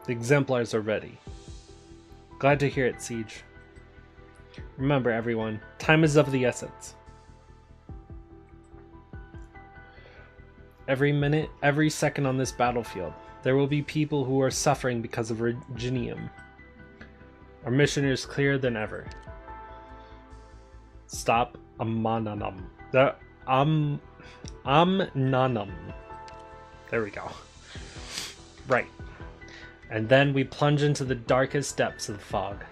The exemplars are ready. Glad to hear it, Siege. Remember, everyone, time is of the essence. Every minute, every second on this battlefield, there will be people who are suffering because of Reginium. Our mission is clearer than ever. Stop Amananum. Nanum. There we go. Right. And then we plunge into the darkest depths of the fog.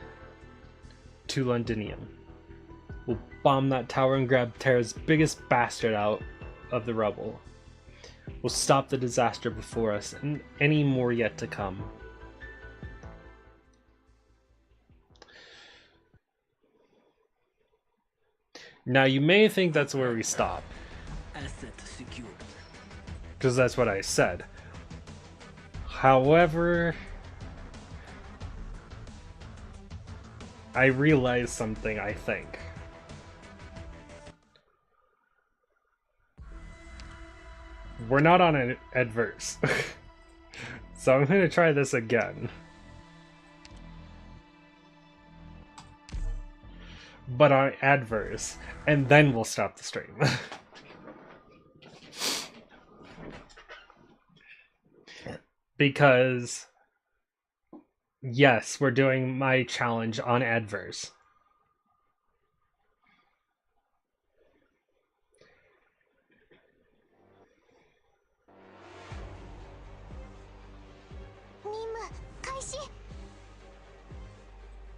To Londinium. We'll bomb that tower and grab Terra's biggest bastard out of the rubble. We'll stop the disaster before us, and any more yet to come. Now you may think that's where we stop. Asset secured. Because that's what I said. However, I realized something, I think. We're not on an adverse. So I'm going to try this again. But on adverse. And then we'll stop the stream. Because, yes, we're doing my challenge on adverse.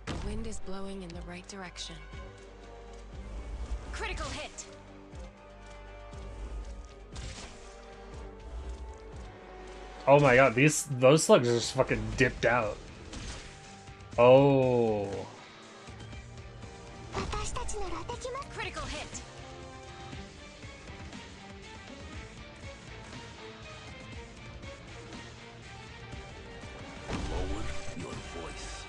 The wind is blowing in the right direction. Critical hit! Oh my god, those slugs just fucking dipped out. Oh. Critical hit! Lower your voice.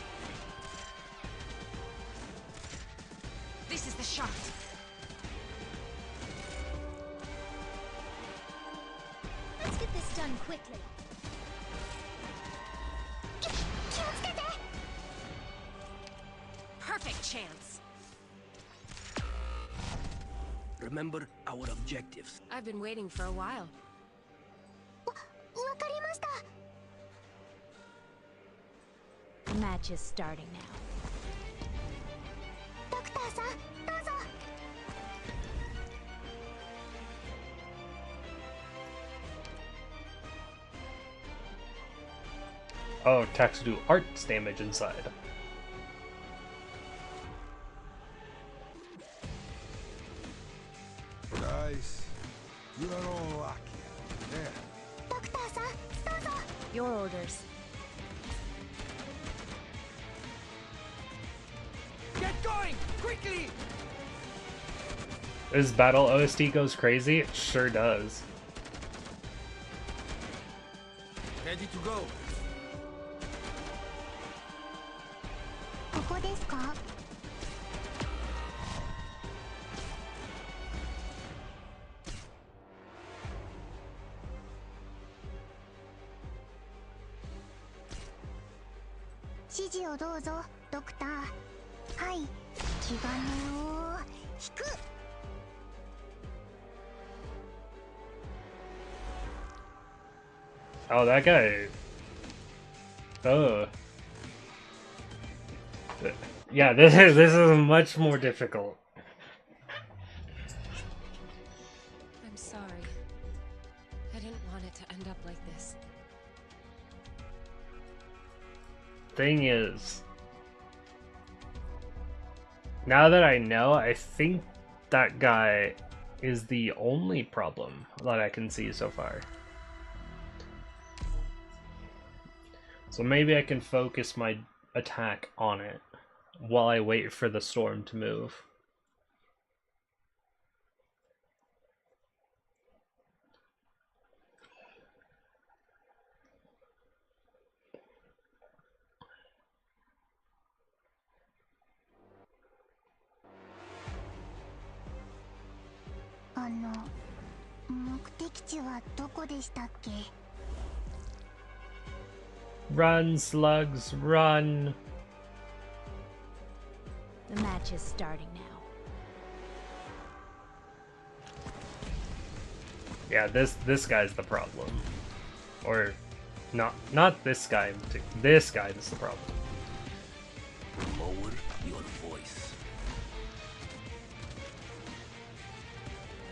This is the shot! Let's get this done quickly. Perfect chance! Remember our objectives. I've been waiting for a while. The match is starting now. Oh, attacks do arts damage inside. Guys, you are all lucky. Yeah. Your orders. Get going! Quickly! This battle OST goes crazy? It sure does. Ready to go. ここですか？指示をどうぞ、ドクター。はい、気兼ねを引く。Oh, that guy. Oh. Yeah, this is much more difficult. I'm sorry. I didn't want it to end up like this. Thing is, now that I know, I think that guy is the only problem that I can see so far. So maybe I can focus my attack on it while I wait for the storm to move. Run, slugs, run! The match is starting now. Yeah, this guy's the problem. Or not this guy in particular. This guy is the problem. Lower your voice.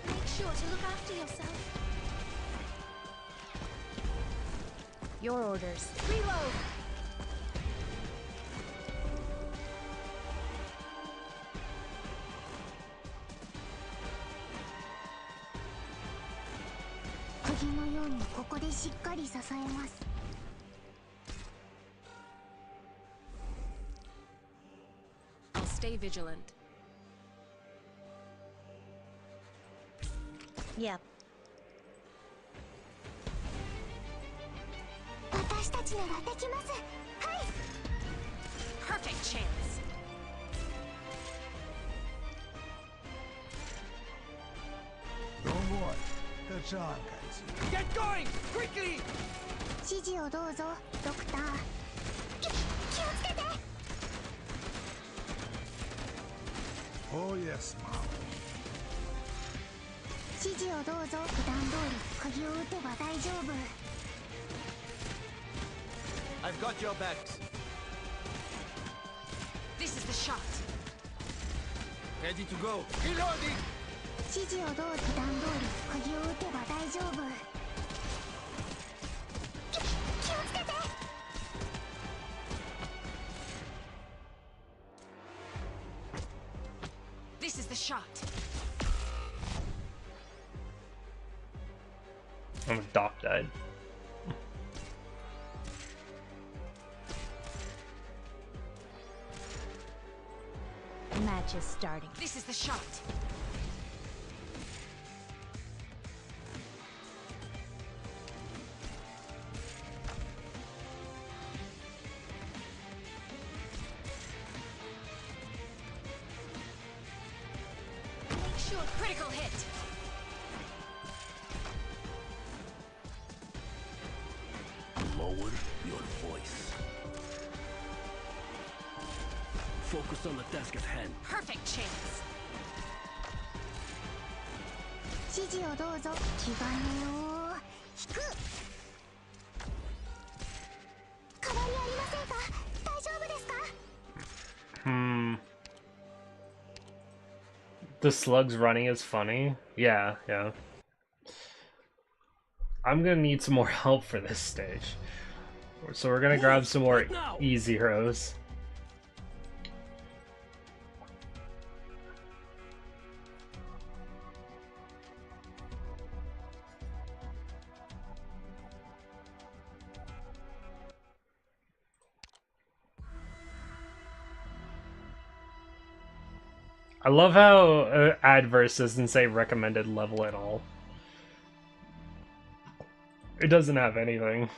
Make sure to look after yourself. Your orders. Reload. I'll stay vigilant. Yep. Perfect chance. Don't worry. Catch on, guys. Get going! Quickly! 指示をどうぞ、ドクター。気をつけて。Oh yes, Mom. 指示をどうぞ。普段通り釘を打てば大丈夫。I've got your backs. This is the shot. Ready to go. Reloading! 指示をどうぞ。普段通り釘を打てば大丈夫。気をつけて。This is the shot. Oh, Doc died. The match is starting. This is the shot. Make sure critical hit. Lower your voice. Focus on the task at hand. Perfect chance. 指示をどうぞ。気兼ねを引く。変わりありませんか？大丈夫ですか？ The slugs running is funny. Yeah, yeah. I'm gonna need some more help for this stage. So we're gonna grab some more easy heroes. I love how adverse doesn't say recommended level at all. It doesn't have anything.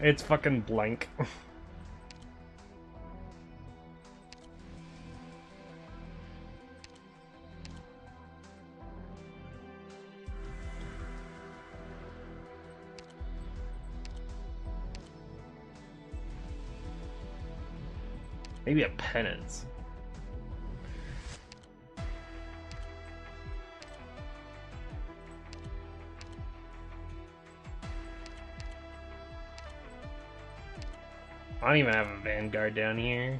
It's fucking blank. Maybe a penance. I don't even have a Vanguard down here.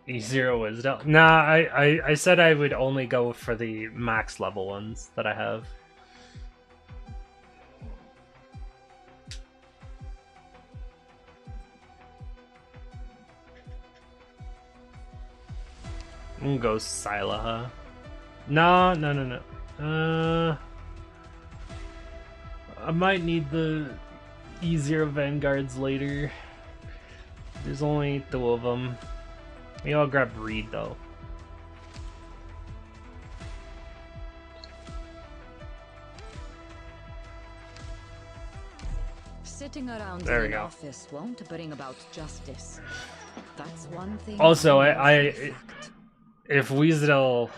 E0 Wisadel. Nah, I said I would only go for the max level ones that I have. I'm gonna go Silaha. No. I might need the E0 Vanguards later. There's only 2 of them. Maybe I'll grab Reed though. Sitting around There we in an go. office won't bring about justice. That's one thing. Also, I if Wisadel,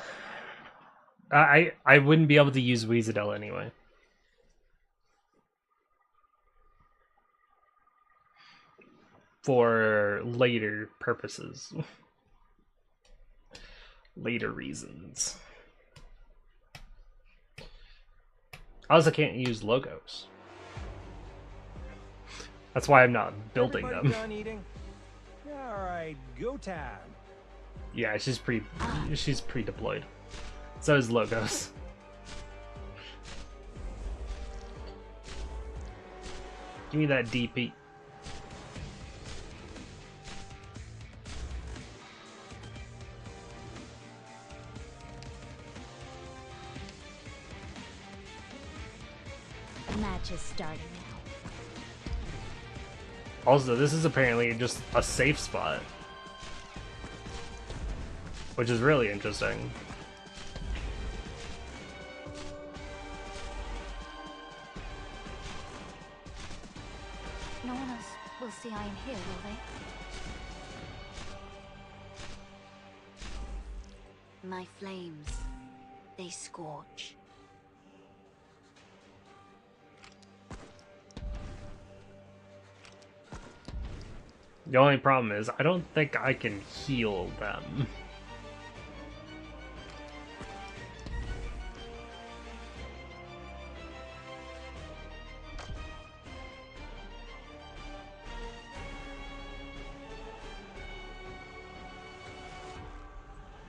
I wouldn't be able to use Wisadel anyway. For later purposes. Later reasons. I also can't use logos. That's why I'm not building Everybody them. done eating? Alright, go time. Yeah, she's pre-deployed. So is logos. Give me that DP. Match is starting now. Also, this is apparently just a safe spot. Which is really interesting. No one else will see I am here, will they? My flames, they scorch. The only problem is, I don't think I can heal them.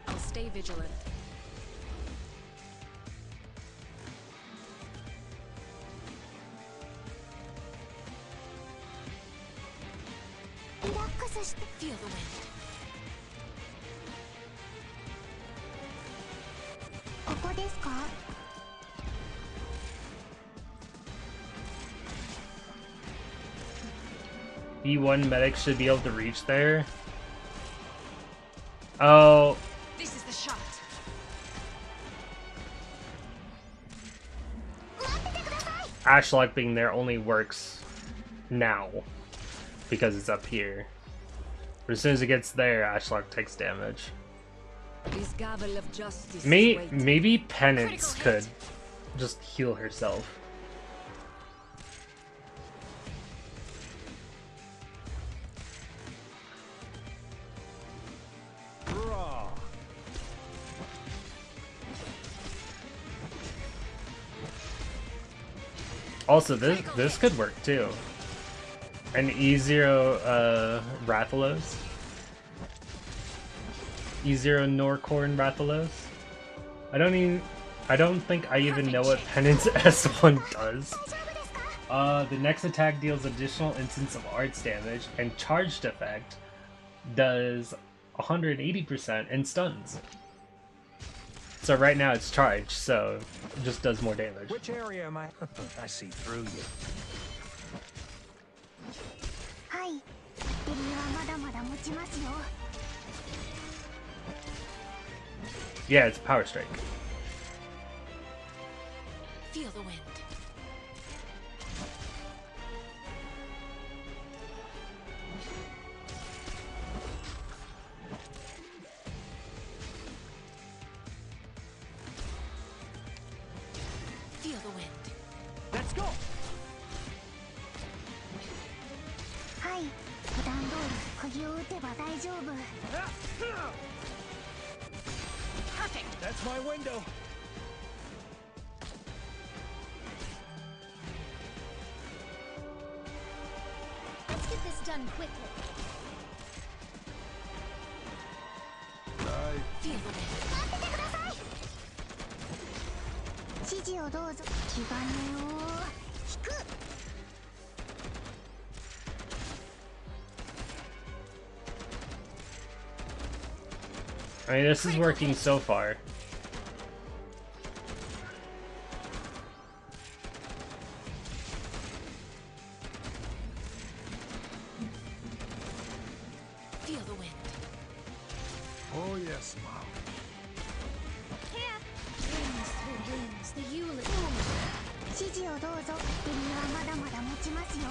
I'll stay vigilant. Feel the wind. E1 medic should be able to reach there. Oh. This is the shot. Ashlock being there only works now. Because it's up here. But as soon as it gets there, Ashlock takes damage. This gavel of justice. Maybe Penance could just heal herself. Raw. Also, this could work too. An E0 Rathalos. E0 Norcorn Rathalos. I don't think I even know what Penance S1 does. The next attack deals additional instance of arts damage, and charged effect does 180% and stuns. So right now it's charged, so just does more damage. Which area am I? I see through you. はい。ベリーはまだまだ持ちますよ。 Yeah, it's power strike. Feel the wind. Feel the wind. Let's go. はい。普段通り釘を打てば大丈夫。 Perfect. That's my window. Let's get this done quickly. Feel the wind. 待っててください。指示をどうぞ。気兼ねを引く。 I mean, this is working so far. Feel the wind. Oh, yes, Mom. Winds through winds, the eulogy. 指示をどうぞ。ベリーはまだまだ持ちますよ。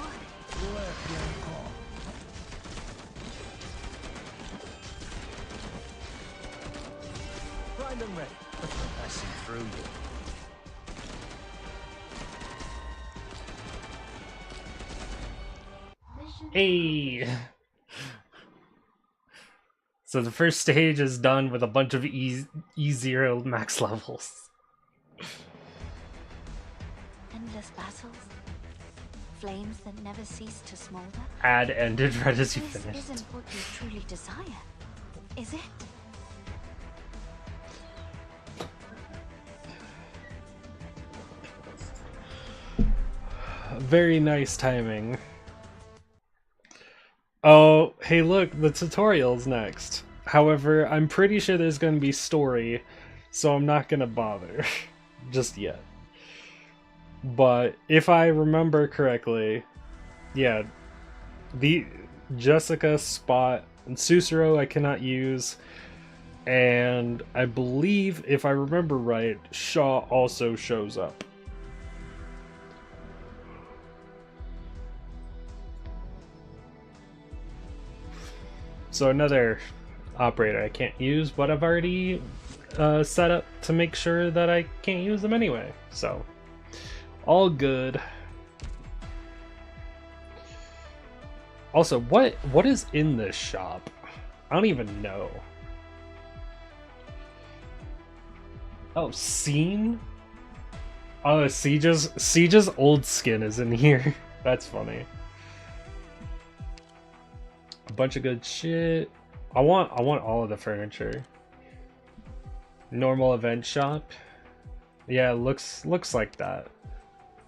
Primed and ready. I see through you. Hey! So the first stage is done with a bunch of E0 max levels. Endless battles, flames that never cease to smolder. Ad ended right as you This finished. isn't what you truly desire, is it? Very nice timing. Oh, hey look, the tutorial's next. However, I'm pretty sure there's gonna be story, so I'm not gonna bother just yet. But if I remember correctly, yeah, the Jessica, Spot, and Susuro I cannot use, and I believe, if I remember right, Shaw also shows up. So another operator I can't use, but I've already set up to make sure that I can't use them anyway. So, all good. Also, what is in this shop? I don't even know. Oh, Scene? Oh, Siege's old skin is in here. That's funny. A bunch of good shit. I want all of the furniture. Normal event shop. Yeah, looks like that.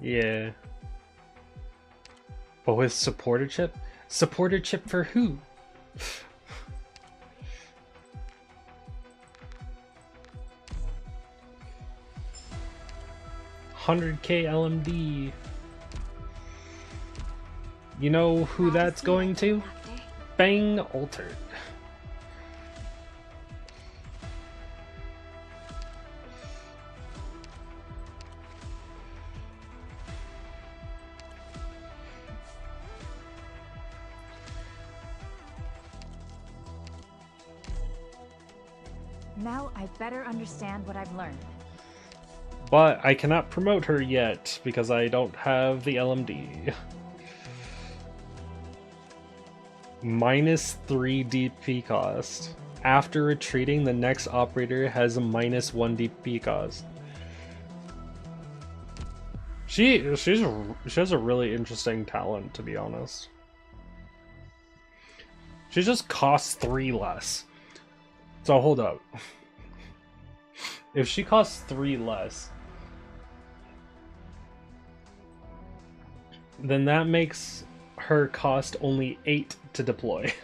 Yeah. But with supporter chip? Supporter chip for who? 100k LMD. You know who that's going to? Bang Altered. Now I better understand what I've learned. But I cannot promote her yet because I don't have the LMD. -3 DP cost. After retreating, the next operator has a -1 DP cost. She has a really interesting talent, to be honest. She just costs 3 less. So hold up. If she costs 3 less, then that makes her cost only 8 to deploy.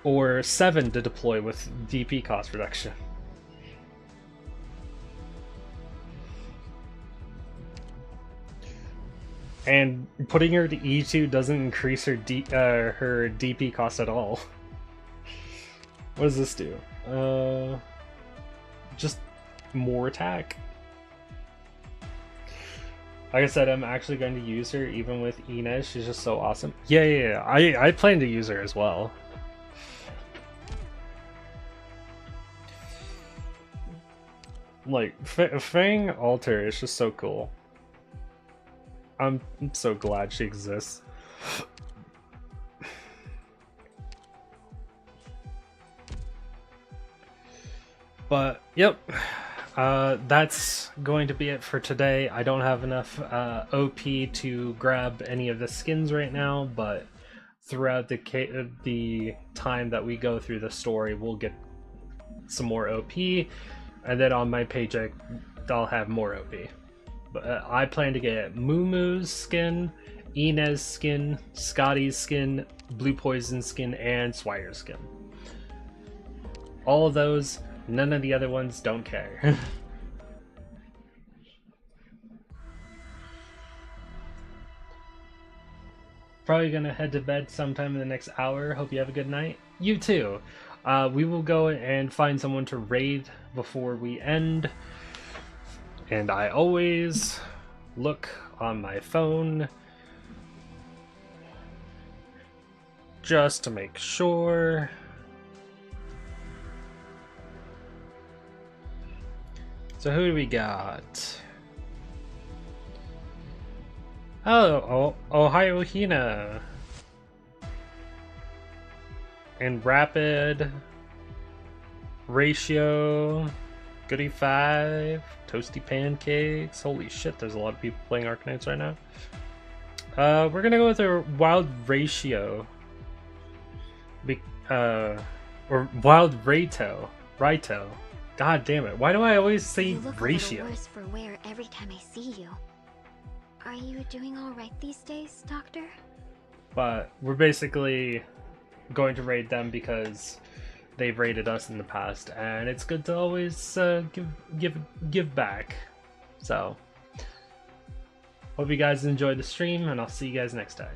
Or 7 to deploy with DP cost reduction. And putting her to E2 doesn't increase her her DP cost at all. What does this do? Just more attack. Like I said, I'm actually going to use her even with Inez. She's just so awesome. Yeah. I plan to use her as well. Like, Fang Alter is just so cool. I'm so glad she exists. But, yep. That's going to be it for today. I don't have enough OP to grab any of the skins right now, but throughout the time that we go through the story, we'll get some more OP, and then on my paycheck, I'll have more OP. But I plan to get Moomoo's skin, Inez skin, Scotty's skin, Blue Poison skin, and Swire's skin. All of those. None of the other ones don't care. Probably gonna head to bed sometime in the next hour. Hope you have a good night. You too. We will go and find someone to raid before we end. And I always look on my phone just to make sure. So who do we got? Oh, Ohio Hina. And Rapid. Ratio. Goody 5. Toasty Pancakes. Holy shit, there's a lot of people playing Arknights right now. We're gonna go with a Wild Ratio. Or Wild Raito. God damn it. Why do I always say ratio? You look a little worse for wear every time I see you. Are you doing alright these days, Doctor? But we're basically going to raid them because they've raided us in the past, and it's good to always give back. So, hope you guys enjoyed the stream, and I'll see you guys next time.